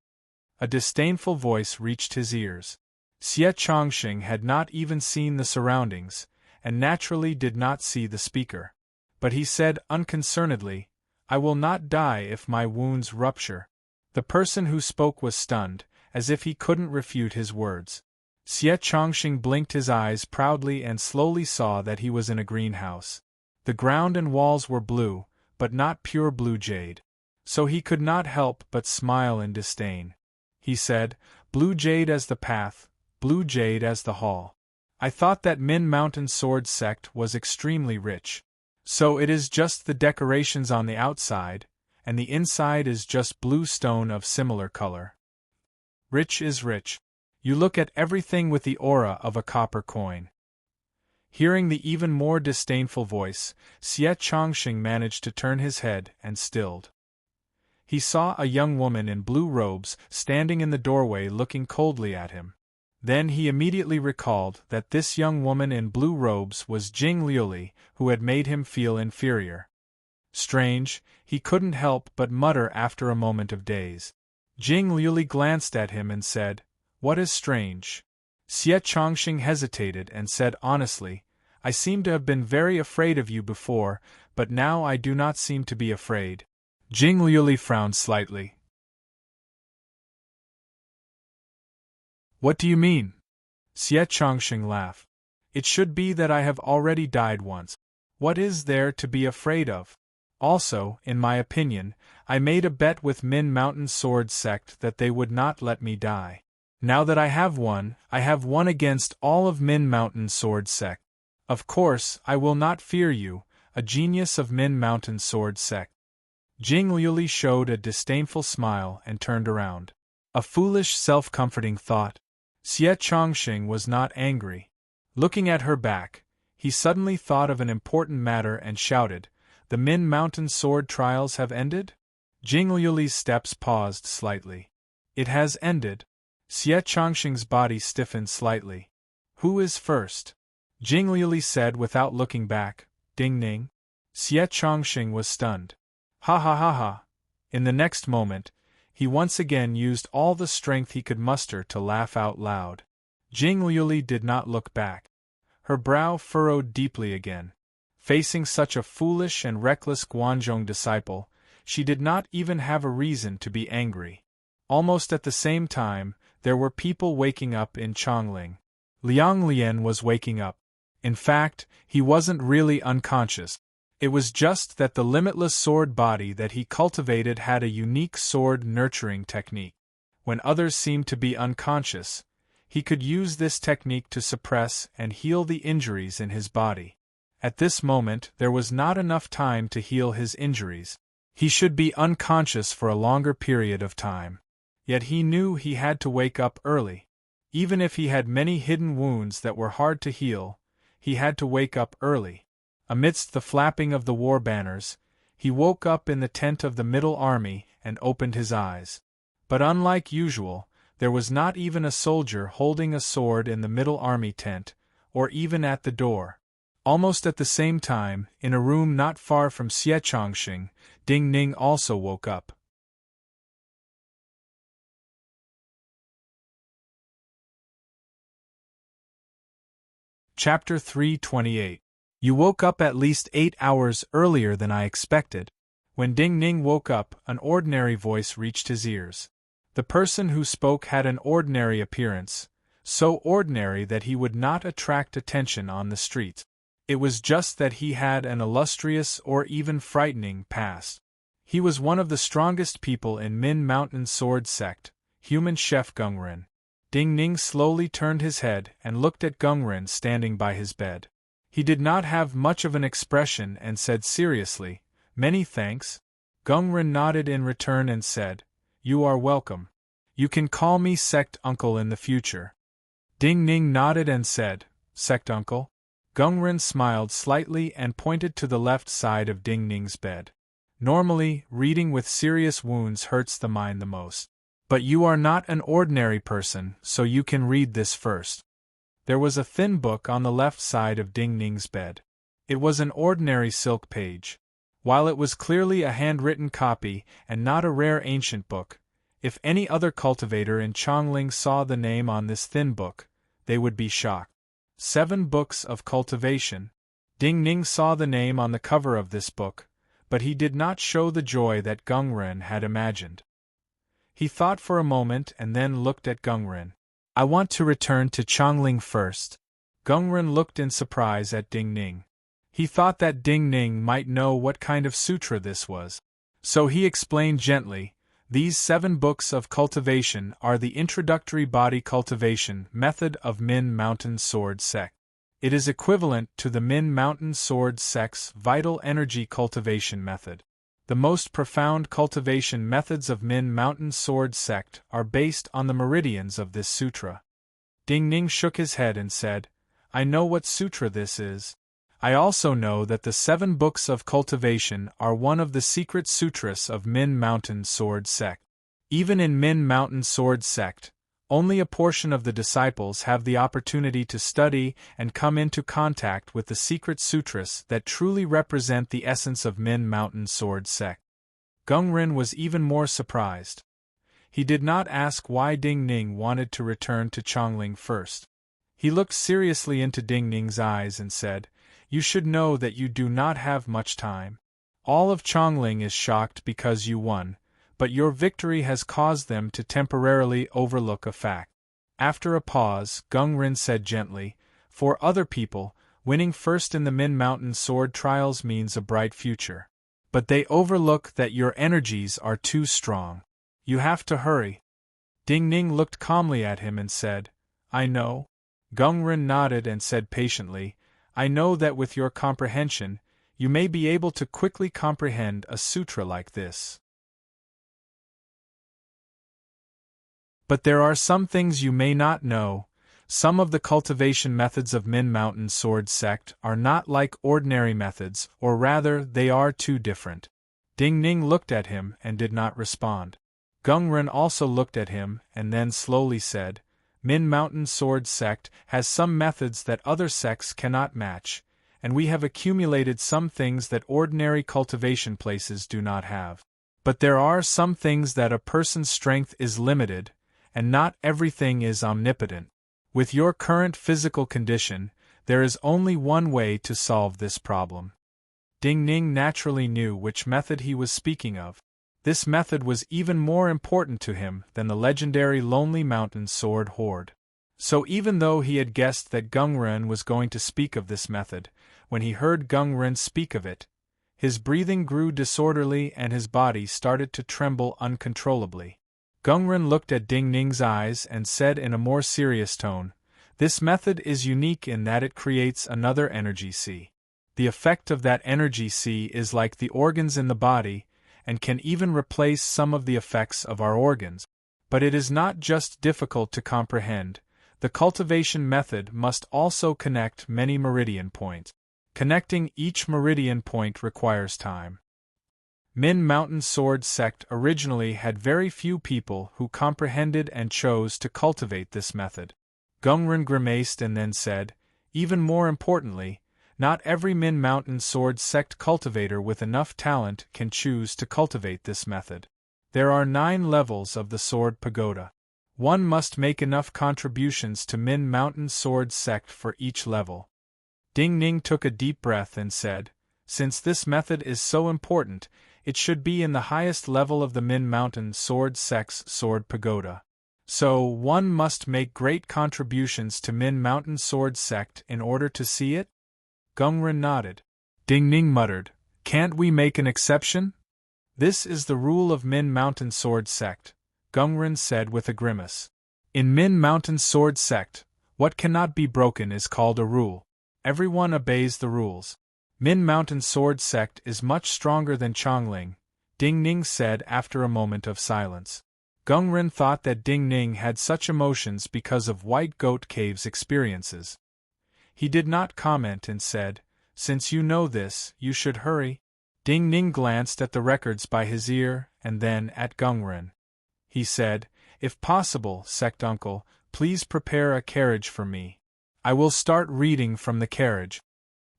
A disdainful voice reached his ears. Xie Chongqing had not even seen the surroundings, and naturally did not see the speaker. But he said unconcernedly, "I will not die if my wounds rupture." The person who spoke was stunned, as if he couldn't refute his words. Xie Chongqing blinked his eyes proudly and slowly saw that he was in a greenhouse. The ground and walls were blue, but not pure blue jade. So he could not help but smile in disdain. He said, "Blue jade as the path, blue jade as the hall. I thought that Min Mountain Sword Sect was extremely rich. So it is just the decorations on the outside, and the inside is just blue stone of similar color. Rich is rich. You look at everything with the aura of a copper coin." Hearing the even more disdainful voice, Xie Chongqing managed to turn his head and stilled. He saw a young woman in blue robes standing in the doorway looking coldly at him. Then he immediately recalled that this young woman in blue robes was Jing Liuli, who had made him feel inferior. Strange, he couldn't help but mutter after a moment of daze. Jing Liuli glanced at him and said, "What is strange?" Xie Chongqing hesitated and said honestly, "I seem to have been very afraid of you before, but now I do not seem to be afraid." Jing Liuli frowned slightly. "What do you mean?" Xie Chongqing laughed. "It should be that I have already died once. What is there to be afraid of? Also, in my opinion, I made a bet with Min Mountain Sword Sect that they would not let me die. Now that I have won against all of Min Mountain Sword Sect. Of course, I will not fear you, a genius of Min Mountain Sword Sect." Jing Liuli showed a disdainful smile and turned around. A foolish, self-comforting thought. Xie Chongqing was not angry. Looking at her back, he suddenly thought of an important matter and shouted, The Min Mountain sword trials have ended? Jing Liuli's steps paused slightly. It has ended. Xie Chongqing's body stiffened slightly. Who is first? Jing Liuli said without looking back. Ding Ning. Xie Chongqing was stunned. Ha ha ha ha. In the next moment, he once again used all the strength he could muster to laugh out loud. Jing Liuli did not look back. Her brow furrowed deeply again. Facing such a foolish and reckless Guanzhong disciple, she did not even have a reason to be angry. Almost at the same time, there were people waking up in Chongling. Liang Lian was waking up. In fact, he wasn't really unconscious. It was just that the limitless sword body that he cultivated had a unique sword nurturing technique. When others seemed to be unconscious, he could use this technique to suppress and heal the injuries in his body. At this moment, there was not enough time to heal his injuries. He should be unconscious for a longer period of time. Yet he knew he had to wake up early. Even if he had many hidden wounds that were hard to heal, he had to wake up early. Amidst the flapping of the war banners, he woke up in the tent of the Middle Army and opened his eyes. But unlike usual, there was not even a soldier holding a sword in the Middle Army tent, or even at the door. Almost at the same time, in a room not far from Xie Chongqing, Ding Ning also woke up. Chapter 328. You woke up at least 8 hours earlier than I expected. When Ding Ning woke up, an ordinary voice reached his ears. The person who spoke had an ordinary appearance, so ordinary that he would not attract attention on the street. It was just that he had an illustrious or even frightening past. He was one of the strongest people in Min Mountain Sword Sect, human chef Gungren. Ding Ning slowly turned his head and looked at Gungren standing by his bed. He did not have much of an expression and said seriously, "Many thanks." Gungren nodded in return and said, "You are welcome. You can call me Sect Uncle in the future." Ding Ning nodded and said, "Sect Uncle?" Gungren smiled slightly and pointed to the left side of Ding Ning's bed. Normally, reading with serious wounds hurts the mind the most. But you are not an ordinary person, so you can read this first. There was a thin book on the left side of Ding Ning's bed. It was an ordinary silk page. While it was clearly a handwritten copy and not a rare ancient book, if any other cultivator in Chongling saw the name on this thin book, they would be shocked. 7 Books of Cultivation. Ding Ning saw the name on the cover of this book, but he did not show the joy that Gungren had imagined. He thought for a moment and then looked at Gungren. "I want to return to Chongling first." Gungren looked in surprise at Ding Ning. He thought that Ding Ning might know what kind of sutra this was. So he explained gently, "These 7 books of cultivation are the introductory body cultivation method of Min Mountain Sword Sect. It is equivalent to the Min Mountain Sword Sect's vital energy cultivation method. The most profound cultivation methods of Min Mountain Sword Sect are based on the meridians of this sutra." Ding Ning shook his head and said, "I know what sutra this is. I also know that the 7 books of cultivation are one of the secret sutras of Min Mountain Sword Sect. Even in Min Mountain Sword Sect, only a portion of the disciples have the opportunity to study and come into contact with the secret sutras that truly represent the essence of Min Mountain Sword Sect." Gungren was even more surprised. He did not ask why Ding Ning wanted to return to Chongling first. He looked seriously into Ding Ning's eyes and said, "You should know that you do not have much time. All of Chongling is shocked because you won, but your victory has caused them to temporarily overlook a fact." After a pause, Gungren said gently, "For other people, winning first in the Min Mountain Sword Trials means a bright future. But they overlook that your energies are too strong. You have to hurry." Ding Ning looked calmly at him and said, "I know." Gungren nodded and said patiently, "I know that with your comprehension, you may be able to quickly comprehend a sutra like this. But there are some things you may not know, Some of the cultivation methods of Min Mountain Sword Sect are not like ordinary methods, or rather, they are too different. Ding Ning looked at him and did not respond. Gungren also looked at him and then slowly said, Min Mountain Sword Sect has some methods that other sects cannot match, and we have accumulated some things that ordinary cultivation places do not have. But there are some things that a person's strength is limited, and not everything is omnipotent. With your current physical condition, there is only one way to solve this problem. Ding Ning naturally knew which method he was speaking of. This method was even more important to him than the legendary Lonely Mountain Sword Hoard. So even though he had guessed that Gungren was going to speak of this method, when he heard Gungren speak of it, his breathing grew disorderly and his body started to tremble uncontrollably. Gungren looked at Ding Ning's eyes and said in a more serious tone, This method is unique in that it creates another energy sea. The effect of that energy sea is like the organs in the body, and can even replace some of the effects of our organs. But it is not just difficult to comprehend. The cultivation method must also connect many meridian points. Connecting each meridian point requires time. Min Mountain Sword Sect originally had very few people who comprehended and chose to cultivate this method. Gungren grimaced and then said, Even more importantly, not every Min Mountain Sword Sect cultivator with enough talent can choose to cultivate this method. There are 9 levels of the Sword Pagoda. One must make enough contributions to Min Mountain Sword Sect for each level. Ding Ning took a deep breath and said, Since this method is so important, it should be in the highest level of the Min Mountain Sword Sect's Sword Pagoda. So, one must make great contributions to Min Mountain Sword Sect in order to see it? Gungren nodded. Ding Ning muttered, Can't we make an exception? This is the rule of Min Mountain Sword Sect, Gungren said with a grimace. In Min Mountain Sword Sect, what cannot be broken is called a rule. Everyone obeys the rules. Min Mountain Sword Sect is much stronger than Chongling, Ding Ning said after a moment of silence. Gungren thought that Ding Ning had such emotions because of White Goat Cave's experiences. He did not comment and said, Since you know this, you should hurry. Ding Ning glanced at the records by his ear and then at Gungren. He said, If possible, Sect Uncle, please prepare a carriage for me. I will start reading from the carriage.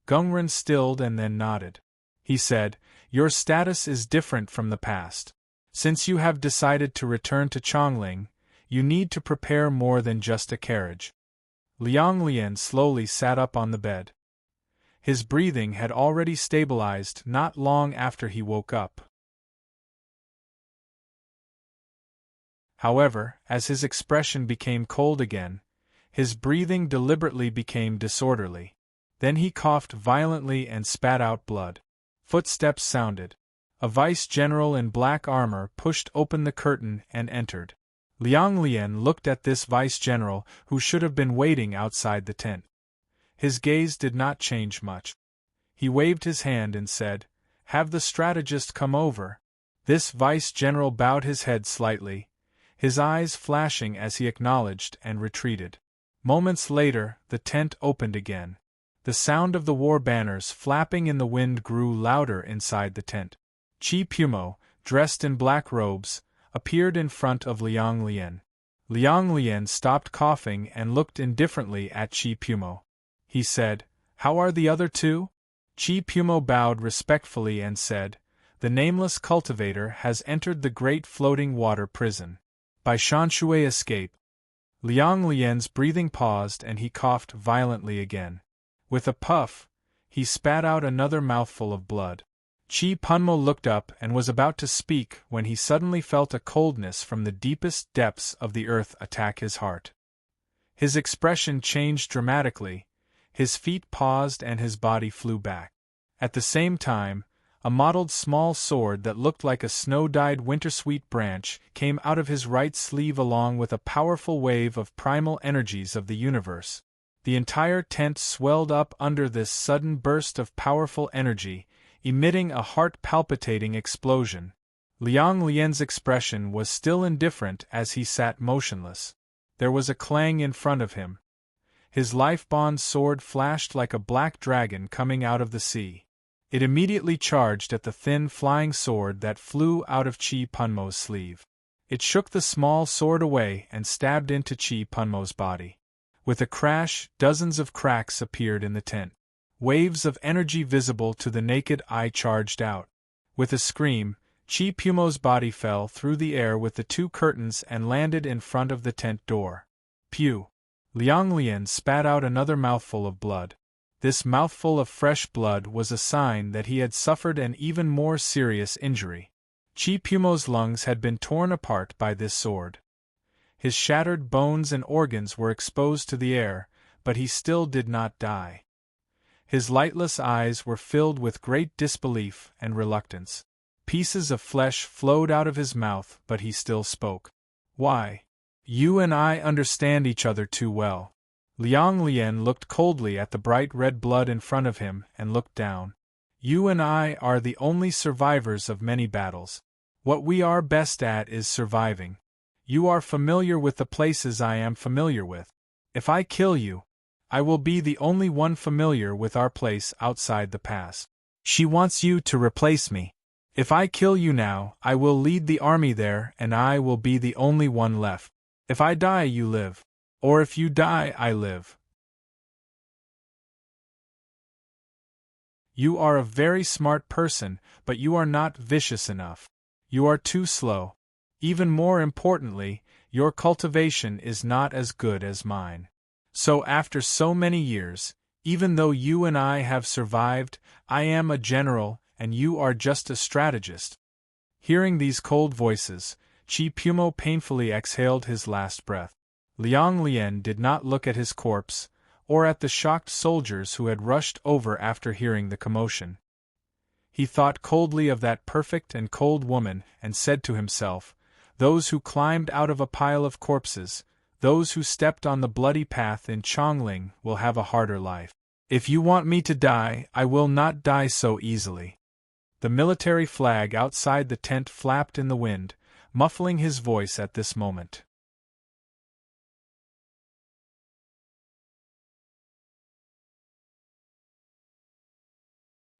Gungren stilled and then nodded. He said, Your status is different from the past. Since you have decided to return to Chongling, you need to prepare more than just a carriage. Liang Lian slowly sat up on the bed. His breathing had already stabilized not long after he woke up. However, as his expression became cold again, his breathing deliberately became disorderly. Then he coughed violently and spat out blood. Footsteps sounded. A vice-general in black armor pushed open the curtain and entered. Liang Lian looked at this vice-general who should have been waiting outside the tent. His gaze did not change much. He waved his hand and said, Have the strategist come over. This vice-general bowed his head slightly, his eyes flashing as he acknowledged and retreated. Moments later, the tent opened again. The sound of the war banners flapping in the wind grew louder inside the tent. Chi Pumo, dressed in black robes, appeared in front of Liang Lian. Liang Lian stopped coughing and looked indifferently at Chi Pumo. He said, How are the other two? Chi Pumo bowed respectfully and said, The nameless cultivator has entered the great floating water prison. By Shanshui escape. Liang Lian's breathing paused and he coughed violently again. With a puff, he spat out another mouthful of blood. Chi Punmo looked up and was about to speak when he suddenly felt a coldness from the deepest depths of the earth attack his heart. His expression changed dramatically, his feet paused and his body flew back. At the same time, a mottled small sword that looked like a snow-dyed wintersweet branch came out of his right sleeve along with a powerful wave of primal energies of the universe. The entire tent swelled up under this sudden burst of powerful energy, emitting a heart-palpitating explosion. Liang Lian's expression was still indifferent as he sat motionless. There was a clang in front of him. His life-bond sword flashed like a black dragon coming out of the sea. It immediately charged at the thin flying sword that flew out of Chi Punmo's sleeve. It shook the small sword away and stabbed into Chi Punmo's body. With a crash, dozens of cracks appeared in the tent. Waves of energy visible to the naked eye charged out. With a scream, Chi Punmo's body fell through the air with the two curtains and landed in front of the tent door. Pew! Liang Lian spat out another mouthful of blood. This mouthful of fresh blood was a sign that he had suffered an even more serious injury. Chi Punmo's lungs had been torn apart by this sword. His shattered bones and organs were exposed to the air, but he still did not die. His lightless eyes were filled with great disbelief and reluctance. Pieces of flesh flowed out of his mouth, but he still spoke. Why? You and I understand each other too well. Liang Lian looked coldly at the bright red blood in front of him and looked down. You and I are the only survivors of many battles. What we are best at is surviving. You are familiar with the places I am familiar with. If I kill you, I will be the only one familiar with our place outside the pass. She wants you to replace me. If I kill you now, I will lead the army there and I will be the only one left. If I die, you live. Or if you die, I live. You are a very smart person, but you are not vicious enough. You are too slow. Even more importantly, your cultivation is not as good as mine. So after so many years, even though you and I have survived, I am a general, and you are just a strategist. Hearing these cold voices, Chi Punmo painfully exhaled his last breath. Liang Lian did not look at his corpse, or at the shocked soldiers who had rushed over after hearing the commotion. He thought coldly of that perfect and cold woman and said to himself, those who climbed out of a pile of corpses, those who stepped on the bloody path in Chongling will have a harder life. If you want me to die, I will not die so easily. The military flag outside the tent flapped in the wind, muffling his voice at this moment.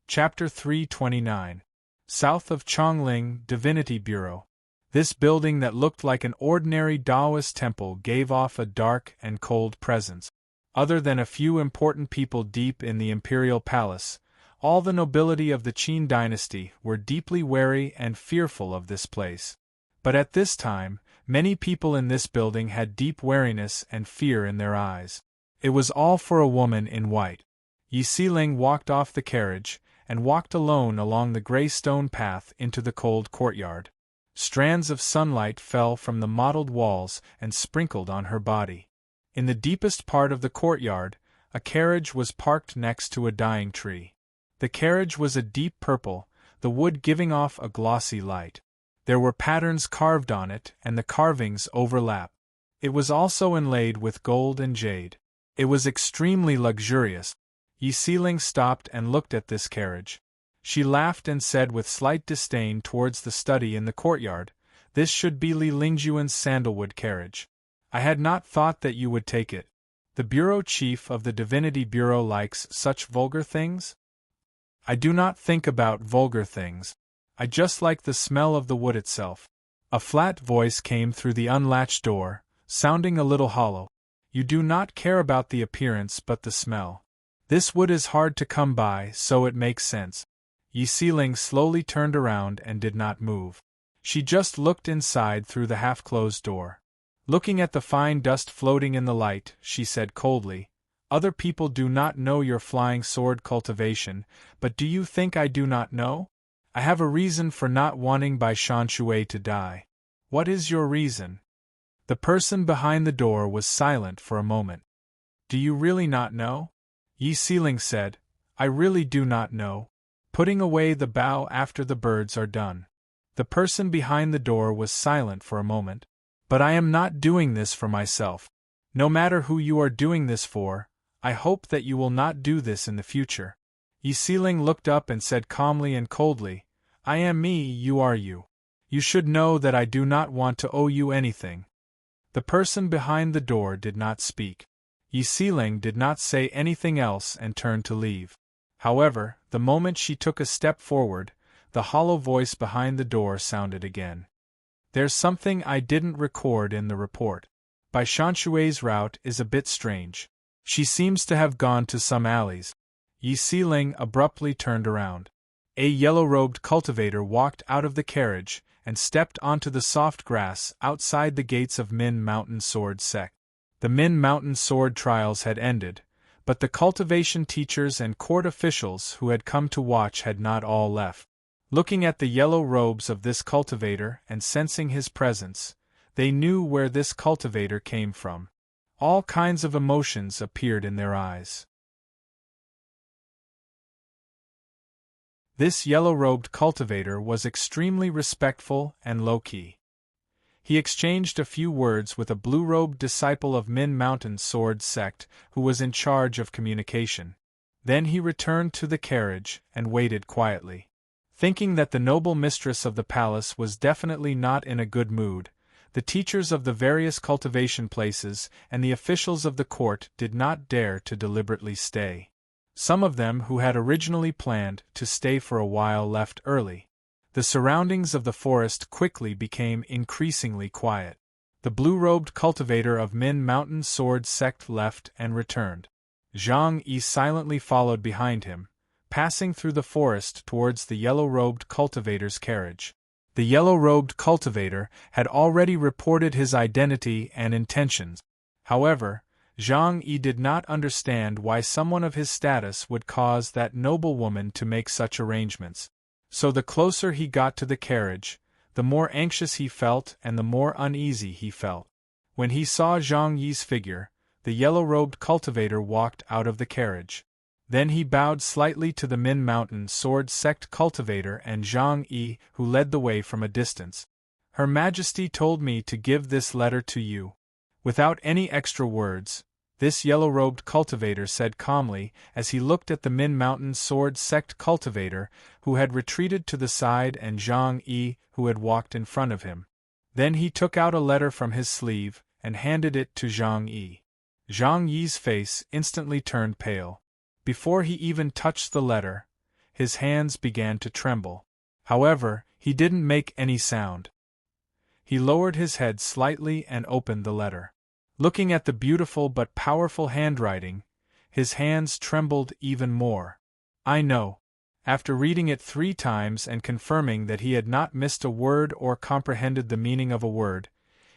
Chapter 329. South of Chongling Divinity Bureau. This building that looked like an ordinary Taoist temple gave off a dark and cold presence. Other than a few important people deep in the imperial palace, all the nobility of the Qin dynasty were deeply wary and fearful of this place. But at this time, many people in this building had deep wariness and fear in their eyes. It was all for a woman in white. Yi Siling walked off the carriage, and walked alone along the gray stone path into the cold courtyard. Strands of sunlight fell from the mottled walls and sprinkled on her body. In the deepest part of the courtyard, a carriage was parked next to a dying tree. The carriage was a deep purple, the wood giving off a glossy light. There were patterns carved on it, and the carvings overlap. It was also inlaid with gold and jade. It was extremely luxurious. Yi Siling stopped and looked at this carriage. She laughed and said with slight disdain towards the study in the courtyard, "This should be Li Lingjuan's sandalwood carriage. I had not thought that you would take it. The bureau chief of the Divinity Bureau likes such vulgar things?" "I do not think about vulgar things. I just like the smell of the wood itself." A flat voice came through the unlatched door, sounding a little hollow. "You do not care about the appearance but the smell. This wood is hard to come by, so it makes sense." Yi Siling slowly turned around and did not move. She just looked inside through the half-closed door. Looking at the fine dust floating in the light, she said coldly, "Other people do not know your flying sword cultivation, but do you think I do not know? I have a reason for not wanting Bai Shanshui to die." "What is your reason?" The person behind the door was silent for a moment. "Do you really not know?" Yi Siling said, "I really do not know. Putting away the bough after the birds are done." The person behind the door was silent for a moment. "But I am not doing this for myself. No matter who you are doing this for, I hope that you will not do this in the future." Yi Siling looked up and said calmly and coldly, "I am me, you are you. You should know that I do not want to owe you anything." The person behind the door did not speak. Yi Siling did not say anything else and turned to leave. However, the moment she took a step forward, the hollow voice behind the door sounded again. There's something I didn't record in the report. Bai Shanshui's route is a bit strange. She seems to have gone to some alleys. Yi Siling abruptly turned around. A yellow-robed cultivator walked out of the carriage and stepped onto the soft grass outside the gates of Min Mountain Sword Sect. The Min Mountain Sword trials had ended, but the cultivation teachers and court officials who had come to watch had not all left. Looking at the yellow robes of this cultivator and sensing his presence, they knew where this cultivator came from. All kinds of emotions appeared in their eyes. This yellow-robed cultivator was extremely respectful and low-key. He exchanged a few words with a blue-robed disciple of Min Mountain Sword Sect who was in charge of communication. Then he returned to the carriage and waited quietly. Thinking that the noble mistress of the palace was definitely not in a good mood, the teachers of the various cultivation places and the officials of the court did not dare to deliberately stay. Some of them who had originally planned to stay for a while left early. The surroundings of the forest quickly became increasingly quiet. The blue-robed cultivator of Min Mountain Sword Sect left and returned. Zhang Yi silently followed behind him, passing through the forest towards the yellow-robed cultivator's carriage. The yellow-robed cultivator had already reported his identity and intentions. However, Zhang Yi did not understand why someone of his status would cause that noblewoman to make such arrangements. So the closer he got to the carriage, the more anxious he felt and the more uneasy he felt. When he saw Zhang Yi's figure, the yellow-robed cultivator walked out of the carriage. Then he bowed slightly to the Min Mountain Sword Sect cultivator and Zhang Yi, who led the way from a distance. Her Majesty told me to give this letter to you. Without any extra words, this yellow-robed cultivator said calmly as he looked at the Min Mountain Sword Sect cultivator who had retreated to the side and Zhang Yi who had walked in front of him. Then he took out a letter from his sleeve and handed it to Zhang Yi. Zhang Yi's face instantly turned pale. Before he even touched the letter, his hands began to tremble. However, he didn't make any sound. He lowered his head slightly and opened the letter. Looking at the beautiful but powerful handwriting, his hands trembled even more. I know. After reading it 3 times and confirming that he had not missed a word or comprehended the meaning of a word,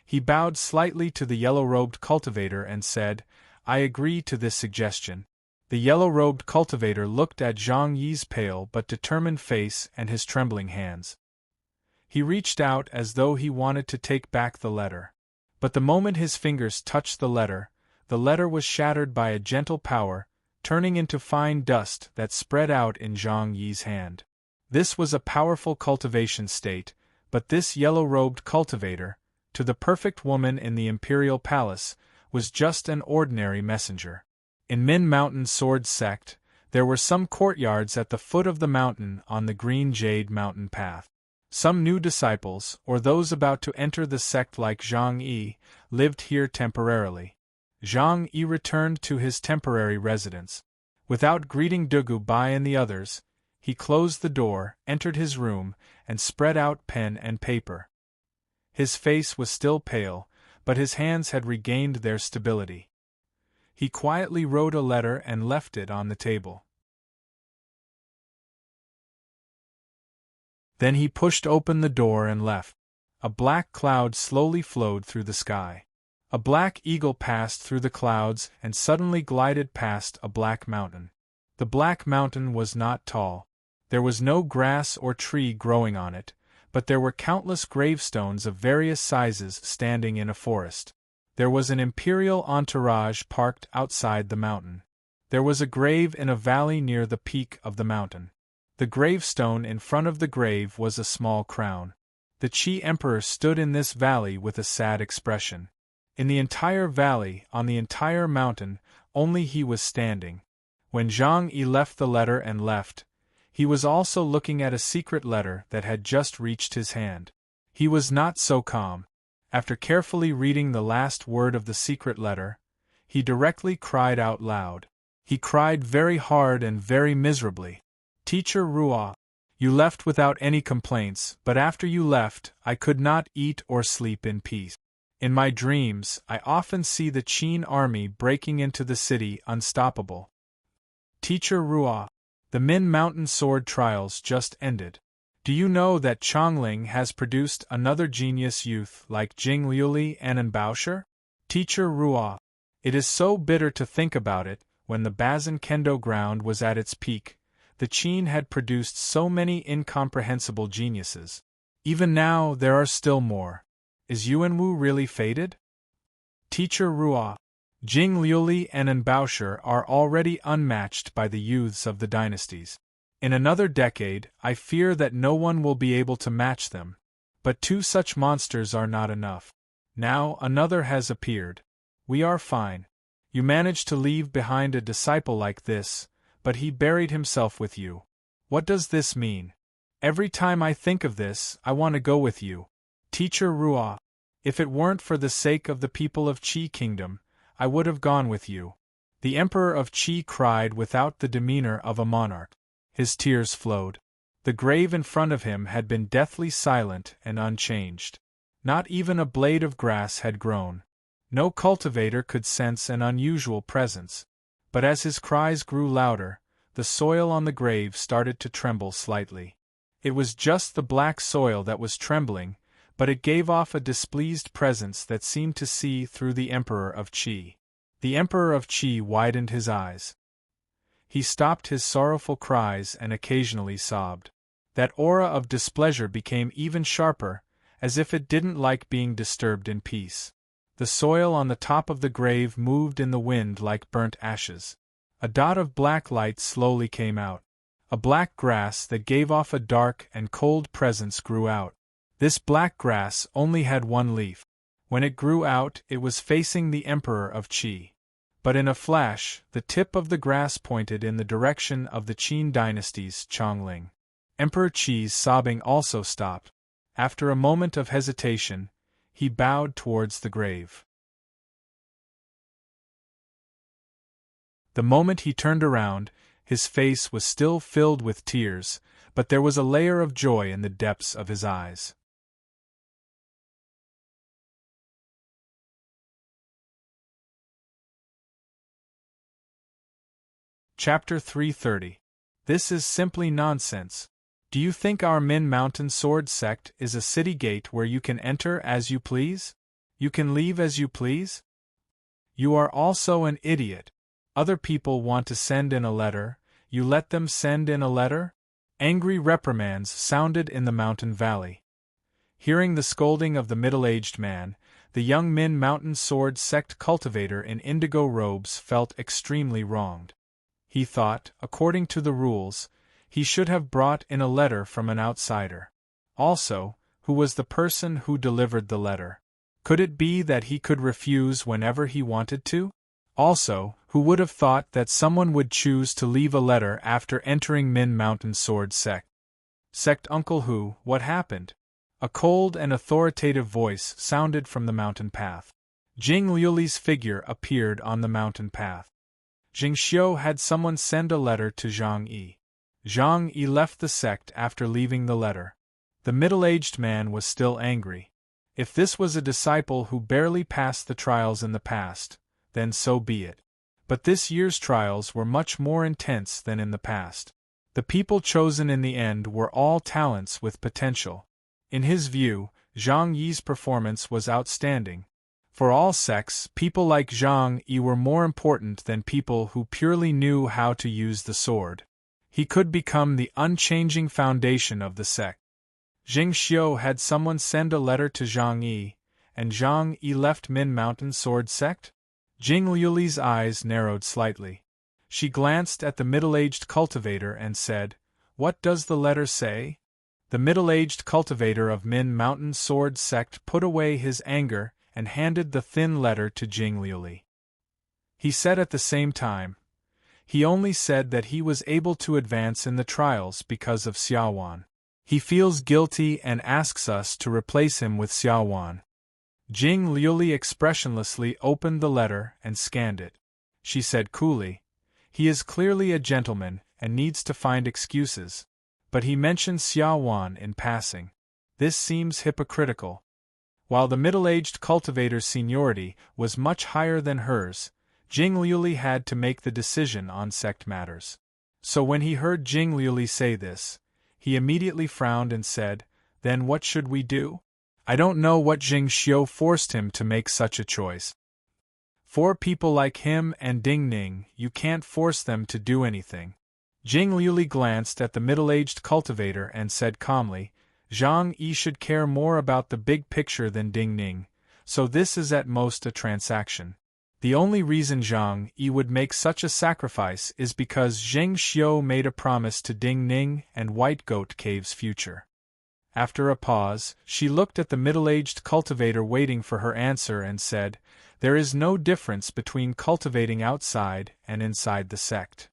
he bowed slightly to the yellow-robed cultivator and said, I agree to this suggestion. The yellow-robed cultivator looked at Zhang Yi's pale but determined face and his trembling hands. He reached out as though he wanted to take back the letter. But the moment his fingers touched the letter was shattered by a gentle power, turning into fine dust that spread out in Zhang Yi's hand. This was a powerful cultivation state, but this yellow-robed cultivator, to the perfect woman in the imperial palace, was just an ordinary messenger. In Min Mountain Sword Sect, there were some courtyards at the foot of the mountain on the Green Jade Mountain path. Some new disciples, or those about to enter the sect like Zhang Yi, lived here temporarily. Zhang Yi returned to his temporary residence. Without greeting Dugu Bai and the others, he closed the door, entered his room, and spread out pen and paper. His face was still pale, but his hands had regained their stability. He quietly wrote a letter and left it on the table. Then he pushed open the door and left. A black cloud slowly flowed through the sky. A black eagle passed through the clouds and suddenly glided past a black mountain. The black mountain was not tall. There was no grass or tree growing on it, but there were countless gravestones of various sizes standing in a forest. There was an imperial entourage parked outside the mountain. There was a grave in a valley near the peak of the mountain. The gravestone in front of the grave was a small crown. The Qi Emperor stood in this valley with a sad expression. In the entire valley, on the entire mountain, only he was standing. When Zhang Yi left the letter and left, he was also looking at a secret letter that had just reached his hand. He was not so calm. After carefully reading the last word of the secret letter, he directly cried out loud. He cried very hard and very miserably. Teacher Rua, you left without any complaints, but after you left, I could not eat or sleep in peace. In my dreams, I often see the Qin army breaking into the city unstoppable. Teacher Rua, the Min Mountain Sword trials just ended. Do you know that Chongling has produced another genius youth like Jing Liuli and Anbaosher? Teacher Rua, it is so bitter to think about it. When the Bazin Kendo ground was at its peak, the Qin had produced so many incomprehensible geniuses. Even now there are still more. Is Yuanwu really fated? Teacher Rua, Jing Liuli and Anbaosher are already unmatched by the youths of the dynasties. In another decade, I fear that no one will be able to match them. But two such monsters are not enough. Now another has appeared. We are fine. You managed to leave behind a disciple like this, but he buried himself with you. What does this mean? Every time I think of this, I want to go with you. Teacher Rua, if it weren't for the sake of the people of Qi Kingdom, I would have gone with you. The Emperor of Qi cried without the demeanor of a monarch. His tears flowed. The grave in front of him had been deathly silent and unchanged. Not even a blade of grass had grown. No cultivator could sense an unusual presence. But as his cries grew louder, the soil on the grave started to tremble slightly. It was just the black soil that was trembling, but it gave off a displeased presence that seemed to see through the Emperor of Qi. The Emperor of Qi widened his eyes. He stopped his sorrowful cries and occasionally sobbed. That aura of displeasure became even sharper, as if it didn't like being disturbed in peace. The soil on the top of the grave moved in the wind like burnt ashes. A dot of black light slowly came out. A black grass that gave off a dark and cold presence grew out. This black grass only had one leaf. When it grew out, it was facing the Emperor of Qi. But in a flash, the tip of the grass pointed in the direction of the Qin dynasty's Chongling. Emperor Qi's sobbing also stopped. After a moment of hesitation, he bowed towards the grave. The moment he turned around, his face was still filled with tears, but there was a layer of joy in the depths of his eyes. Chapter 330. This is simply nonsense. Do you think our Min Mountain Sword sect is a city gate where you can enter as you please? You can leave as you please? You are also an idiot. Other people want to send in a letter, you let them send in a letter? Angry reprimands sounded in the mountain valley. Hearing the scolding of the middle-aged man, the young Min Mountain Sword sect cultivator in indigo robes felt extremely wronged. He thought, according to the rules, he should have brought in a letter from an outsider. Also, who was the person who delivered the letter? Could it be that he could refuse whenever he wanted to? Also, who would have thought that someone would choose to leave a letter after entering Min Mountain Sword sect? Sect Uncle Hu, what happened? A cold and authoritative voice sounded from the mountain path. Jing Liuli's figure appeared on the mountain path. Jing Xiu had someone send a letter to Zhang Yi. Zhang Yi left the sect after leaving the letter. The middle-aged man was still angry. If this was a disciple who barely passed the trials in the past, then so be it. But this year's trials were much more intense than in the past. The people chosen in the end were all talents with potential. In his view, Zhang Yi's performance was outstanding. For all sects, people like Zhang Yi were more important than people who purely knew how to use the sword. He could become the unchanging foundation of the sect. Jing Xiu had someone send a letter to Zhang Yi, and Zhang Yi left Min Mountain Sword sect? Jing Liuli's eyes narrowed slightly. She glanced at the middle-aged cultivator and said, "What does the letter say?" The middle-aged cultivator of Min Mountain Sword sect put away his anger and handed the thin letter to Jing Liuli. He said at the same time, "He only said that he was able to advance in the trials because of Xiaowan. He feels guilty and asks us to replace him with Xiaowan." Jing Liuli expressionlessly opened the letter and scanned it. She said coolly, "He is clearly a gentleman and needs to find excuses. But he mentioned Xia Wan in passing. This seems hypocritical." While the middle-aged cultivator's seniority was much higher than hers, Jing Liuli had to make the decision on sect matters. So when he heard Jing Liuli say this, he immediately frowned and said, "Then what should we do?" "I don't know what Jing Xiu forced him to make such a choice. For people like him and Ding Ning, you can't force them to do anything." Jing Liuli glanced at the middle-aged cultivator and said calmly, "Zhang Yi should care more about the big picture than Ding Ning, so this is at most a transaction. The only reason Zhang Yi would make such a sacrifice is because Zheng Xiu made a promise to Ding Ning and White Goat Cave's future." After a pause, she looked at the middle-aged cultivator waiting for her answer and said, "There is no difference between cultivating outside and inside the sect.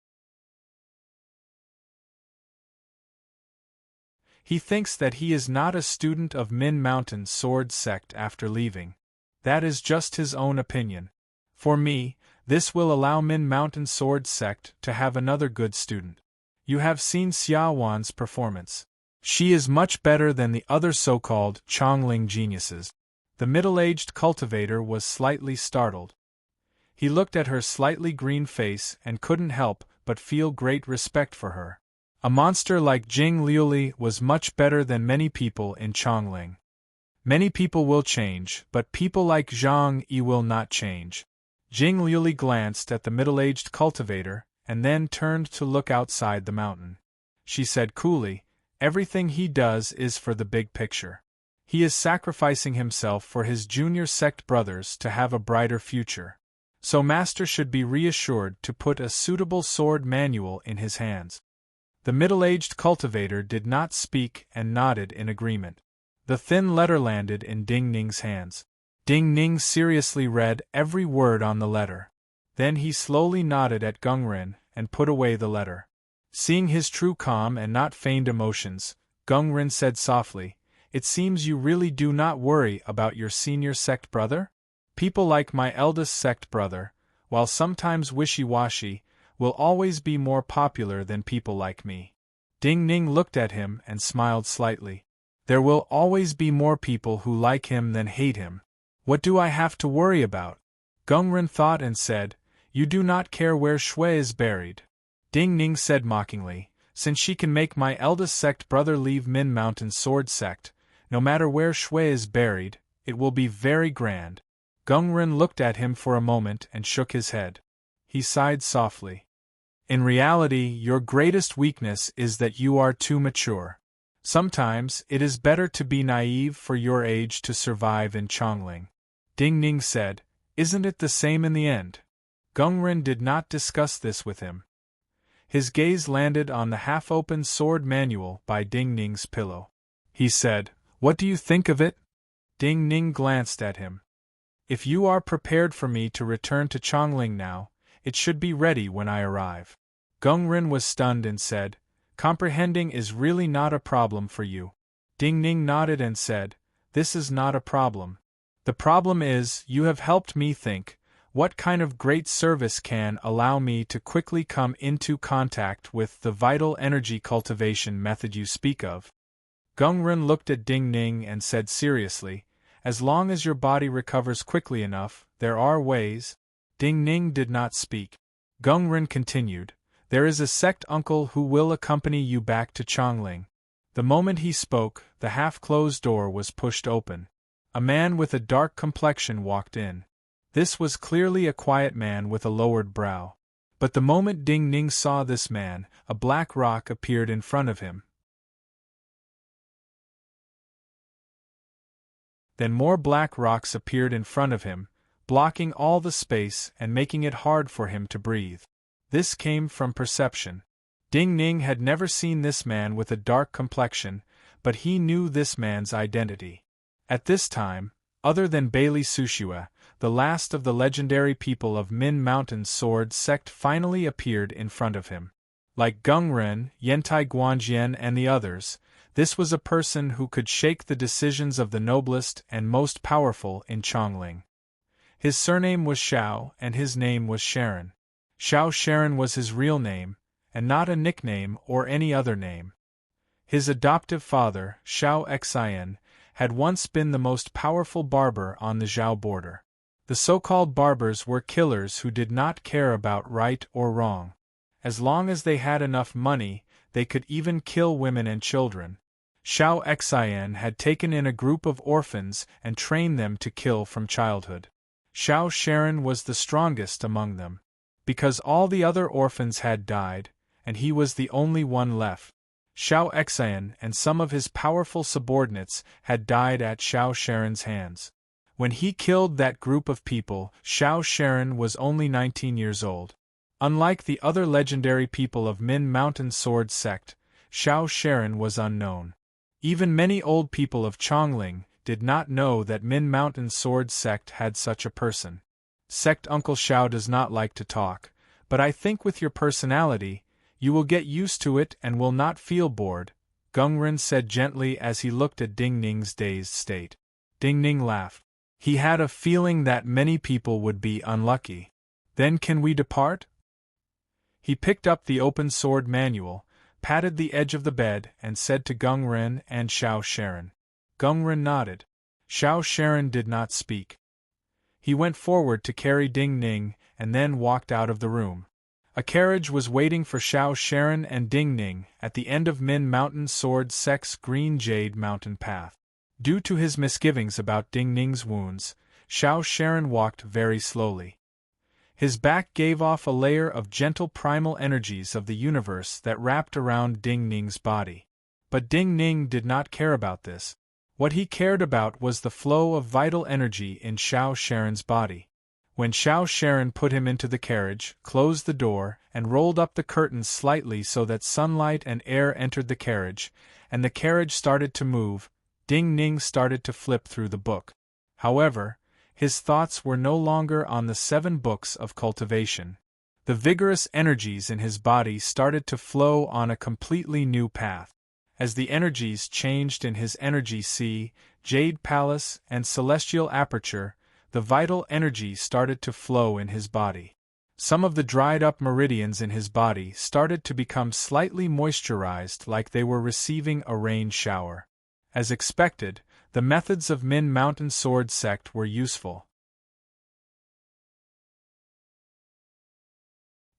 He thinks that he is not a student of Min Mountain Sword Sect after leaving. That is just his own opinion. For me, this will allow Min Mountain Sword Sect to have another good student. You have seen Xia Wan's performance. She is much better than the other so-called Chongling geniuses." The middle-aged cultivator was slightly startled. He looked at her slightly green face and couldn't help but feel great respect for her. A monster like Jing Liuli was much better than many people in Chongling. Many people will change, but people like Zhang Yi will not change. Jing Liuli glanced at the middle-aged cultivator and then turned to look outside the mountain. She said coolly, "Everything he does is for the big picture. He is sacrificing himself for his junior sect brothers to have a brighter future. So Master should be reassured to put a suitable sword manual in his hands." The middle-aged cultivator did not speak and nodded in agreement. The thin letter landed in Ding Ning's hands. Ding Ning seriously read every word on the letter. Then he slowly nodded at Gungren and put away the letter. Seeing his true calm and not feigned emotions, Gungren said softly, "It seems you really do not worry about your senior sect brother? People like my eldest sect brother, while sometimes wishy-washy, will always be more popular than people like me." Ding Ning looked at him and smiled slightly. "There will always be more people who like him than hate him. What do I have to worry about?" Gungren thought and said, "You do not care where Shui is buried." Ding Ning said mockingly, "Since she can make my eldest sect brother leave Min Mountain Sword Sect, no matter where Shui is buried, it will be very grand." Gungren looked at him for a moment and shook his head. He sighed softly. "In reality, your greatest weakness is that you are too mature. Sometimes, it is better to be naive for your age to survive in Chongling." Ding Ning said, "Isn't it the same in the end?" Gungren did not discuss this with him. His gaze landed on the half-open sword manual by Ding Ning's pillow. He said, "What do you think of it?" Ding Ning glanced at him. "If you are prepared for me to return to Chongling now, it should be ready when I arrive." Gungren was stunned and said, "Comprehending is really not a problem for you." Ding Ning nodded and said, "This is not a problem. The problem is, you have helped me think, what kind of great service can allow me to quickly come into contact with the vital energy cultivation method you speak of?" Gungren looked at Ding Ning and said seriously, "As long as your body recovers quickly enough, there are ways." Ding Ning did not speak. Gungren continued, "There is a sect uncle who will accompany you back to Chongling." The moment he spoke, the half-closed door was pushed open. A man with a dark complexion walked in. This was clearly a quiet man with a lowered brow. But the moment Ding Ning saw this man, a black rock appeared in front of him. Then more black rocks appeared in front of him, blocking all the space and making it hard for him to breathe. This came from perception. Ding Ning had never seen this man with a dark complexion, but he knew this man's identity. At this time, other than Bailey Sushua, the last of the legendary people of Min Mountain Sword Sect finally appeared in front of him. Like Gungren, Yentai Guanjian and the others, This was a person who could shake the decisions of the noblest and most powerful in Chongling. His surname was Shao, and his name was Sharon. Shao Sharon was his real name, and not a nickname or any other name. His adoptive father, Shao Xian, had once been the most powerful barber on the Zhao border. The so-called barbers were killers who did not care about right or wrong. As long as they had enough money, they could even kill women and children. Shao Xian had taken in a group of orphans and trained them to kill from childhood. Shao Sharon was the strongest among them. Because all the other orphans had died, and he was the only one left. Shao Xian and some of his powerful subordinates had died at Shao Sharon's hands. When he killed that group of people, Shao Sharon was only 19 years old. Unlike the other legendary people of Min Mountain Sword Sect, Shao Sharon was unknown. Even many old people of Chongling did not know that Min Mountain Sword Sect had such a person. Sect Uncle Shao does not like to talk, but I think with your personality, you will get used to it and will not feel bored, Gungren said gently as he looked at Ding Ning's dazed state. Ding Ning laughed. He had a feeling that many people would be unlucky. Then can we depart? He picked up the open sword manual, patted the edge of the bed and said to Gungren and Shao Sharon. Gungren nodded. Shao Sharon did not speak. He went forward to carry Ding Ning and then walked out of the room. A carriage was waiting for Shao Sharon and Ding Ning at the end of Min Mountain Sword Sect's Green Jade Mountain path. Due to his misgivings about Ding Ning's wounds, Shao Sharon walked very slowly. His back gave off a layer of gentle primal energies of the universe that wrapped around Ding Ning's body. But Ding Ning did not care about this. What he cared about was the flow of vital energy in Shao Sharon's body. When Shao Sharon put him into the carriage, closed the door, and rolled up the curtains slightly so that sunlight and air entered the carriage, and the carriage started to move, Ding Ning started to flip through the book. However, his thoughts were no longer on the 7 books of cultivation. The vigorous energies in his body started to flow on a completely new path. As the energies changed in his energy sea, Jade Palace, and Celestial Aperture, the vital energy started to flow in his body. Some of the dried-up meridians in his body started to become slightly moisturized like they were receiving a rain shower. As expected, the methods of Min Mountain Sword Sect were useful.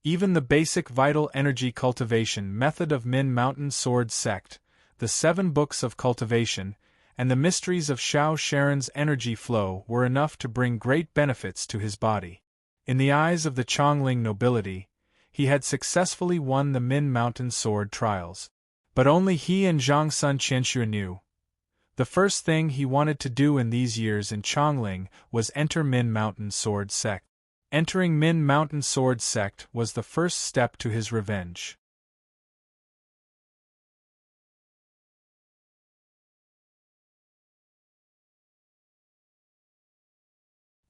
Even the basic vital energy cultivation method of Min Mountain Sword Sect, the 7 books of cultivation, and the mysteries of Shao Sharon's energy flow were enough to bring great benefits to his body. In the eyes of the Chongling nobility, he had successfully won the Min Mountain Sword trials. But only he and Zhang Sun Qianxue knew. The first thing he wanted to do in these years in Chongling was enter Min Mountain Sword Sect. Entering Min Mountain Sword Sect was the first step to his revenge.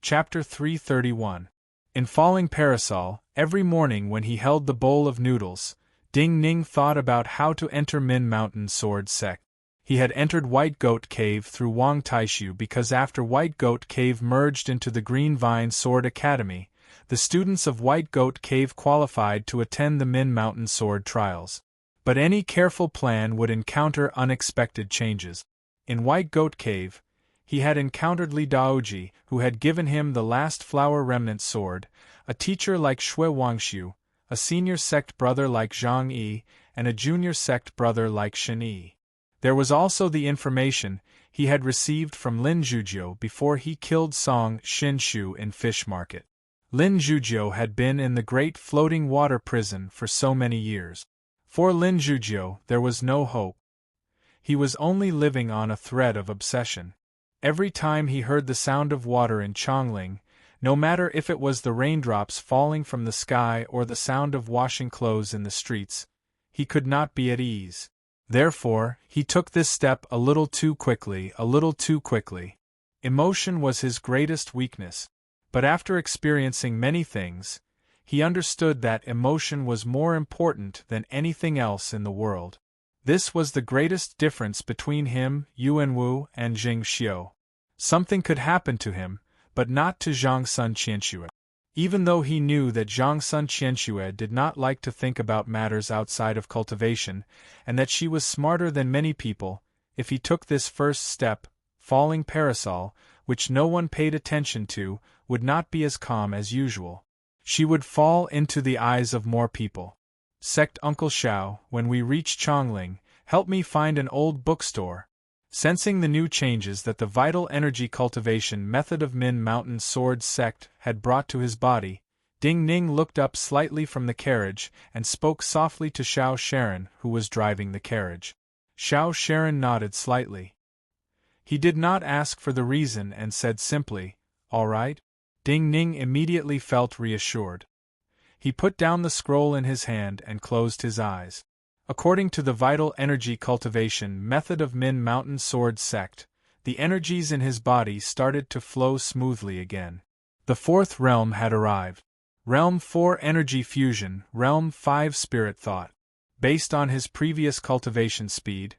Chapter 331. In Falling Parasol, every morning when he held the bowl of noodles, Ding Ning thought about how to enter Min Mountain Sword Sect. He had entered White Goat Cave through Wang Taishu because after White Goat Cave merged into the Green Vine Sword Academy, the students of White Goat Cave qualified to attend the Min Mountain Sword trials. But any careful plan would encounter unexpected changes. In White Goat Cave, he had encountered Li Daoji, who had given him the last flower remnant sword, a teacher like Shui Wangshu, a senior sect brother like Zhang Yi, and a junior sect brother like Shen Yi. There was also the information he had received from Lin Zhujiu before he killed Song Xinshu in Fish Market. Lin Zhujiu had been in the great floating water prison for so many years. For Lin Zhujiu, there was no hope. He was only living on a thread of obsession. Every time he heard the sound of water in Chongling, no matter if it was the raindrops falling from the sky or the sound of washing clothes in the streets, he could not be at ease. Therefore, he took this step a little too quickly. Emotion was his greatest weakness. But after experiencing many things, he understood that emotion was more important than anything else in the world. This was the greatest difference between him, Yuanwu, and Jing Xiu. Something could happen to him, but not to Zhang Sun Qianxue. Even though he knew that Zhang Sun Qianxue did not like to think about matters outside of cultivation, and that she was smarter than many people, if he took this first step, falling parasol, which no one paid attention to, would not be as calm as usual. She would fall into the eyes of more people. Sect Uncle Xiao, when we reach Chongling, help me find an old bookstore. Sensing the new changes that the vital energy cultivation method of Min Mountain Sword Sect had brought to his body, Ding Ning looked up slightly from the carriage and spoke softly to Xiao Sharon, who was driving the carriage. Xiao Sharon nodded slightly. He did not ask for the reason and said simply, "All right." Ding Ning immediately felt reassured. He put down the scroll in his hand and closed his eyes. According to the vital energy cultivation method of Min Mountain Sword Sect, the energies in his body started to flow smoothly again. The fourth realm had arrived. Realm 4 Energy Fusion, Realm 5 Spirit Thought. Based on his previous cultivation speed,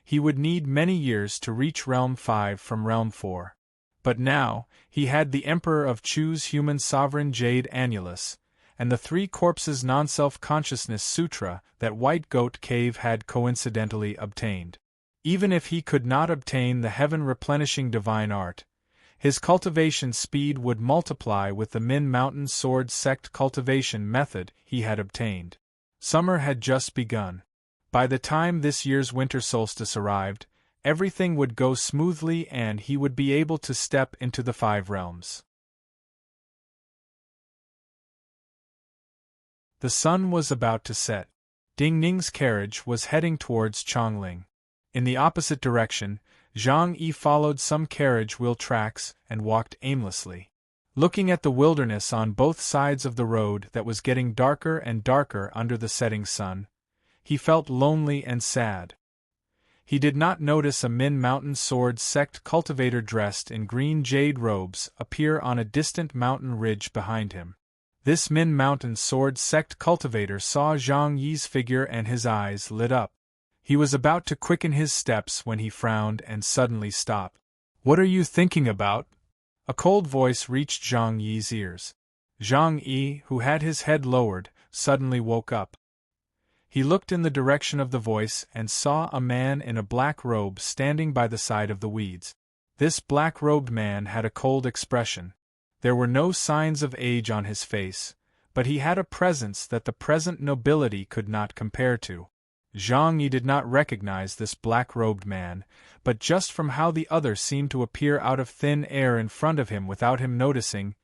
he would need many years to reach Realm 5 from Realm 4. But now, he had the Emperor of Chu's Human Sovereign Jade Annulus, and the Three Corpses Non-Self-Consciousness Sutra that White Goat Cave had coincidentally obtained. Even if he could not obtain the heaven-replenishing divine art, his cultivation speed would multiply with the Min Mountain Sword Sect cultivation method he had obtained. Summer had just begun. By the time this year's winter solstice arrived, everything would go smoothly and he would be able to step into the 5 realms. The sun was about to set. Ding Ning's carriage was heading towards Chongling. In the opposite direction, Zhang Yi followed some carriage wheel tracks and walked aimlessly. Looking at the wilderness on both sides of the road that was getting darker and darker under the setting sun, he felt lonely and sad. He did not notice a Min Mountain Sword Sect cultivator dressed in green jade robes appear on a distant mountain ridge behind him. This Min Mountain Sword Sect cultivator saw Zhang Yi's figure and his eyes lit up. He was about to quicken his steps when he frowned and suddenly stopped. "What are you thinking about?" A cold voice reached Zhang Yi's ears. Zhang Yi, who had his head lowered, suddenly woke up. He looked in the direction of the voice and saw a man in a black robe standing by the side of the weeds. This black-robed man had a cold expression. There were no signs of age on his face, but he had a presence that the present nobility could not compare to. Zhang Yi did not recognize this black-robed man, but just from how the other seemed to appear out of thin air in front of him without him noticing,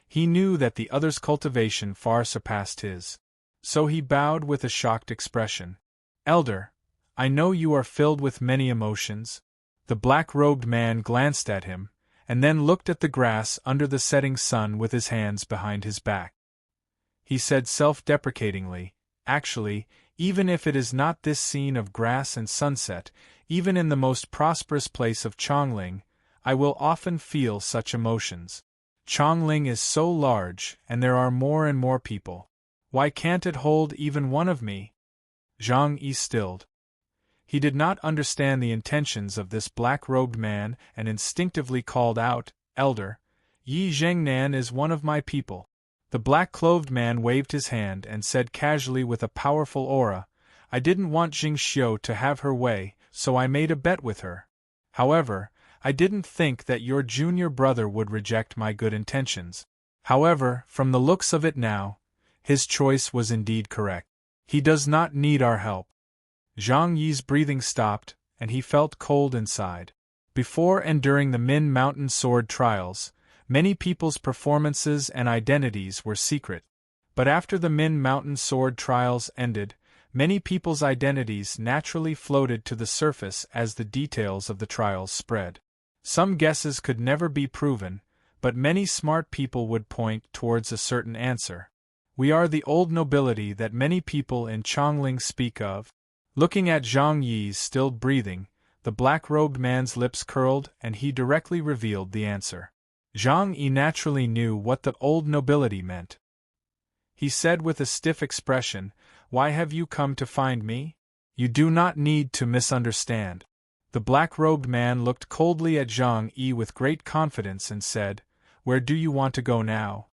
he knew that the other's cultivation far surpassed his. So he bowed with a shocked expression. "Elder, I know you are filled with many emotions." The black-robed man glanced at him, and then looked at the grass under the setting sun with his hands behind his back. He said self-deprecatingly, "Actually, even if it is not this scene of grass and sunset, even in the most prosperous place of Chongling, I will often feel such emotions. Chongling is so large, and there are more and more people. Why can't it hold even one of me?" Zhang Yi stilled. He did not understand the intentions of this black-robed man and instinctively called out, "Elder, Yi Zhengnan is one of my people." The black-clothed man waved his hand and said casually with a powerful aura, "I didn't want Jing Xiu to have her way, so I made a bet with her. However, I didn't think that your junior brother would reject my good intentions. However, from the looks of it now, his choice was indeed correct. He does not need our help." Zhang Yi's breathing stopped, and he felt cold inside. Before and during the Min Mountain Sword trials, many people's performances and identities were secret. But after the Min Mountain Sword trials ended, many people's identities naturally floated to the surface as the details of the trials spread. Some guesses could never be proven, but many smart people would point towards a certain answer. We are the old nobility that many people in Chongling speak of. Looking at Zhang Yi's stilled breathing, the black-robed man's lips curled and he directly revealed the answer. Zhang Yi naturally knew what the old nobility meant. He said with a stiff expression, "Why have you come to find me?" You do not need to misunderstand. The black-robed man looked coldly at Zhang Yi with great confidence and said, Where do you want to go now?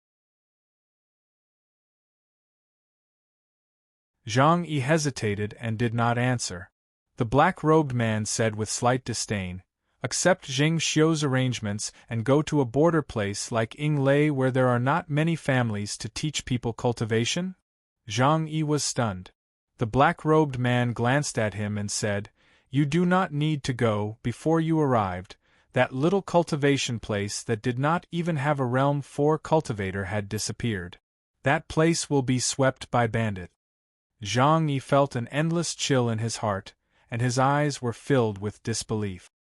Zhang Yi hesitated and did not answer. The black-robed man said with slight disdain, Accept Jing Xiu's arrangements and go to a border place like Yinglei where there are not many families to teach people cultivation? Zhang Yi was stunned. The black-robed man glanced at him and said, You do not need to go. Before you arrived, that little cultivation place that did not even have a realm 4 cultivator had disappeared. That place will be swept by bandits. Zhang Yi felt an endless chill in his heart, and his eyes were filled with disbelief.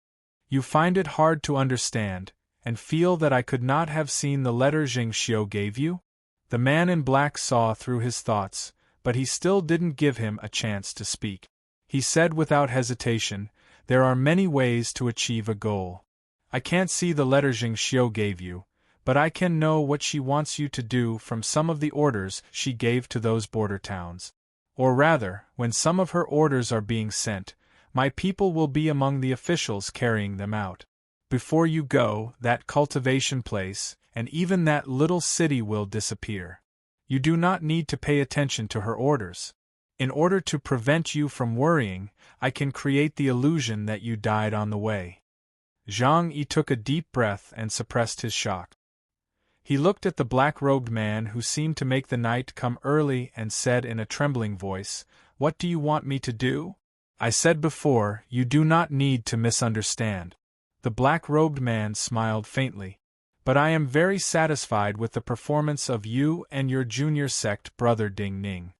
You find it hard to understand, and feel that I could not have seen the letter Jing Xiu gave you? The man in black saw through his thoughts, but he still didn't give him a chance to speak. He said without hesitation, There are many ways to achieve a goal. I can't see the letter Jing Xiu gave you, but I can know what she wants you to do from some of the orders she gave to those border towns. Or rather, when some of her orders are being sent, my people will be among the officials carrying them out. Before you go, that cultivation place, and even that little city will disappear. You do not need to pay attention to her orders. In order to prevent you from worrying, I can create the illusion that you died on the way. Zhang Yi took a deep breath and suppressed his shock. He looked at the black-robed man who seemed to make the night come early and said in a trembling voice, What do you want me to do? I said before, you do not need to misunderstand. The black-robed man smiled faintly. But I am very satisfied with the performance of you and your junior sect brother Ding Ning.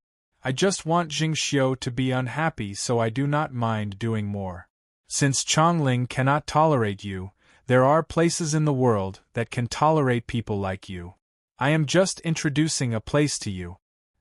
I just want Jing Xiu to be unhappy, so I do not mind doing more. Since Chongling cannot tolerate you, there are places in the world that can tolerate people like you. I am just introducing a place to you.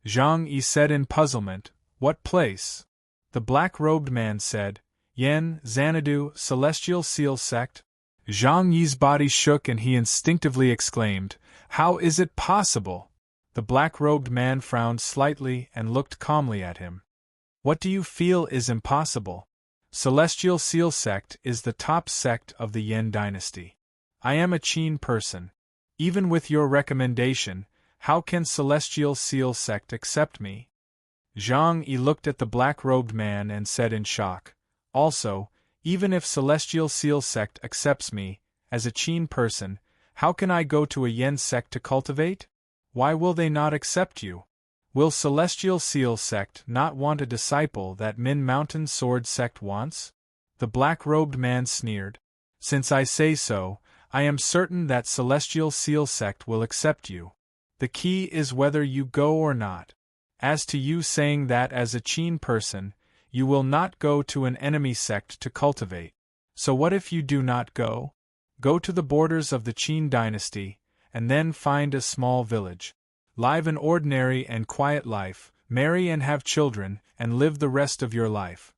Zhang Yi said in puzzlement, What place? The black-robed man said, Yen, Xanadu, Celestial Seal Sect. Zhang Yi's body shook and he instinctively exclaimed, How is it possible? The black-robed man frowned slightly and looked calmly at him. What do you feel is impossible? Celestial Seal Sect is the top sect of the Yen dynasty. I am a Qin person. Even with your recommendation, how can Celestial Seal Sect accept me? Zhang Yi looked at the black-robed man and said in shock, Also, even if Celestial Seal Sect accepts me, as a Qin person, how can I go to a Yen sect to cultivate? Why will they not accept you? Will Celestial Seal Sect not want a disciple that Min Mountain Sword Sect wants? The black-robed man sneered. Since I say so, I am certain that Celestial Seal Sect will accept you. The key is whether you go or not. As to you saying that as a Qin person, you will not go to an enemy sect to cultivate. So what if you do not go? Go to the borders of the Qin dynasty, and then find a small village. Live an ordinary and quiet life, marry and have children, and live the rest of your life.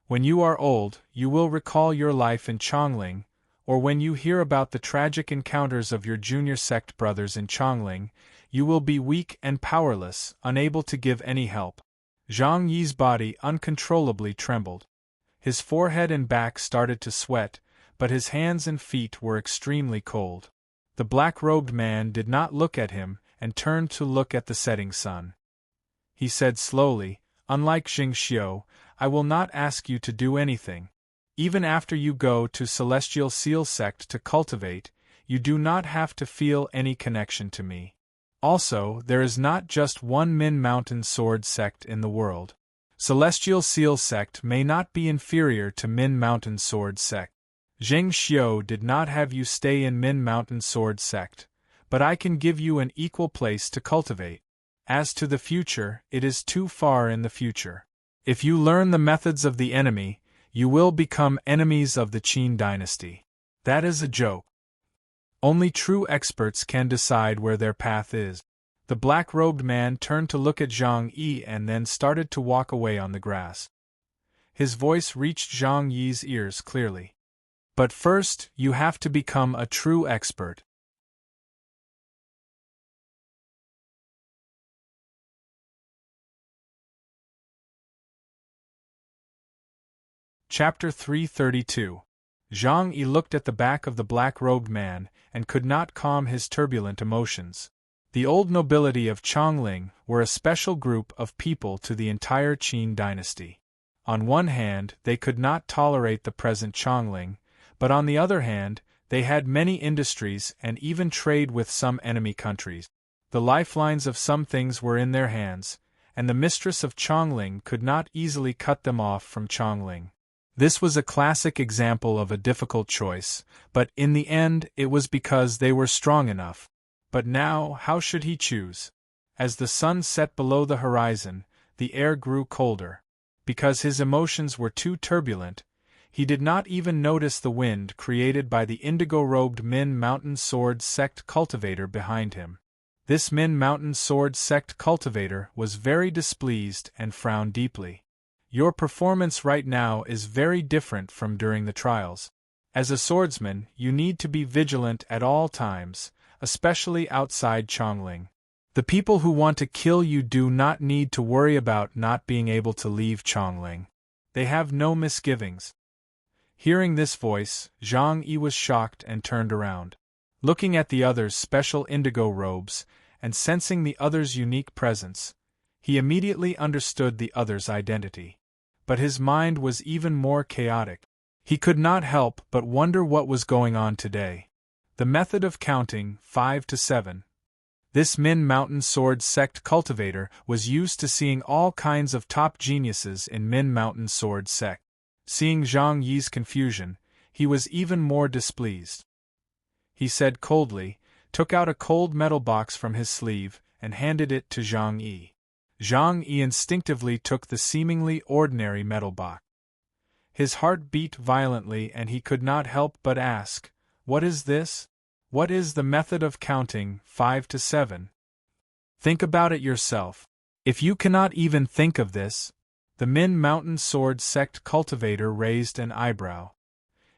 When you are old, you will recall your life in Chongling, or when you hear about the tragic encounters of your junior sect brothers in Chongling, you will be weak and powerless, unable to give any help. Zhang Yi's body uncontrollably trembled. His forehead and back started to sweat, but his hands and feet were extremely cold. The black-robed man did not look at him and turned to look at the setting sun. He said slowly, Unlike Jing Xiu, I will not ask you to do anything. Even after you go to Celestial Seal Sect to cultivate, you do not have to feel any connection to me. Also, there is not just one Min Mountain Sword Sect in the world. Celestial Seal Sect may not be inferior to Min Mountain Sword Sect. Jing Xiu did not have you stay in Min Mountain Sword Sect, but I can give you an equal place to cultivate. As to the future, it is too far in the future. If you learn the methods of the enemy, you will become enemies of the Qin dynasty. That is a joke. Only true experts can decide where their path is. The black-robed man turned to look at Zhang Yi and then started to walk away on the grass. His voice reached Zhang Yi's ears clearly. But first, you have to become a true expert. Chapter 332. Zhang Yi looked at the back of the black-robed man and could not calm his turbulent emotions. The old nobility of Chongling were a special group of people to the entire Qin dynasty. On one hand, they could not tolerate the present Chongling, but on the other hand, they had many industries and even trade with some enemy countries. The lifelines of some things were in their hands, and the mistress of Chongling could not easily cut them off from Chongling. This was a classic example of a difficult choice, but in the end it was because they were strong enough. But now, how should he choose? As the sun set below the horizon, the air grew colder. Because his emotions were too turbulent, he did not even notice the wind created by the indigo-robed Min Mountain Sword Sect cultivator behind him. This Min Mountain Sword Sect cultivator was very displeased and frowned deeply. Your performance right now is very different from during the trials. As a swordsman, you need to be vigilant at all times, especially outside Chongling. The people who want to kill you do not need to worry about not being able to leave Chongling. They have no misgivings. Hearing this voice, Zhang Yi was shocked and turned around. Looking at the other's special indigo robes, and sensing the other's unique presence, he immediately understood the other's identity. But his mind was even more chaotic. He could not help but wonder what was going on today. The method of counting 5 to 7. This Min Mountain Sword Sect cultivator was used to seeing all kinds of top geniuses in Min Mountain Sword Sect. Seeing Zhang Yi's confusion, he was even more displeased. He said coldly, took out a cold metal box from his sleeve, and handed it to Zhang Yi. Zhang Yi instinctively took the seemingly ordinary metal box. His heart beat violently and he could not help but ask, "What is this? What is the method of counting 5 to 7? Think about it yourself. If you cannot even think of this..." The Min Mountain Sword Sect cultivator raised an eyebrow.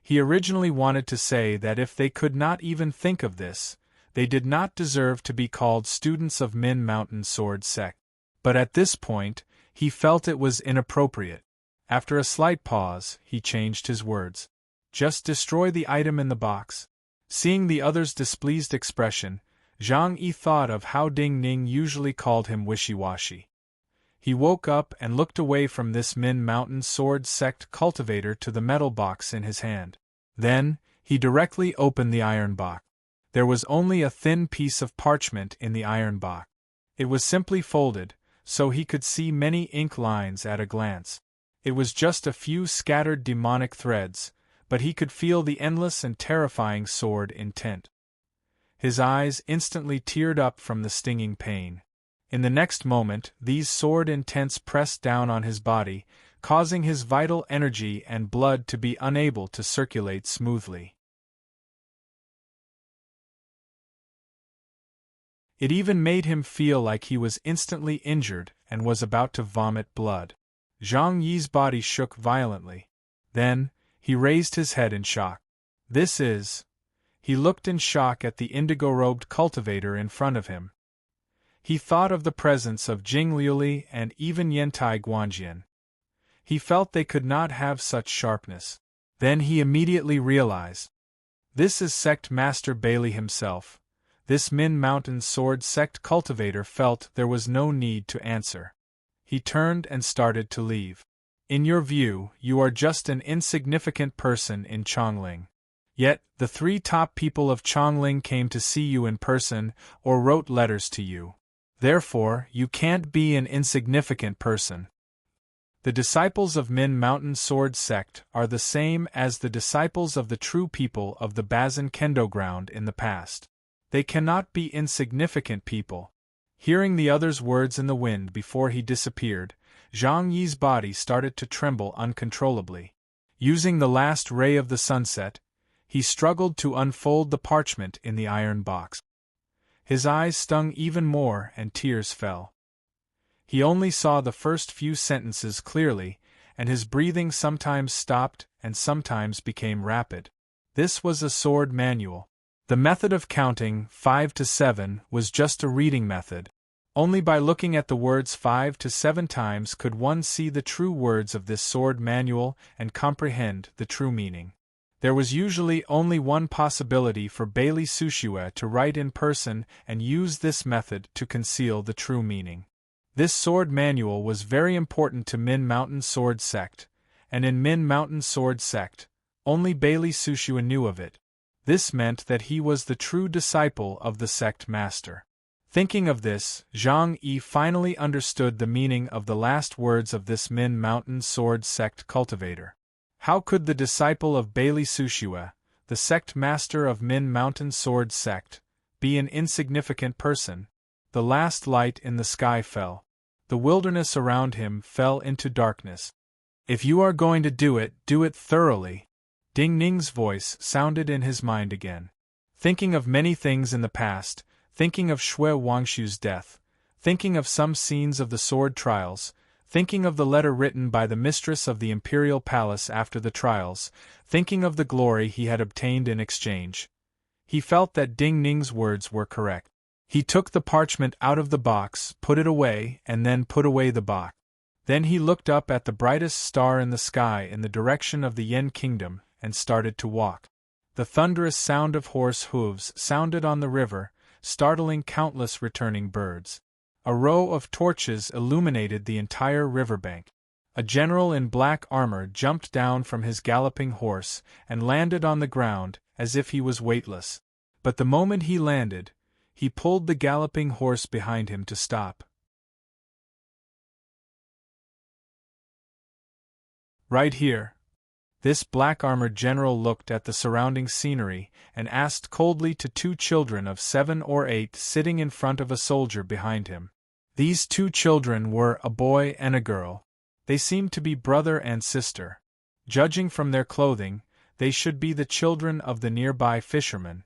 He originally wanted to say that if they could not even think of this, they did not deserve to be called students of Min Mountain Sword Sect. But at this point, he felt it was inappropriate. After a slight pause, he changed his words. "Just destroy the item in the box." Seeing the other's displeased expression, Zhang Yi thought of how Ding Ning usually called him wishy-washy. He woke up and looked away from this Min Mountain Sword Sect cultivator to the metal box in his hand. Then, he directly opened the iron box. There was only a thin piece of parchment in the iron box. It was simply folded, so he could see many ink lines at a glance. It was just a few scattered demonic threads, but he could feel the endless and terrifying sword intent. His eyes instantly teared up from the stinging pain. In the next moment, these sword intents pressed down on his body, causing his vital energy and blood to be unable to circulate smoothly. It even made him feel like he was instantly injured and was about to vomit blood. Zhang Yi's body shook violently. Then, he raised his head in shock. "This is..." He looked in shock at the indigo-robed cultivator in front of him. He thought of the presence of Jing Liuli and even Yantai Guanjian. He felt they could not have such sharpness. Then he immediately realized. This is Sect Master Bailey himself. This Min Mountain Sword Sect cultivator felt there was no need to answer. He turned and started to leave. In your view, you are just an insignificant person in Chongling. Yet, the 3 top people of Chongling came to see you in person or wrote letters to you. Therefore, you can't be an insignificant person. The disciples of Min Mountain Sword Sect are the same as the disciples of the true people of the Bazin Kendo ground in the past. They cannot be insignificant people. Hearing the other's words in the wind before he disappeared, Zhang Yi's body started to tremble uncontrollably. Using the last ray of the sunset, he struggled to unfold the parchment in the iron box. His eyes stung even more and tears fell. He only saw the first few sentences clearly, and his breathing sometimes stopped and sometimes became rapid. This was a sword manual. The method of counting 5 to 7 was just a reading method. Only by looking at the words 5 to 7 times could one see the true words of this sword manual and comprehend the true meaning. There was usually only one possibility for Bailey Sushue to write in person and use this method to conceal the true meaning. This sword manual was very important to Min Mountain Sword Sect, and in Min Mountain Sword Sect, only Bailey Sushue knew of it. This meant that he was the true disciple of the sect master. Thinking of this, Zhang Yi finally understood the meaning of the last words of this Min Mountain Sword Sect cultivator. How could the disciple of Bailey Sushue, the sect master of Min Mountain Sword Sect, be an insignificant person? The last light in the sky fell. The wilderness around him fell into darkness. If you are going to do it thoroughly. Ding Ning's voice sounded in his mind again. Thinking of many things in the past, thinking of Shui Wangshu's death, thinking of some scenes of the sword trials, thinking of the letter written by the mistress of the imperial palace after the trials, thinking of the glory he had obtained in exchange. He felt that Ding Ning's words were correct. He took the parchment out of the box, put it away, and then put away the box. Then he looked up at the brightest star in the sky in the direction of the Yen Kingdom, and started to walk. The thunderous sound of horse hooves sounded on the river, startling countless returning birds. A row of torches illuminated the entire riverbank. A general in black armor jumped down from his galloping horse and landed on the ground as if he was weightless. But the moment he landed, he pulled the galloping horse behind him to stop. Right here. This black-armored general looked at the surrounding scenery and asked coldly to 2 children of 7 or 8 sitting in front of a soldier behind him. These 2 children were a boy and a girl. They seemed to be brother and sister. Judging from their clothing, they should be the children of the nearby fishermen.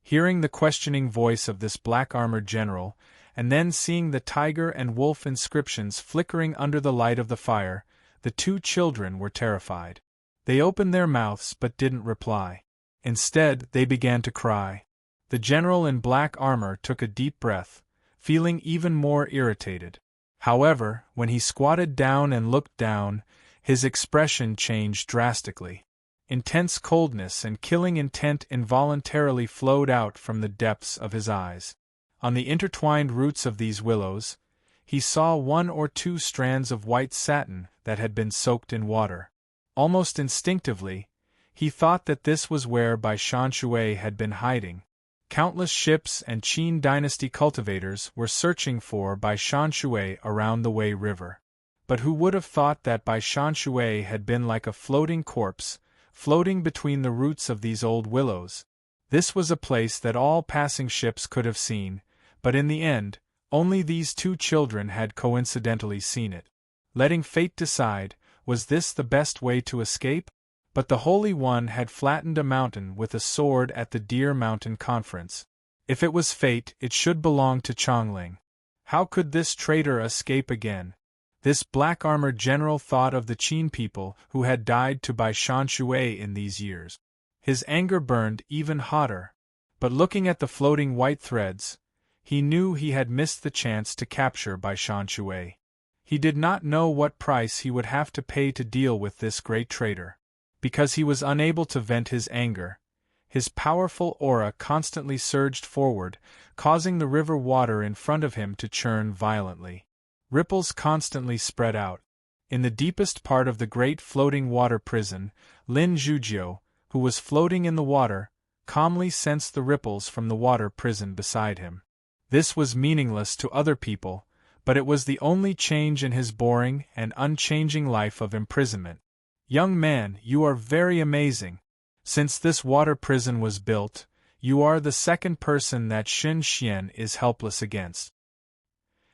Hearing the questioning voice of this black-armored general, and then seeing the tiger and wolf inscriptions flickering under the light of the fire, the 2 children were terrified. They opened their mouths but didn't reply. Instead, they began to cry. The general in black armor took a deep breath, feeling even more irritated. However, when he squatted down and looked down, his expression changed drastically. Intense coldness and killing intent involuntarily flowed out from the depths of his eyes. On the intertwined roots of these willows, he saw 1 or 2 strands of white satin that had been soaked in water. Almost instinctively, he thought that this was where Bai Shanshui had been hiding. Countless ships and Qin dynasty cultivators were searching for Bai Shanshui around the Wei River. But who would have thought that Bai Shanshui had been like a floating corpse, floating between the roots of these old willows? This was a place that all passing ships could have seen, but in the end, only these 2 children had coincidentally seen it. Letting fate decide, was this the best way to escape? But the Holy One had flattened a mountain with a sword at the Deer Mountain Conference. If it was fate, it should belong to Chongling. How could this traitor escape again? This black-armored general thought of the Qin people who had died to Bai Shanshui in these years. His anger burned even hotter. But looking at the floating white threads, he knew he had missed the chance to capture Bai Shanshui. He did not know what price he would have to pay to deal with this great traitor. Because he was unable to vent his anger, his powerful aura constantly surged forward, causing the river water in front of him to churn violently. Ripples constantly spread out. In the deepest part of the great floating water prison, Lin Zhujiu, who was floating in the water, calmly sensed the ripples from the water prison beside him. This was meaningless to other people, but it was the only change in his boring and unchanging life of imprisonment. Young man, you are very amazing. Since this water prison was built, you are the second person that Xin Xian is helpless against.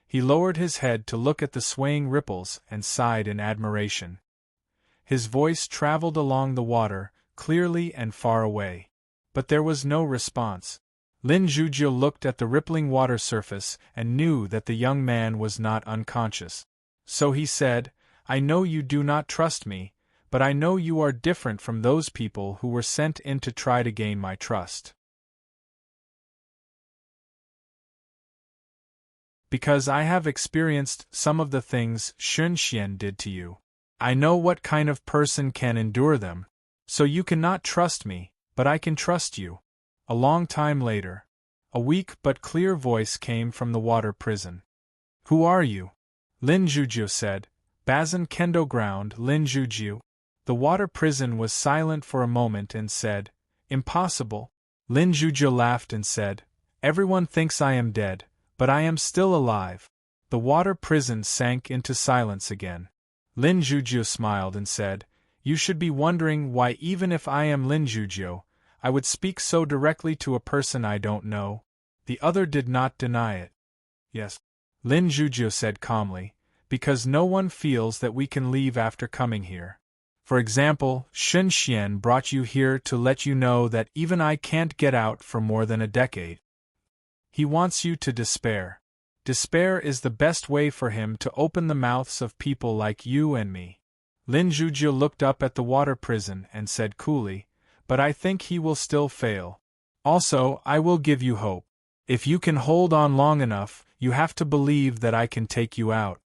He lowered his head to look at the swaying ripples and sighed in admiration. His voice traveled along the water, clearly and far away. But there was no response. Lin Zhujiu looked at the rippling water surface and knew that the young man was not unconscious. So he said, I know you do not trust me, but I know you are different from those people who were sent in to try to gain my trust. Because I have experienced some of the things Shunxian did to you. I know what kind of person can endure them. So you cannot trust me, but I can trust you. A long time later, a weak but clear voice came from the water prison. Who are you? Lin Zhujiu said. Bazin Kendo ground Lin Zhujiu. The water prison was silent for a moment and said, Impossible. Lin Zhujiu laughed and said, Everyone thinks I am dead, but I am still alive. The water prison sank into silence again. Lin Zhujiu smiled and said, You should be wondering why even if I am Lin Zhujiu, I would speak so directly to a person I don't know. The other did not deny it. Yes. Lin Zhujiu said calmly, because no one feels that we can leave after coming here. For example, Shunxian brought you here to let you know that even I can't get out for more than a decade. He wants you to despair. Despair is the best way for him to open the mouths of people like you and me. Lin Zhujiu looked up at the water prison and said coolly, But I think he will still fail. Also, I will give you hope. If you can hold on long enough, you have to believe that I can take you out.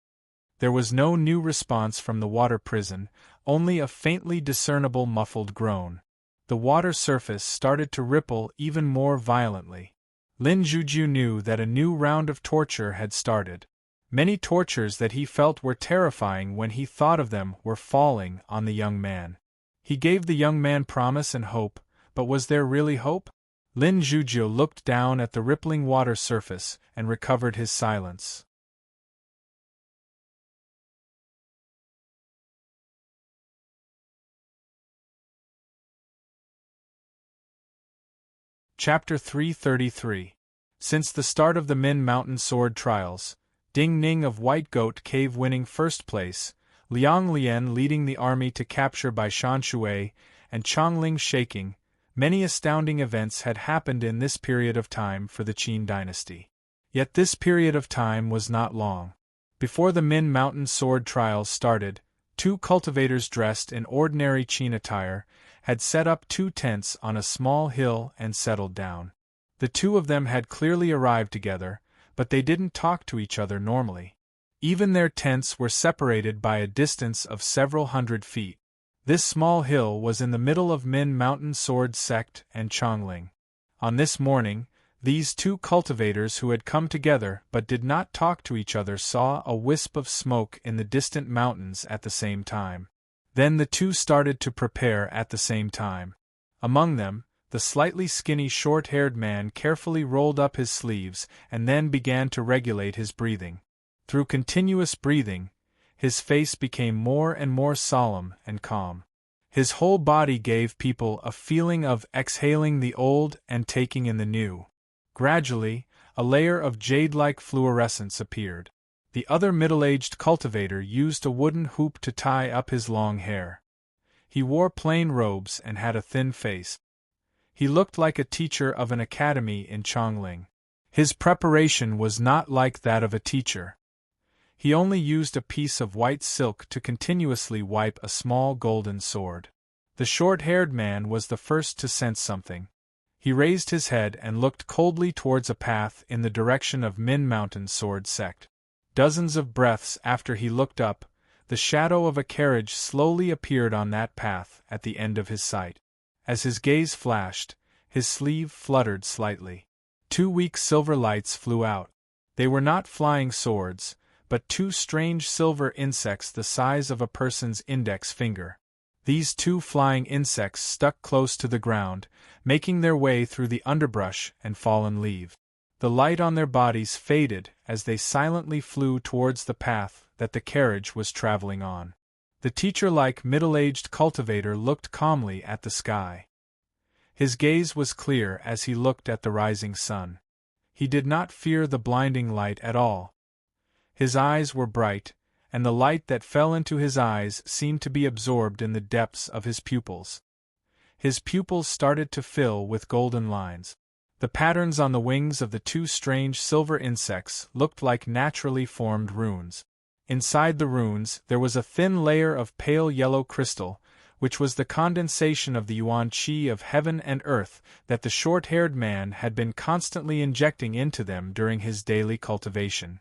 There was no new response from the water prison, only a faintly discernible muffled groan. The water surface started to ripple even more violently. Lin Zhujiu knew that a new round of torture had started. Many tortures that he felt were terrifying when he thought of them were falling on the young man. He gave the young man promise and hope, but was there really hope? Lin Zhujiu looked down at the rippling water surface and recovered his silence. Chapter 333. Since the start of the Min Mountain Sword Trials, Ding Ning of White Goat Cave winning first place, Liang Lian leading the army to capture by Shan Shui, and Chongling shaking, many astounding events had happened in this period of time for the Qin dynasty. Yet this period of time was not long. Before the Min Mountain Sword Trials started, 2 cultivators dressed in ordinary Qin attire had set up 2 tents on a small hill and settled down. The 2 of them had clearly arrived together, but they didn't talk to each other normally. Even their tents were separated by a distance of several hundred feet. This small hill was in the middle of Min Mountain Sword Sect and Chongling. On this morning, these 2 cultivators who had come together but did not talk to each other saw a wisp of smoke in the distant mountains at the same time. Then the 2 started to prepare at the same time. Among them, the slightly skinny short-haired man carefully rolled up his sleeves and then began to regulate his breathing. Through continuous breathing, his face became more and more solemn and calm. His whole body gave people a feeling of exhaling the old and taking in the new. Gradually, a layer of jade-like fluorescence appeared. The other middle-aged cultivator used a wooden hoop to tie up his long hair. He wore plain robes and had a thin face. He looked like a teacher of an academy in Chongling. His preparation was not like that of a teacher. He only used a piece of white silk to continuously wipe a small golden sword. The short-haired man was the first to sense something. He raised his head and looked coldly towards a path in the direction of Min Mountain Sword Sect. Dozens of breaths after he looked up, the shadow of a carriage slowly appeared on that path at the end of his sight. As his gaze flashed, his sleeve fluttered slightly. 2 weak silver lights flew out. They were not flying swords, but 2 strange silver insects the size of a person's index finger. These 2 flying insects stuck close to the ground, making their way through the underbrush and fallen leaves. The light on their bodies faded as they silently flew towards the path that the carriage was traveling on. The teacher-like middle-aged cultivator looked calmly at the sky. His gaze was clear as he looked at the rising sun. He did not fear the blinding light at all. His eyes were bright, and the light that fell into his eyes seemed to be absorbed in the depths of his pupils. His pupils started to fill with golden lines. The patterns on the wings of the 2 strange silver insects looked like naturally formed runes. Inside the runes there was a thin layer of pale yellow crystal, which was the condensation of the yuan qi of heaven and earth that the short-haired man had been constantly injecting into them during his daily cultivation.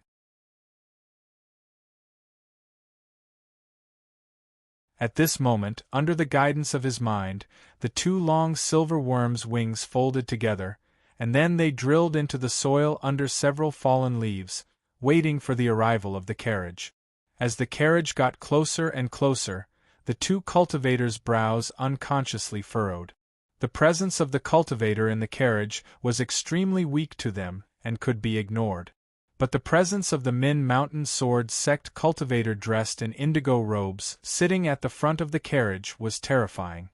At this moment, under the guidance of his mind, the two long silver worms' wings folded together, and then they drilled into the soil under several fallen leaves, waiting for the arrival of the carriage. As the carriage got closer and closer, the two cultivators' brows unconsciously furrowed. The presence of the cultivator in the carriage was extremely weak to them, and could be ignored. But the presence of the Min Mountain Sword sect cultivator dressed in indigo robes, sitting at the front of the carriage, was terrifying.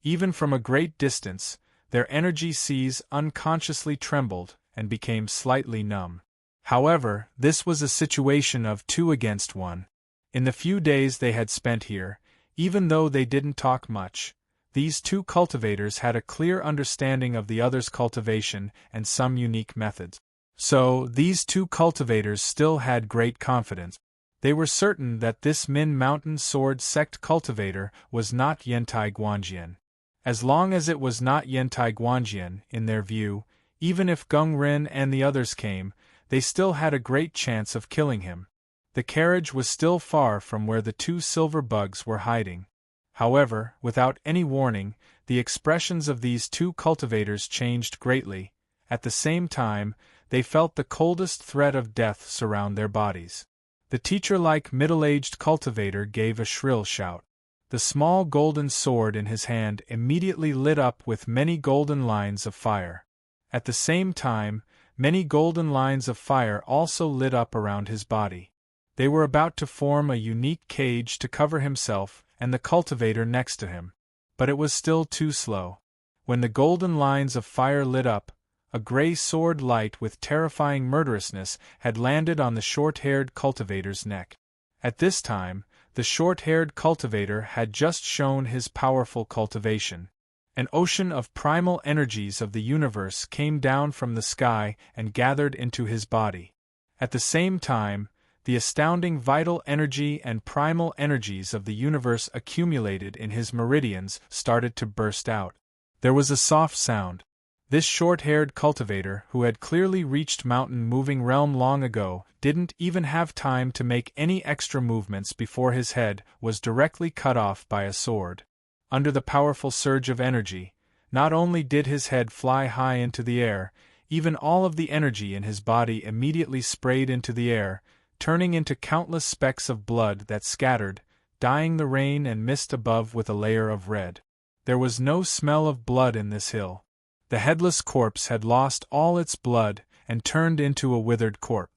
Even from a great distance, their energy seas unconsciously trembled, and became slightly numb. However, this was a situation of 2 against 1. In the few days they had spent here, even though they didn't talk much, these two cultivators had a clear understanding of the other's cultivation and some unique methods. So, these two cultivators still had great confidence. They were certain that this Min Mountain Sword sect cultivator was not Yantai Guanjian. As long as it was not Yantai Guanjian, in their view, even if Gung Rin and the others came, they still had a great chance of killing him. The carriage was still far from where the two silver bugs were hiding. However, without any warning, the expressions of these two cultivators changed greatly. At the same time, they felt the coldest threat of death surround their bodies. The teacher-like middle-aged cultivator gave a shrill shout. The small golden sword in his hand immediately lit up with many golden lines of fire. At the same time, many golden lines of fire also lit up around his body. They were about to form a unique cage to cover himself and the cultivator next to him. But it was still too slow. When the golden lines of fire lit up, a gray sword light with terrifying murderousness had landed on the short-haired cultivator's neck. At this time, the short-haired cultivator had just shown his powerful cultivation. An ocean of primal energies of the universe came down from the sky and gathered into his body. At the same time, the astounding vital energy and primal energies of the universe accumulated in his meridians started to burst out. There was a soft sound. This short-haired cultivator, who had clearly reached mountain-moving realm long ago, didn't even have time to make any extra movements before his head was directly cut off by a sword. Under the powerful surge of energy, not only did his head fly high into the air, even all of the energy in his body immediately sprayed into the air, turning into countless specks of blood that scattered, dyeing the rain and mist above with a layer of red. There was no smell of blood in this hill. The headless corpse had lost all its blood and turned into a withered corpse.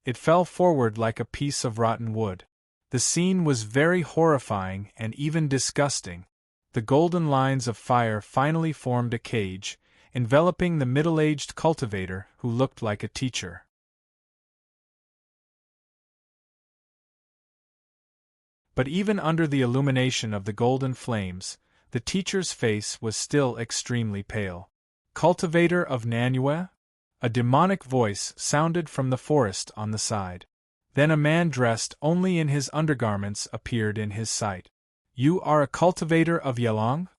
It fell forward like a piece of rotten wood. The scene was very horrifying and even disgusting. The golden lines of fire finally formed a cage, enveloping the middle-aged cultivator who looked like a teacher. But even under the illumination of the golden flames, the teacher's face was still extremely pale. "Cultivator of Nanyue?" A demonic voice sounded from the forest on the side. Then a man dressed only in his undergarments appeared in his sight. "You are a cultivator of Yelong?"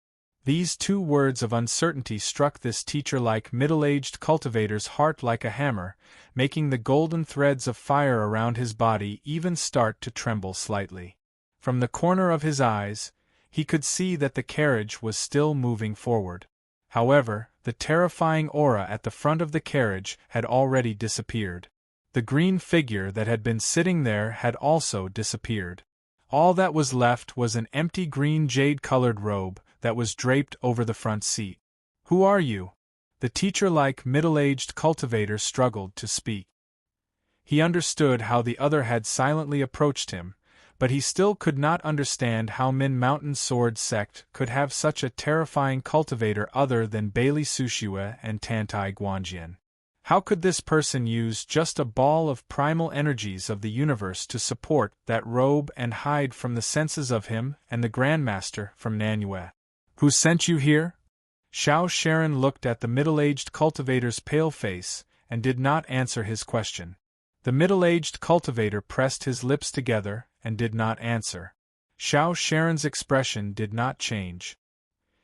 These two words of uncertainty struck this teacher-like middle-aged cultivator's heart like a hammer, making the golden threads of fire around his body even start to tremble slightly. From the corner of his eyes, he could see that the carriage was still moving forward. However, the terrifying aura at the front of the carriage had already disappeared. The green figure that had been sitting there had also disappeared. All that was left was an empty green jade-colored robe that was draped over the front seat. "Who are you?" The teacher-like middle-aged cultivator struggled to speak. He understood how the other had silently approached him, but he still could not understand how Min Mountain Sword Sect could have such a terrifying cultivator other than Bailey Sushue and Tantai Guanjian. How could this person use just a ball of primal energies of the universe to support that robe and hide from the senses of him and the Grandmaster from Nanyue? "Who sent you here?" Xiao Sharon looked at the middle-aged cultivator's pale face and did not answer his question. The middle-aged cultivator pressed his lips together and did not answer. Xiao Sharon's expression did not change.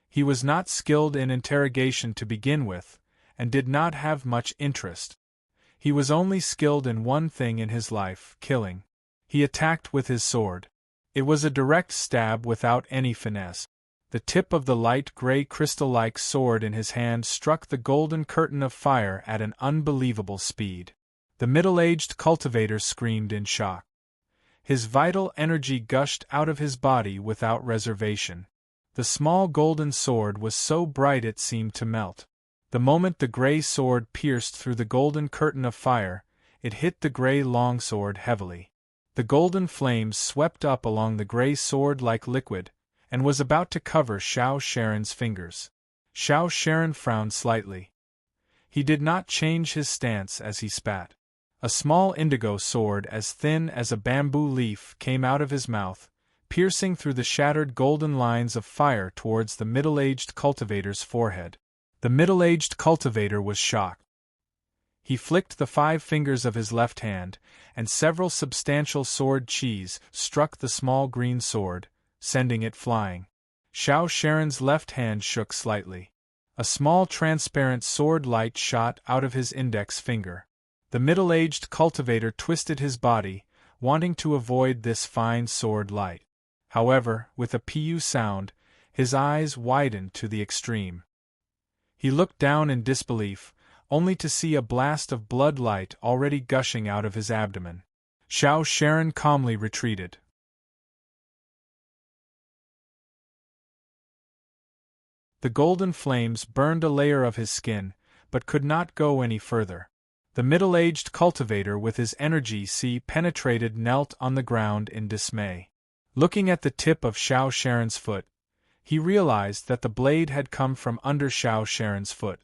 He was not skilled in interrogation to begin with, and did not have much interest. He was only skilled in one thing in his life, killing. He attacked with his sword. It was a direct stab without any finesse. The tip of the light gray crystal-like sword in his hand struck the golden curtain of fire at an unbelievable speed. The middle-aged cultivator screamed in shock. His vital energy gushed out of his body without reservation. The small golden sword was so bright it seemed to melt. The moment the gray sword pierced through the golden curtain of fire, it hit the gray longsword heavily. The golden flames swept up along the gray sword like liquid, and was about to cover Xiao Sharon's fingers. Xiao Sharon frowned slightly. He did not change his stance as he spat. A small indigo sword as thin as a bamboo leaf came out of his mouth, piercing through the shattered golden lines of fire towards the middle-aged cultivator's forehead. The middle-aged cultivator was shocked. He flicked the 5 fingers of his left hand, and several substantial sword cheese struck the small green sword, sending it flying. Xiao Sharon's left hand shook slightly. A small transparent sword light shot out of his index finger. The middle-aged cultivator twisted his body, wanting to avoid this fine sword light. However, with a pu sound, his eyes widened to the extreme. He looked down in disbelief, only to see a blast of blood light already gushing out of his abdomen. Xiao Sharon calmly retreated. The golden flames burned a layer of his skin, but could not go any further. The middle-aged cultivator with his energy penetrated knelt on the ground in dismay. Looking at the tip of Xiao Sharon's foot, he realized that the blade had come from under Xiao Sharon's foot.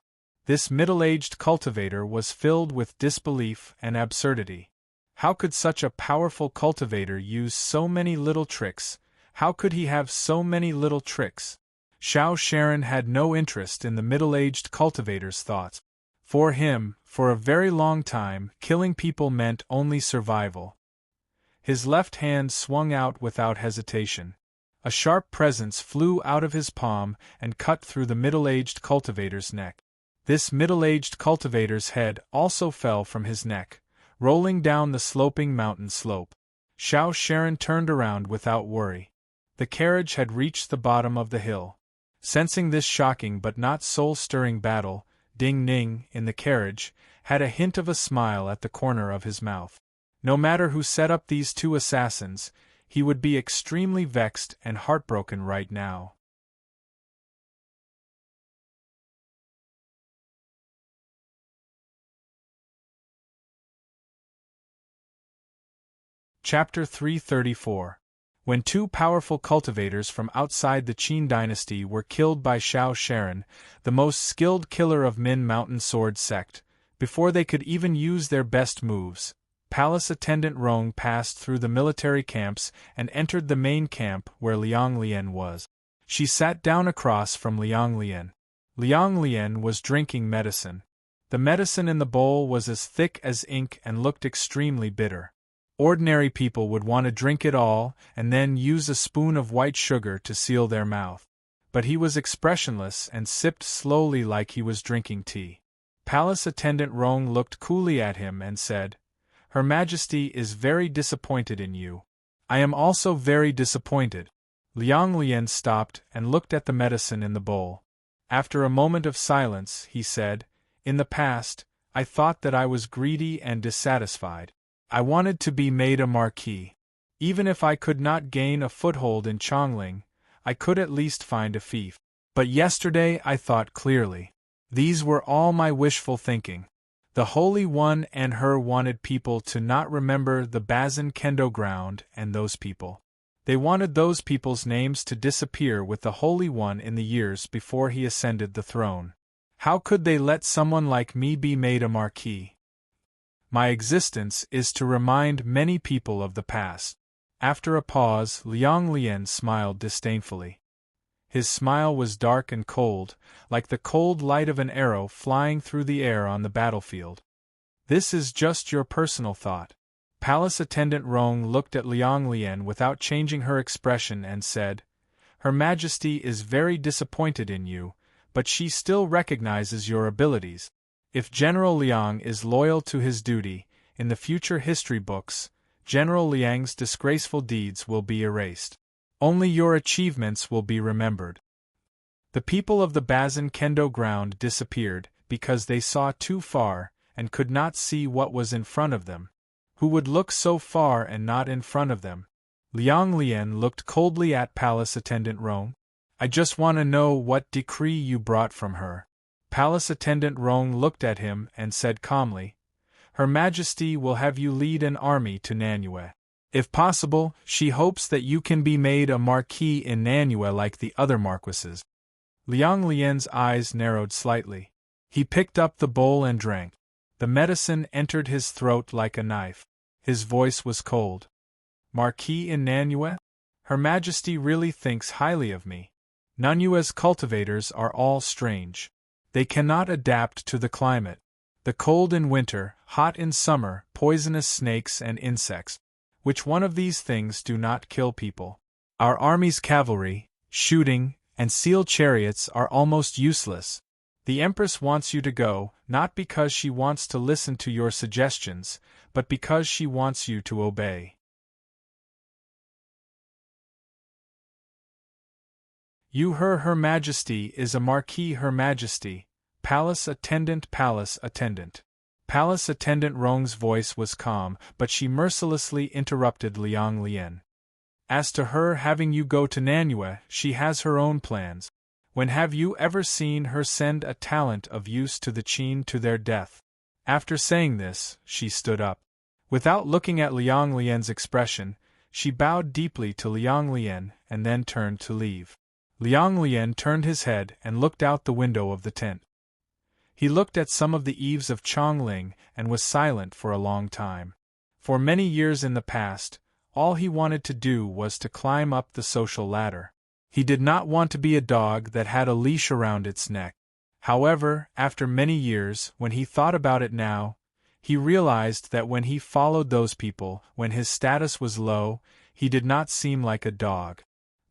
This middle-aged cultivator was filled with disbelief and absurdity. How could such a powerful cultivator use so many little tricks? How could he have so many little tricks? Xiao Sharon had no interest in the middle-aged cultivator's thoughts. For him, for a very long time, killing people meant only survival. His left hand swung out without hesitation. A sharp presence flew out of his palm and cut through the middle-aged cultivator's neck. This middle-aged cultivator's head also fell from his neck, rolling down the sloping mountain slope. Xiao Sharon turned around without worry. The carriage had reached the bottom of the hill. Sensing this shocking but not soul-stirring battle, Ding Ning, in the carriage, had a hint of a smile at the corner of his mouth. No matter who set up these 2 assassins, he would be extremely vexed and heartbroken right now. Chapter 334. When 2 powerful cultivators from outside the Qin dynasty were killed by Xiao Sharon, the most skilled killer of Min Mountain Sword Sect, before they could even use their best moves, Palace Attendant Rong passed through the military camps and entered the main camp where Liang Lian was. She sat down across from Liang Lian. Liang Lian was drinking medicine. The medicine in the bowl was as thick as ink and looked extremely bitter. Ordinary people would want to drink it all and then use a spoon of white sugar to seal their mouth. But he was expressionless and sipped slowly like he was drinking tea. Palace Attendant Rong looked coolly at him and said, "Her Majesty is very disappointed in you. I am also very disappointed." Liang Lian stopped and looked at the medicine in the bowl. After a moment of silence, he said, "In the past, I thought that I was greedy and dissatisfied. I wanted to be made a marquis. Even if I could not gain a foothold in Chongling, I could at least find a fief. But yesterday I thought clearly. These were all my wishful thinking. The Holy One and her wanted people to not remember the Bazin Kendo ground and those people. They wanted those people's names to disappear with the Holy One in the years before he ascended the throne. How could they let someone like me be made a marquis? My existence is to remind many people of the past." After a pause, Liang Lian smiled disdainfully. His smile was dark and cold, like the cold light of an arrow flying through the air on the battlefield. "This is just your personal thought." Palace Attendant Rong looked at Liang Lian without changing her expression and said, "Her Majesty is very disappointed in you, but she still recognizes your abilities. If General Liang is loyal to his duty, in the future history books, General Liang's disgraceful deeds will be erased. Only your achievements will be remembered. The people of the Bazin Kendo ground disappeared, because they saw too far, and could not see what was in front of them. Who would look so far and not in front of them? Liang Lian looked coldly at Palace Attendant Rong. I just want to know what decree you brought from her. Palace Attendant Rong looked at him and said calmly, Her Majesty will have you lead an army to Nanyue. If possible, she hopes that you can be made a marquis in Nanyue like the other marquises. Liang Lian's eyes narrowed slightly. He picked up the bowl and drank. The medicine entered his throat like a knife. His voice was cold. Marquis in Nanyue? Her Majesty really thinks highly of me. Nanyue's cultivators are all strange. They cannot adapt to the climate. The cold in winter, hot in summer, poisonous snakes and insects. Which one of these things do not kill people? Our army's cavalry, shooting, and seal chariots are almost useless. The Empress wants you to go, not because she wants to listen to your suggestions, but because she wants you to obey. Her Majesty is a marquis. Her Majesty. Palace Attendant. Palace Attendant. Palace Attendant Rong's voice was calm, but she mercilessly interrupted Liang Lian. As to her having you go to Nanyue, she has her own plans. When have you ever seen her send a talent of use to the Qin to their death? After saying this, she stood up. Without looking at Liang Lian's expression, she bowed deeply to Liang Lian and then turned to leave. Liang Lian turned his head and looked out the window of the tent. He looked at some of the eaves of Chongling and was silent for a long time. For many years in the past, all he wanted to do was to climb up the social ladder. He did not want to be a dog that had a leash around its neck. However, after many years, when he thought about it now, he realized that when he followed those people, when his status was low, he did not seem like a dog.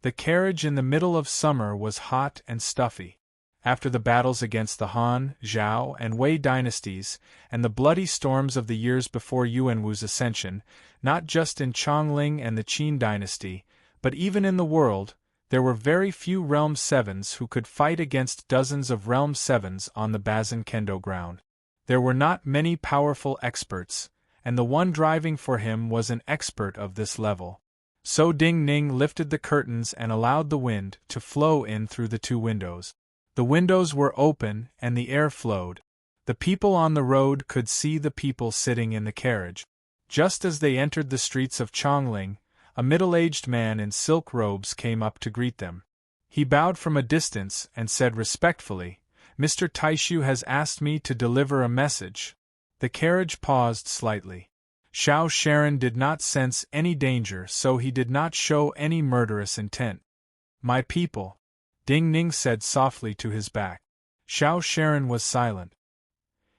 The carriage in the middle of summer was hot and stuffy. After the battles against the Han, Zhao, and Wei dynasties, and the bloody storms of the years before Yuanwu's ascension, not just in Chongling and the Qin dynasty, but even in the world, there were very few Realm 7s who could fight against dozens of Realm 7s on the Bazin Kendo ground. There were not many powerful experts, and the one driving for him was an expert of this level. So Ding Ning lifted the curtains and allowed the wind to flow in through the two windows. The windows were open and the air flowed. The people on the road could see the people sitting in the carriage. Just as they entered the streets of Chongling, a middle-aged man in silk robes came up to greet them. He bowed from a distance and said respectfully, Mr. Taishu has asked me to deliver a message. The carriage paused slightly. Xiao Sharon did not sense any danger, so he did not show any murderous intent. My people, Ding Ning said softly to his back. Xiao Sharon was silent.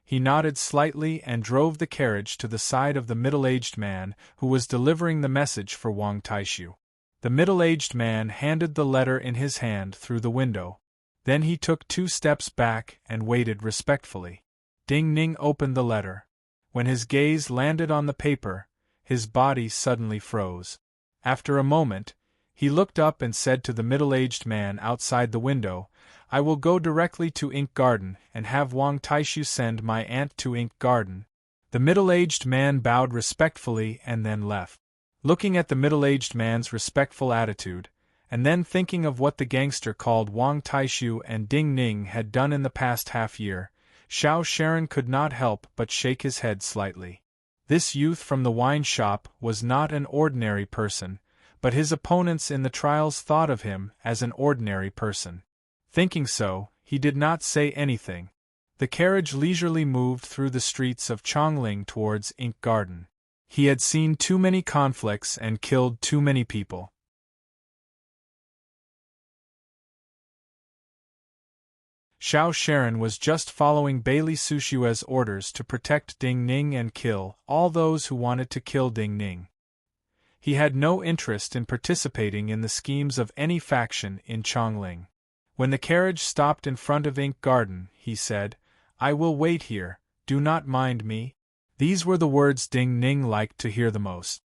He nodded slightly and drove the carriage to the side of the middle-aged man who was delivering the message for Wang Taishu. The middle-aged man handed the letter in his hand through the window. Then he took 2 steps back and waited respectfully. Ding Ning opened the letter. When his gaze landed on the paper, his body suddenly froze. After a moment, he looked up and said to the middle-aged man outside the window, I will go directly to Ink Garden and have Wang Taishu send my aunt to Ink Garden. The middle-aged man bowed respectfully and then left. Looking at the middle-aged man's respectful attitude, and then thinking of what the gangster called Wang Taishu and Ding Ning had done in the past half-year, Xiao Sharon could not help but shake his head slightly. This youth from the wine shop was not an ordinary person, but his opponents in the trials thought of him as an ordinary person. Thinking so, he did not say anything. The carriage leisurely moved through the streets of Chongling towards Ink Garden. He had seen too many conflicts and killed too many people. Xiao Sharon was just following Bailey Sushue's orders to protect Ding Ning and kill all those who wanted to kill Ding Ning. He had no interest in participating in the schemes of any faction in Chongling. When the carriage stopped in front of Ink Garden, he said, I will wait here, do not mind me. These were the words Ding Ning liked to hear the most.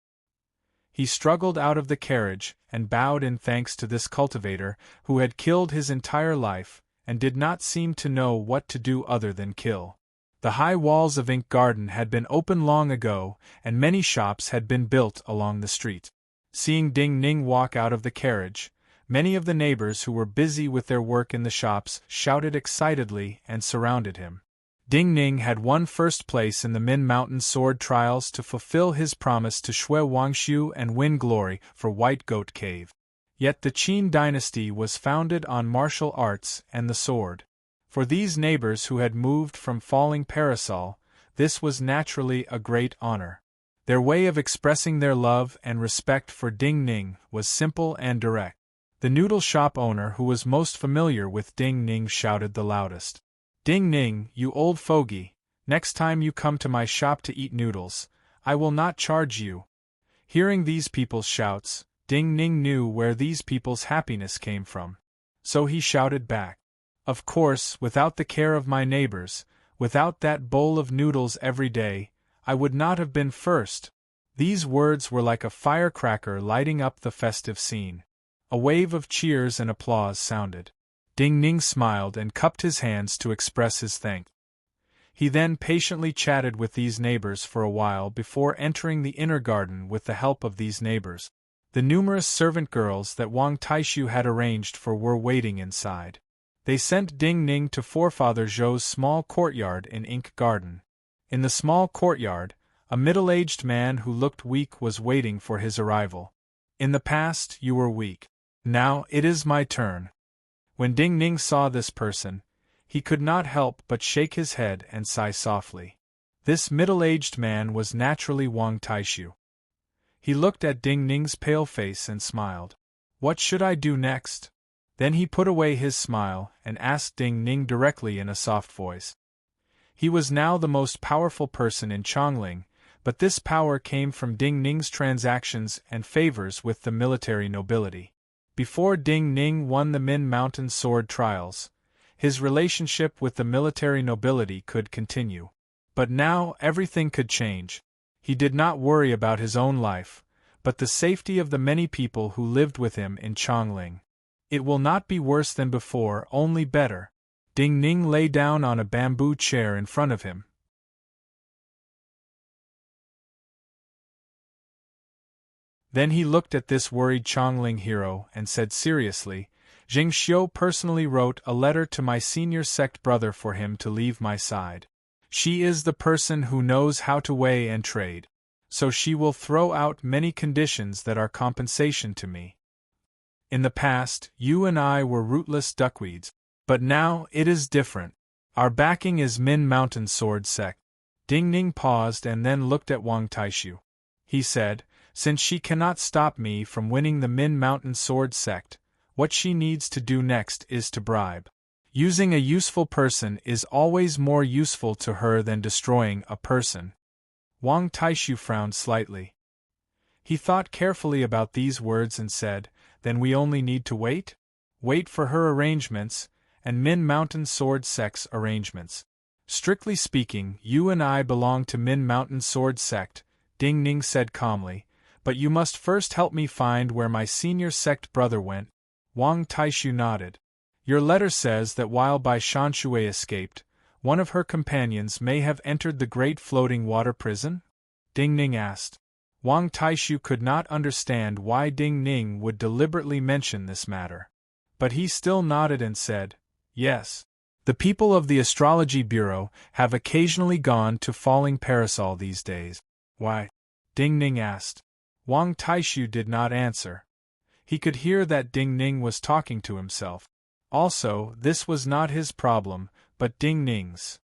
He struggled out of the carriage, and bowed in thanks to this cultivator, who had killed his entire life, and did not seem to know what to do other than kill. The high walls of Ink Garden had been open long ago, and many shops had been built along the street. Seeing Ding Ning walk out of the carriage, many of the neighbors who were busy with their work in the shops shouted excitedly and surrounded him. Ding Ning had won first place in the Min Mountain Sword Trials to fulfill his promise to Shui Wangshu and win glory for White Goat Cave. Yet the Qin dynasty was founded on martial arts and the sword. For these neighbors who had moved from Falling Parasol, this was naturally a great honor. Their way of expressing their love and respect for Ding Ning was simple and direct. The noodle shop owner who was most familiar with Ding Ning shouted the loudest. "Ding Ning, you old fogey, next time you come to my shop to eat noodles, I will not charge you." Hearing these people's shouts, Ding Ning knew where these people's happiness came from. So he shouted back, "Of course, without the care of my neighbors, without that bowl of noodles every day, I would not have been first." These words were like a firecracker lighting up the festive scene. A wave of cheers and applause sounded. Ding Ning smiled and cupped his hands to express his thanks. He then patiently chatted with these neighbors for a while before entering the inner garden with the help of these neighbors. The numerous servant girls that Wang Taishu had arranged for were waiting inside. They sent Ding Ning to Forefather Zhou's small courtyard in Ink Garden. In the small courtyard, a middle-aged man who looked weak was waiting for his arrival. "In the past, you were weak. Now, it is my turn." When Ding Ning saw this person, he could not help but shake his head and sigh softly. This middle-aged man was naturally Wang Taishu. He looked at Ding Ning's pale face and smiled. "What should I do next?" Then he put away his smile and asked Ding Ning directly in a soft voice. He was now the most powerful person in Chongling, but this power came from Ding Ning's transactions and favors with the military nobility. Before Ding Ning won the Min Mountain Sword Trials, his relationship with the military nobility could continue. But now everything could change. He did not worry about his own life, but the safety of the many people who lived with him in Chongling. It will not be worse than before, only better. Ding Ning lay down on a bamboo chair in front of him. Then he looked at this worried Chongling hero and said seriously, "Jing Xiu personally wrote a letter to my senior sect brother for him to leave my side. She is the person who knows how to weigh and trade. So she will throw out many conditions that are compensation to me. In the past, you and I were rootless duckweeds, but now it is different. Our backing is Min Mountain Sword Sect." Ding Ning paused and then looked at Wang Taishu. He said, "Since she cannot stop me from winning the Min Mountain Sword Sect, what she needs to do next is to bribe. Using a useful person is always more useful to her than destroying a person." Wang Taishu frowned slightly. He thought carefully about these words and said, "Then we only need to wait? Wait for her arrangements, and Min Mountain Sword Sect's arrangements. Strictly speaking, you and I belong to Min Mountain Sword Sect," Ding Ning said calmly, "but you must first help me find where my senior sect brother went." Wang Taishu nodded. "Your letter says that while Bai Shanshui escaped, one of her companions may have entered the great floating water prison?" Ding Ning asked. Wang Taishu could not understand why Ding Ning would deliberately mention this matter. But he still nodded and said, "Yes. The people of the Astrology Bureau have occasionally gone to Falling Parasol these days." "Why?" Ding Ning asked. Wang Taishu did not answer. He could hear that Ding Ning was talking to himself. Also, this was not his problem, but Ding Ning's.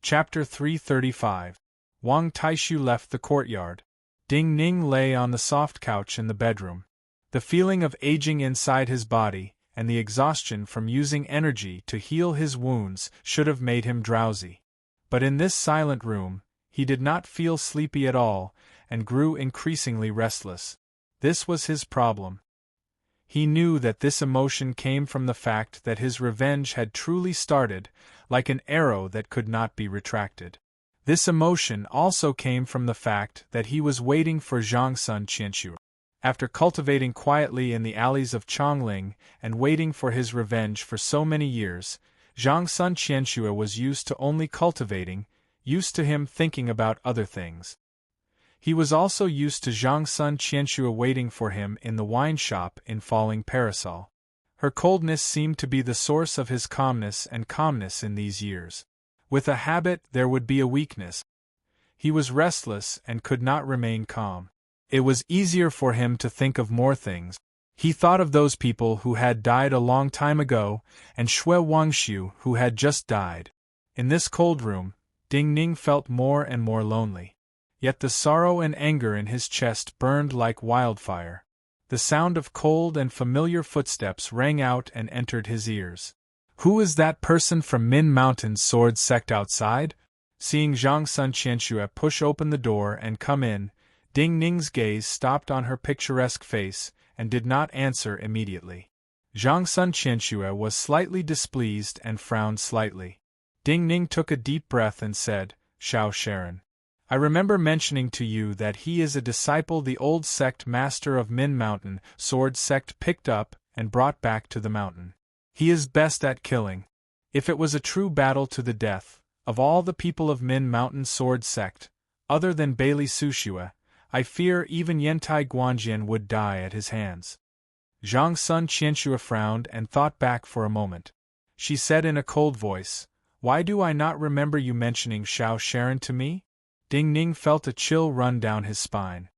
Chapter 335. Wang Taishu left the courtyard. Ding Ning lay on the soft couch in the bedroom. The feeling of aging inside his body, and the exhaustion from using energy to heal his wounds, should have made him drowsy. But in this silent room, he did not feel sleepy at all, and grew increasingly restless. This was his problem. He knew that this emotion came from the fact that his revenge had truly started, like an arrow that could not be retracted. This emotion also came from the fact that he was waiting for Zhang Sun Qianxue. After cultivating quietly in the alleys of Chongling and waiting for his revenge for so many years, Zhang Sun Qianxue was used to only cultivating, used to him thinking about other things. He was also used to Zhang Sun Qianxue waiting for him in the wine shop in Falling Parasol. Her coldness seemed to be the source of his calmness and calmness in these years. With a habit there would be a weakness. He was restless and could not remain calm. It was easier for him to think of more things. He thought of those people who had died a long time ago, and Shui Wangxiu who had just died. In this cold room, Ding Ning felt more and more lonely. Yet the sorrow and anger in his chest burned like wildfire. The sound of cold and familiar footsteps rang out and entered his ears. "Who is that person from Min Mountain's sword sect outside?" Seeing Zhang Sun Qianxue push open the door and come in, Ding Ning's gaze stopped on her picturesque face and did not answer immediately. Zhang Sun Qianxue was slightly displeased and frowned slightly. Ding Ning took a deep breath and said, "Xiao Sharon. I remember mentioning to you that he is a disciple the old sect master of Min Mountain sword sect picked up and brought back to the mountain. He is best at killing. If it was a true battle to the death, of all the people of Min Mountain sword sect, other than Bailey Sushua, I fear even Yantai Guanjian would die at his hands." Zhang Sun Qianxue frowned and thought back for a moment. She said in a cold voice, "Why do I not remember you mentioning Xiao Sharon to me?" Ding Ning felt a chill run down his spine.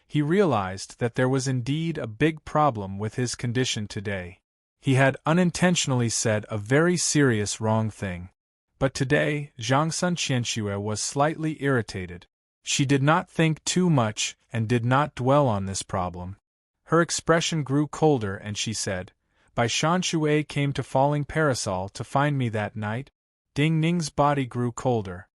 He realized that there was indeed a big problem with his condition today. He had unintentionally said a very serious wrong thing. But today, Zhang Sun Qianxue was slightly irritated. She did not think too much and did not dwell on this problem. Her expression grew colder and she said, "Bai Shanshui came to Falling Parasol to find me that night?" Ding Ning's body grew colder.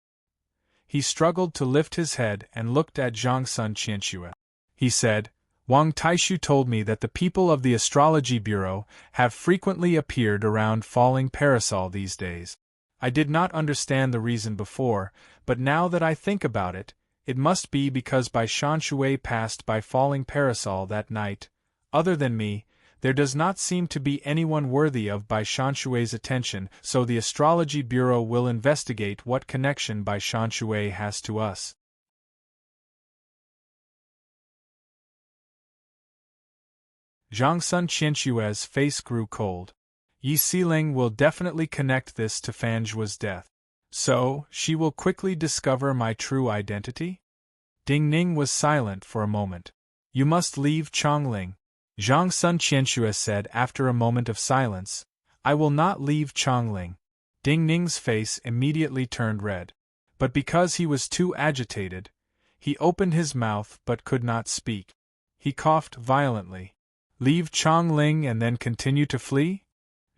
He struggled to lift his head and looked at Zhang Sun Qianxue. He said, "Wang Taishu told me that the people of the Astrology Bureau have frequently appeared around Falling Parasol these days. I did not understand the reason before, but now that I think about it, it must be because Bai Shanshui passed by Falling Parasol that night. Other than me, there does not seem to be anyone worthy of Bai Shanshui's attention, so the Astrology Bureau will investigate what connection Bai Shanshui has to us." Zhang Sun Qianxue's face grew cold. Yi Siling will definitely connect this to Fan Zhuo's death. So, she will quickly discover my true identity? Ding Ning was silent for a moment. "You must leave Chongling," Zhang Sun Qianxue said after a moment of silence. "I will not leave Chongling." Ding Ning's face immediately turned red. But because he was too agitated, he opened his mouth but could not speak. He coughed violently. "Leave Chongling and then continue to flee?"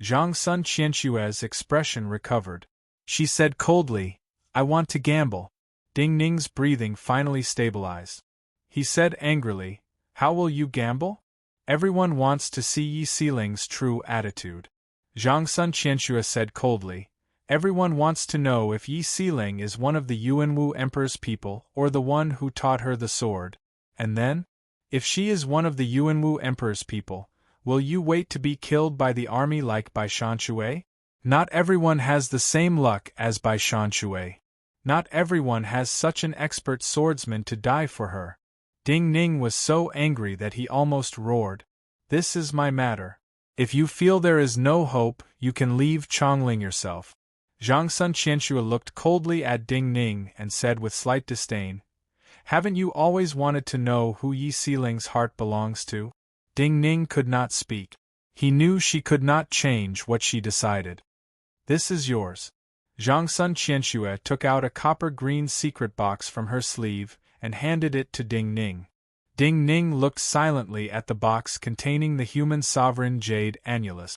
Zhang Sun Qianxue's expression recovered. She said coldly, "I want to gamble." Ding Ning's breathing finally stabilized. He said angrily, "How will you gamble? Everyone wants to see Yi Siling's true attitude." Zhang Sun Qianxue said coldly, "Everyone wants to know if Yi Siling is one of the Yuanwu Emperor's people or the one who taught her the sword. And then? If she is one of the Yuanwu Emperor's people, will you wait to be killed by the army like Bai Shanshui? Not everyone has the same luck as Bai Shanshui. Not everyone has such an expert swordsman to die for her." Ding Ning was so angry that he almost roared. "This is my matter. If you feel there is no hope, you can leave Chongling yourself." Zhang Sun Qianxue looked coldly at Ding Ning and said with slight disdain, "Haven't you always wanted to know who Yi Siling's heart belongs to?" Ding Ning could not speak. He knew she could not change what she decided. "This is yours." Zhang Sun Qianxue took out a copper-green secret box from her sleeve and handed it to Ding Ning. Ding Ning looked silently at the box containing the human sovereign jade annulus.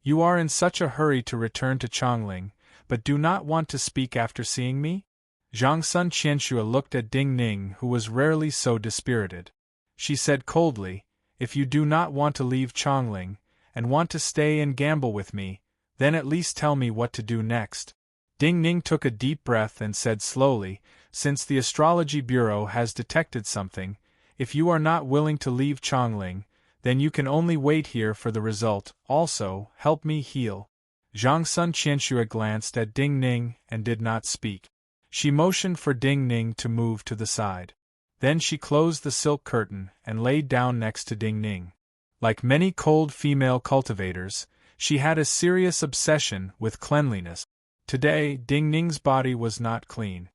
"You are in such a hurry to return to Chongling, but do not want to speak after seeing me?" Zhang Sun Qianxue looked at Ding Ning, who was rarely so dispirited. She said coldly, If you do not want to leave Chongling, and want to stay and gamble with me, then at least tell me what to do next." Ding Ning took a deep breath and said slowly, "Since the Astrology Bureau has detected something, if you are not willing to leave Chongling, then you can only wait here for the result. Also, help me heal." Zhang Sun Qianxue glanced at Ding Ning and did not speak. She motioned for Ding Ning to move to the side. Then she closed the silk curtain and laid down next to Ding Ning. Like many cold female cultivators, she had a serious obsession with cleanliness. Today, Ding Ning's body was not clean.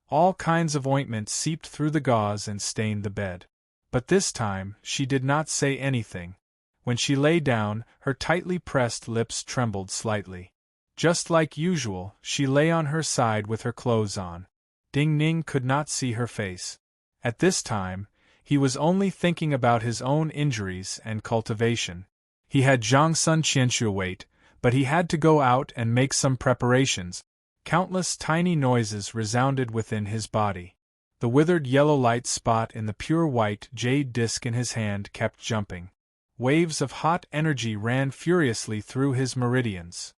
All kinds of ointment seeped through the gauze and stained the bed. But this time, she did not say anything. When she lay down, her tightly pressed lips trembled slightly. Just like usual, she lay on her side with her clothes on. Ding Ning could not see her face. At this time, he was only thinking about his own injuries and cultivation. He had Zhang Sun Qianxue wait, but he had to go out and make some preparations. Countless tiny noises resounded within his body. The withered yellow light spot in the pure white jade disc in his hand kept jumping. Waves of hot energy ran furiously through his meridians.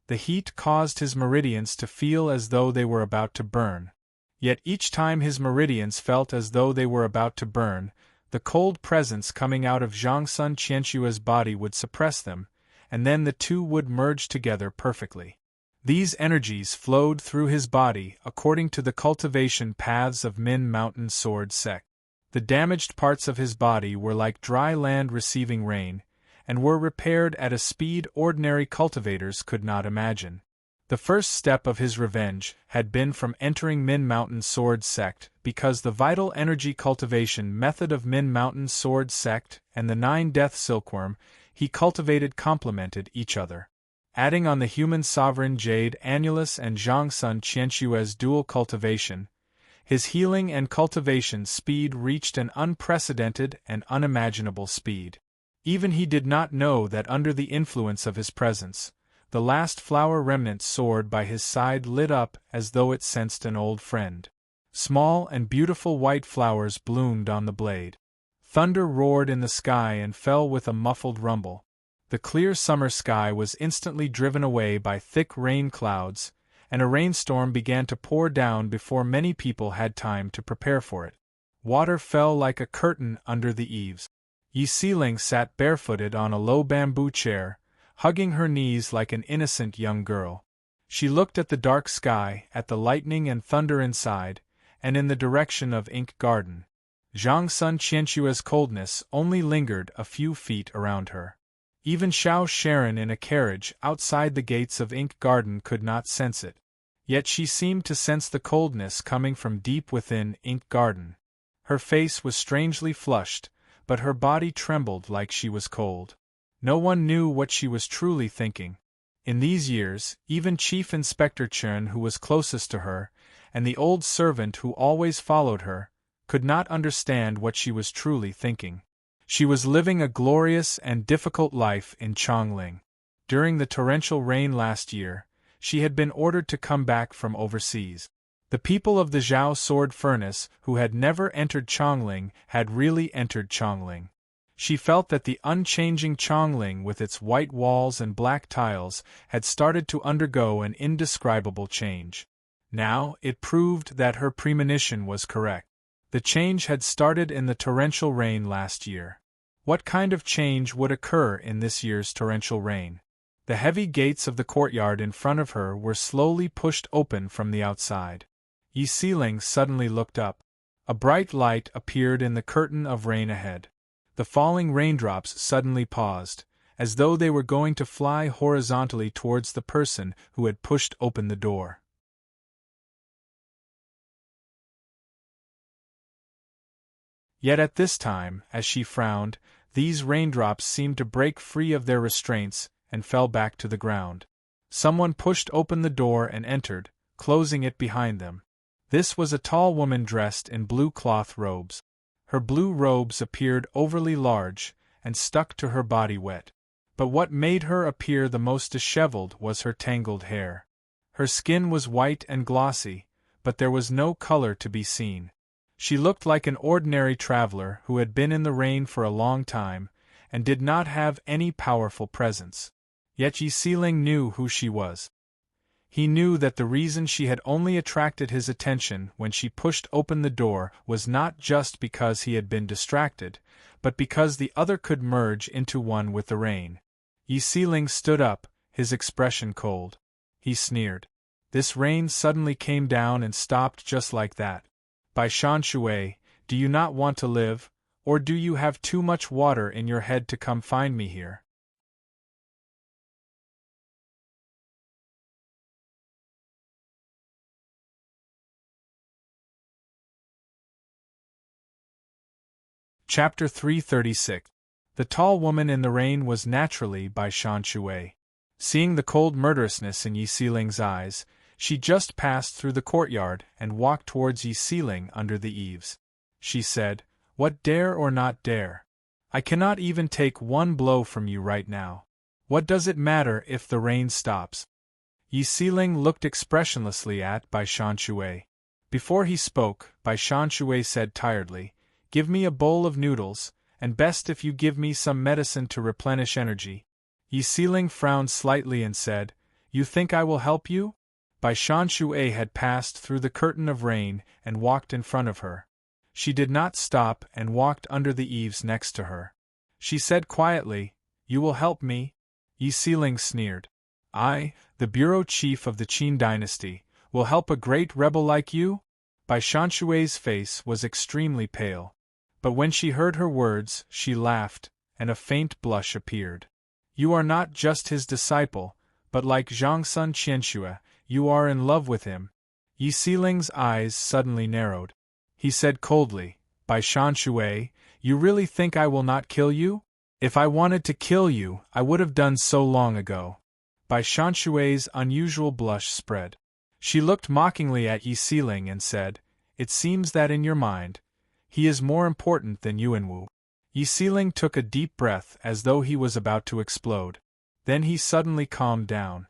The heat caused his meridians to feel as though they were about to burn. Yet each time his meridians felt as though they were about to burn, the cold presence coming out of Zhang Sun Qianxue's body would suppress them, and then the two would merge together perfectly. These energies flowed through his body according to the cultivation paths of Min Mountain Sword Sect. The damaged parts of his body were like dry land receiving rain, and were repaired at a speed ordinary cultivators could not imagine. The first step of his revenge had been from entering Min Mountain Sword Sect, because the vital energy cultivation method of Min Mountain Sword Sect and the 9-Death Silkworm he cultivated complemented each other. Adding on the human sovereign Jade Annulus and Zhang Sun Qianxue's dual cultivation, his healing and cultivation speed reached an unprecedented and unimaginable speed. Even he did not know that under the influence of his presence, the last flower remnant sword by his side lit up as though it sensed an old friend. Small and beautiful white flowers bloomed on the blade. Thunder roared in the sky and fell with a muffled rumble. The clear summer sky was instantly driven away by thick rain clouds, and a rainstorm began to pour down before many people had time to prepare for it. Water fell like a curtain under the eaves. Yi Siling sat barefooted on a low bamboo chair, hugging her knees like an innocent young girl. She looked at the dark sky, at the lightning and thunder inside, and in the direction of Ink Garden. Zhang Sun Qianxue's coldness only lingered a few feet around her. Even Xiao Sharon in a carriage outside the gates of Ink Garden could not sense it. Yet she seemed to sense the coldness coming from deep within Ink Garden. Her face was strangely flushed, but her body trembled like she was cold. No one knew what she was truly thinking. In these years, even Chief Inspector Chen, who was closest to her, and the old servant who always followed her, could not understand what she was truly thinking. She was living a glorious and difficult life in Chongling. During the torrential rain last year, she had been ordered to come back from overseas. The people of the Zhao Sword Furnace who had never entered Chongling had really entered Chongling. She felt that the unchanging Chongling with its white walls and black tiles had started to undergo an indescribable change. Now, it proved that her premonition was correct. The change had started in the torrential rain last year. What kind of change would occur in this year's torrential rain? The heavy gates of the courtyard in front of her were slowly pushed open from the outside. Yi Siling suddenly looked up. A bright light appeared in the curtain of rain ahead. The falling raindrops suddenly paused, as though they were going to fly horizontally towards the person who had pushed open the door. Yet at this time, as she frowned, these raindrops seemed to break free of their restraints and fell back to the ground. Someone pushed open the door and entered, closing it behind them. This was a tall woman dressed in blue cloth robes. Her blue robes appeared overly large and stuck to her body wet. But what made her appear the most disheveled was her tangled hair. Her skin was white and glossy, but there was no color to be seen. She looked like an ordinary traveler who had been in the rain for a long time, and did not have any powerful presence. Yet Yi Seeling knew who she was. He knew that the reason she had only attracted his attention when she pushed open the door was not just because he had been distracted, but because the other could merge into one with the rain. Yi Seeling stood up, his expression cold. He sneered. This rain suddenly came down and stopped just like that. Bai Shanshui, do you not want to live, or do you have too much water in your head to come find me here? Chapter 336. The tall woman in the rain was naturally Bai Shanshui. Seeing the cold murderousness in Yi Seeling's eyes, she just passed through the courtyard and walked towards Yi Seeling under the eaves. She said, "What dare or not dare? I cannot even take one blow from you right now. What does it matter if the rain stops?" Yi Seeling looked expressionlessly at Bai Shanshui. Before he spoke, Bai Shanshui said tiredly, "Give me a bowl of noodles, and best if you give me some medicine to replenish energy." Yi Seeling frowned slightly and said, "You think I will help you?" Bai Shanshui had passed through the curtain of rain and walked in front of her. She did not stop and walked under the eaves next to her. She said quietly, "You will help me?" Yi Seeling sneered. "I, the bureau chief of the Qin dynasty, will help a great rebel like you?" Bai Shanshui's face was extremely pale. But when she heard her words, she laughed, and a faint blush appeared. "You are not just his disciple, but like Zhangsun Qianxue, you are in love with him." Yi Seeling's eyes suddenly narrowed. He said coldly, "Bai Shanshui, you really think I will not kill you? If I wanted to kill you, I would have done so long ago." Bai Shanshui's unusual blush spread. She looked mockingly at Yi Seeling and said, "It seems that in your mind, he is more important than Yuanwu." Yi Seeling took a deep breath as though he was about to explode. Then he suddenly calmed down.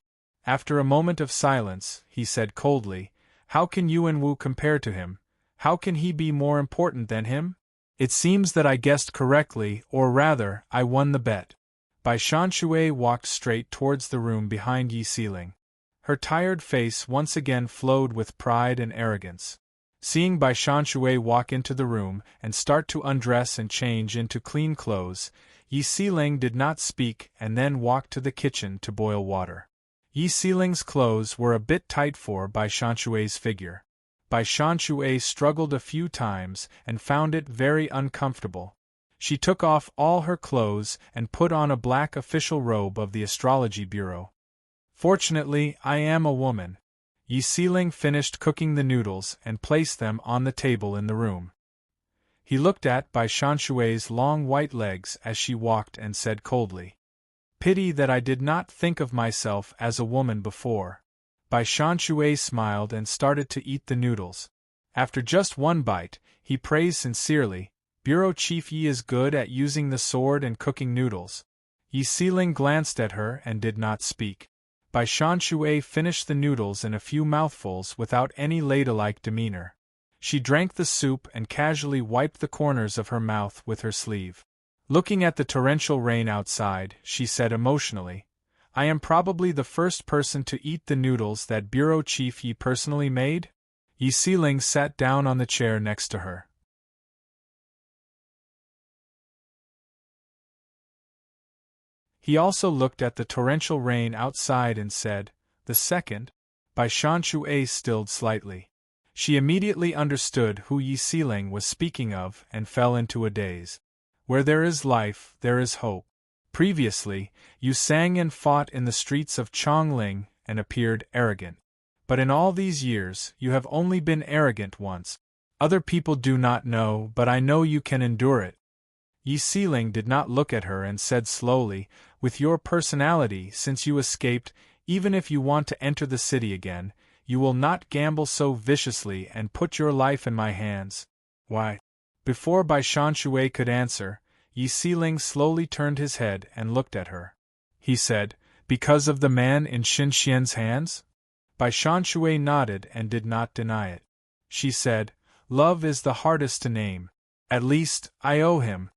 After a moment of silence, he said coldly, "How can Yuanwu compare to him? How can he be more important than him? It seems that I guessed correctly, or rather, I won the bet." Bai Shanshui walked straight towards the room behind Yi Seeling. Her tired face once again flowed with pride and arrogance. Seeing Bai Shanshui walk into the room and start to undress and change into clean clothes, Yi Seeling did not speak and then walked to the kitchen to boil water. Yi Seeling's clothes were a bit tight for Bai Shanshui's figure. Bai Shanshui struggled a few times and found it very uncomfortable. She took off all her clothes and put on a black official robe of the astrology bureau. "Fortunately, I am a woman." Yi Seeling finished cooking the noodles and placed them on the table in the room. He looked at Bai Shanshui's long white legs as she walked and said coldly, "Pity that I did not think of myself as a woman before." Bai Shanshui smiled and started to eat the noodles. After just one bite, he praised sincerely, "Bureau Chief Yi is good at using the sword and cooking noodles." Yi Seeling glanced at her and did not speak. Bai Shanshui finished the noodles in a few mouthfuls without any ladylike demeanor. She drank the soup and casually wiped the corners of her mouth with her sleeve. Looking at the torrential rain outside, she said emotionally, "I am probably the first person to eat the noodles that Bureau Chief Yi personally made?" Yi Seeling sat down on the chair next to her. He also looked at the torrential rain outside and said, "The second?" Bai Shanshui stilled slightly. She immediately understood who Yi Seeling was speaking of and fell into a daze. Where there is life, there is hope. Previously, you sang and fought in the streets of Chongling and appeared arrogant. But in all these years, you have only been arrogant once. Other people do not know, but I know you can endure it. Yi Seeling did not look at her and said slowly, "With your personality, since you escaped, even if you want to enter the city again, you will not gamble so viciously and put your life in my hands." "Why?" Before Bai Shanshui could answer, Yi Seeling slowly turned his head and looked at her. He said, "Because of the man in Xinxian's hands?" Bai Shanshui nodded and did not deny it. She said, "Love is the hardest to name. At least, I owe him."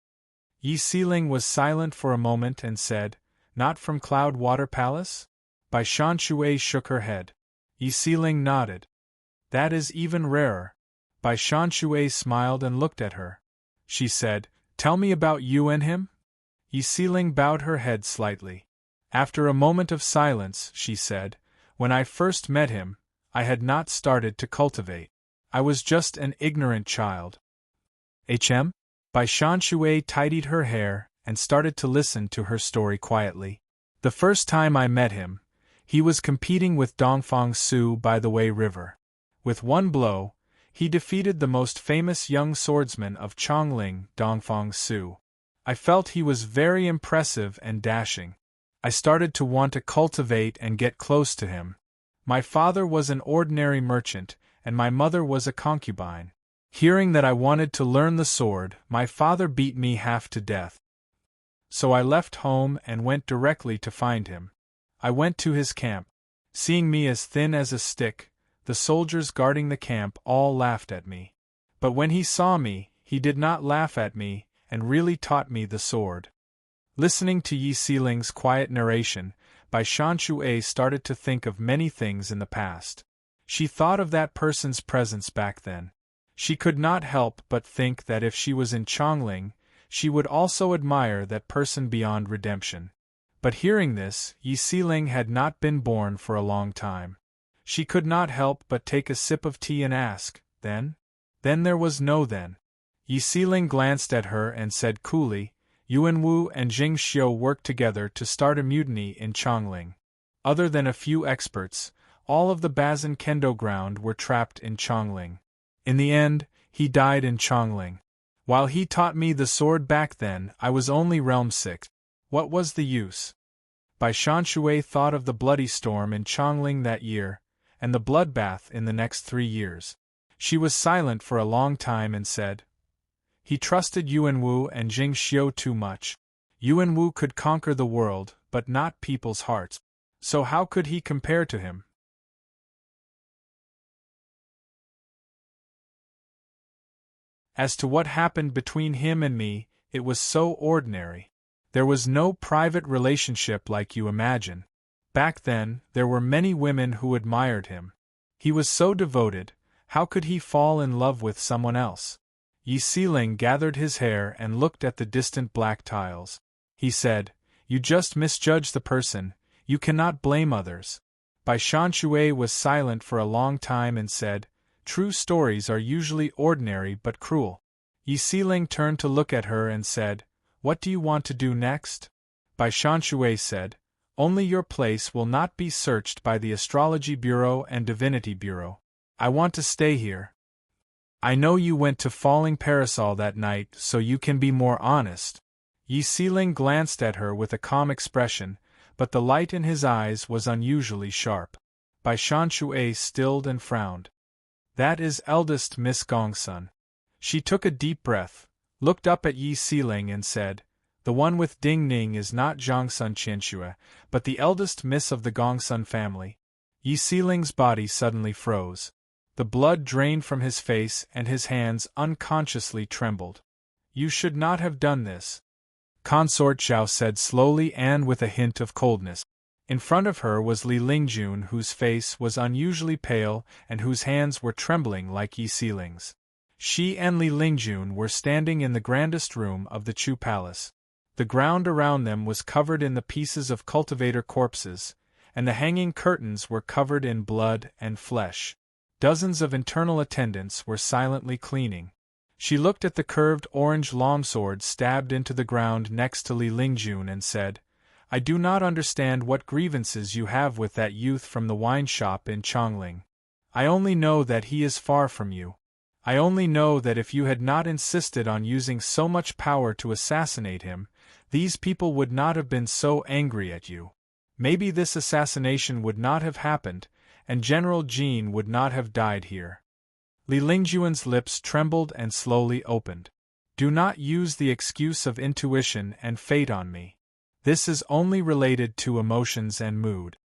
Yi Sealing was silent for a moment and said, "Not from Cloud Water Palace?" Bai Shanshui shook her head. Yi Sealing nodded. "That is even rarer." Bai Shanshui smiled and looked at her. She said, "Tell me about you and him?" Yi Sealing bowed her head slightly. After a moment of silence, she said, "When I first met him, I had not started to cultivate. I was just an ignorant child." Bai Shanshui tidied her hair and started to listen to her story quietly. "The first time I met him, he was competing with Dongfang Su by the Wei River. With one blow, he defeated the most famous young swordsman of Chongling, Dongfang Su. I felt he was very impressive and dashing. I started to want to cultivate and get close to him. My father was an ordinary merchant, and my mother was a concubine. Hearing that I wanted to learn the sword, my father beat me half to death. So I left home and went directly to find him. I went to his camp. Seeing me as thin as a stick, the soldiers guarding the camp all laughed at me. But when he saw me, he did not laugh at me, and really taught me the sword." Listening to Yi Sealing's quiet narration, Bai Shanshui started to think of many things in the past. She thought of that person's presence back then. She could not help but think that if she was in Chongling, she would also admire that person beyond redemption. But hearing this, Yi Sealing had not been born for a long time. She could not help but take a sip of tea and ask, "Then?" Then there was no then. Yi Sealing glanced at her and said coolly, "Yuan Wu and Jing Xiu worked together to start a mutiny in Chongling. Other than a few experts, all of the Bazin Kendo ground were trapped in Chongling. In the end, he died in Chongling. While he taught me the sword back then, I was only realm 6. What was the use?" Bai Shanshui thought of the bloody storm in Chongling that year, and the bloodbath in the next 3 years. She was silent for a long time and said, "He trusted Yuan Wu and Jing Xiu too much. Yuan Wu could conquer the world, but not people's hearts. So how could he compare to him?" As to what happened between him and me, it was so ordinary. There was no private relationship like you imagine. Back then, there were many women who admired him. He was so devoted, how could he fall in love with someone else? Yi Sealing gathered his hair and looked at the distant black tiles. He said, "You just misjudge the person, you cannot blame others." Bai Shanshui was silent for a long time and said, "True stories are usually ordinary but cruel." Yi Sealing turned to look at her and said, "What do you want to do next?" Bai Shanshui said, "Only your place will not be searched by the Astrology Bureau and Divinity Bureau. I want to stay here. I know you went to Falling Parasol that night, so you can be more honest." Yi Sealing glanced at her with a calm expression, but the light in his eyes was unusually sharp. Bai Shanshui stilled and frowned. "That is eldest Miss Gongsun." She took a deep breath, looked up at Yi Sealing and said, "The one with Ding Ning is not Zhongsun Qianxue, but the eldest miss of the Gongsun family." Yi Sealing's body suddenly froze. The blood drained from his face and his hands unconsciously trembled. "You should not have done this," Consort Zhao said slowly and with a hint of coldness. In front of her was Li Lingjun, whose face was unusually pale and whose hands were trembling like Yi Sealing's. She and Li Lingjun were standing in the grandest room of the Chu Palace. The ground around them was covered in the pieces of cultivator corpses, and the hanging curtains were covered in blood and flesh. Dozens of internal attendants were silently cleaning. She looked at the curved orange longsword stabbed into the ground next to Li Lingjun and said, "I do not understand what grievances you have with that youth from the wine shop in Chongling. I only know that he is far from you. I only know that if you had not insisted on using so much power to assassinate him, these people would not have been so angry at you. Maybe this assassination would not have happened, and General Jean would not have died here." Li Lingjuan's lips trembled and slowly opened. "Do not use the excuse of intuition and fate on me. This is only related to emotions and mood.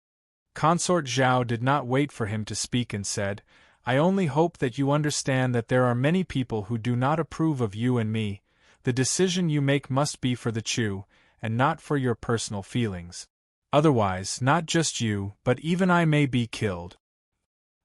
Consort Zhao did not wait for him to speak and said, I only hope that you understand that there are many people who do not approve of you and me. The decision you make must be for the Chu, and not for your personal feelings. Otherwise, not just you, but even I may be killed.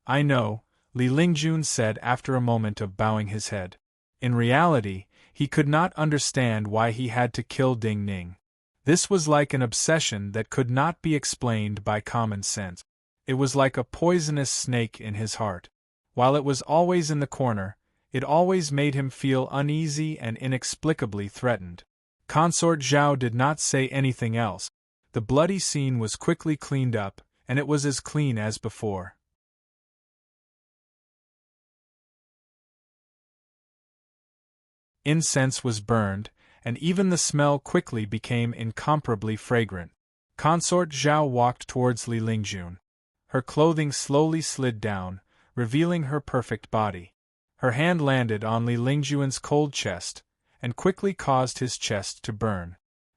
I know, Li Lingjun said after a moment of bowing his head. In reality, he could not understand why he had to kill Ding Ning. This was like an obsession that could not be explained by common sense. It was like a poisonous snake in his heart. While it was always in the corner, it always made him feel uneasy and inexplicably threatened. Consort Zhao did not say anything else. The bloody scene was quickly cleaned up, and it was as clean as before. Incense was burned, and even the smell quickly became incomparably fragrant. Consort Zhao walked towards Li Lingjun. Her clothing slowly slid down, revealing her perfect body. Her hand landed on Li Lingjun's cold chest, and quickly caused his chest to burn.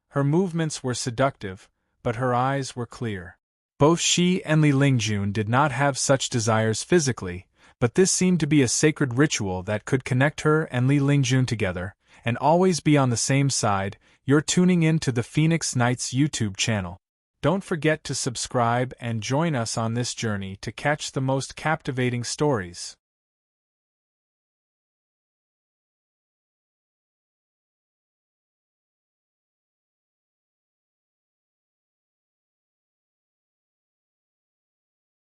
Her movements were seductive, but her eyes were clear. Both she and Li Lingjun did not have such desires physically, but this seemed to be a sacred ritual that could connect her and Li Lingjun together, and always be on the same side. You're tuning in to the Phoenix Nights YouTube channel. Don't forget to subscribe and join us on this journey to catch the most captivating stories.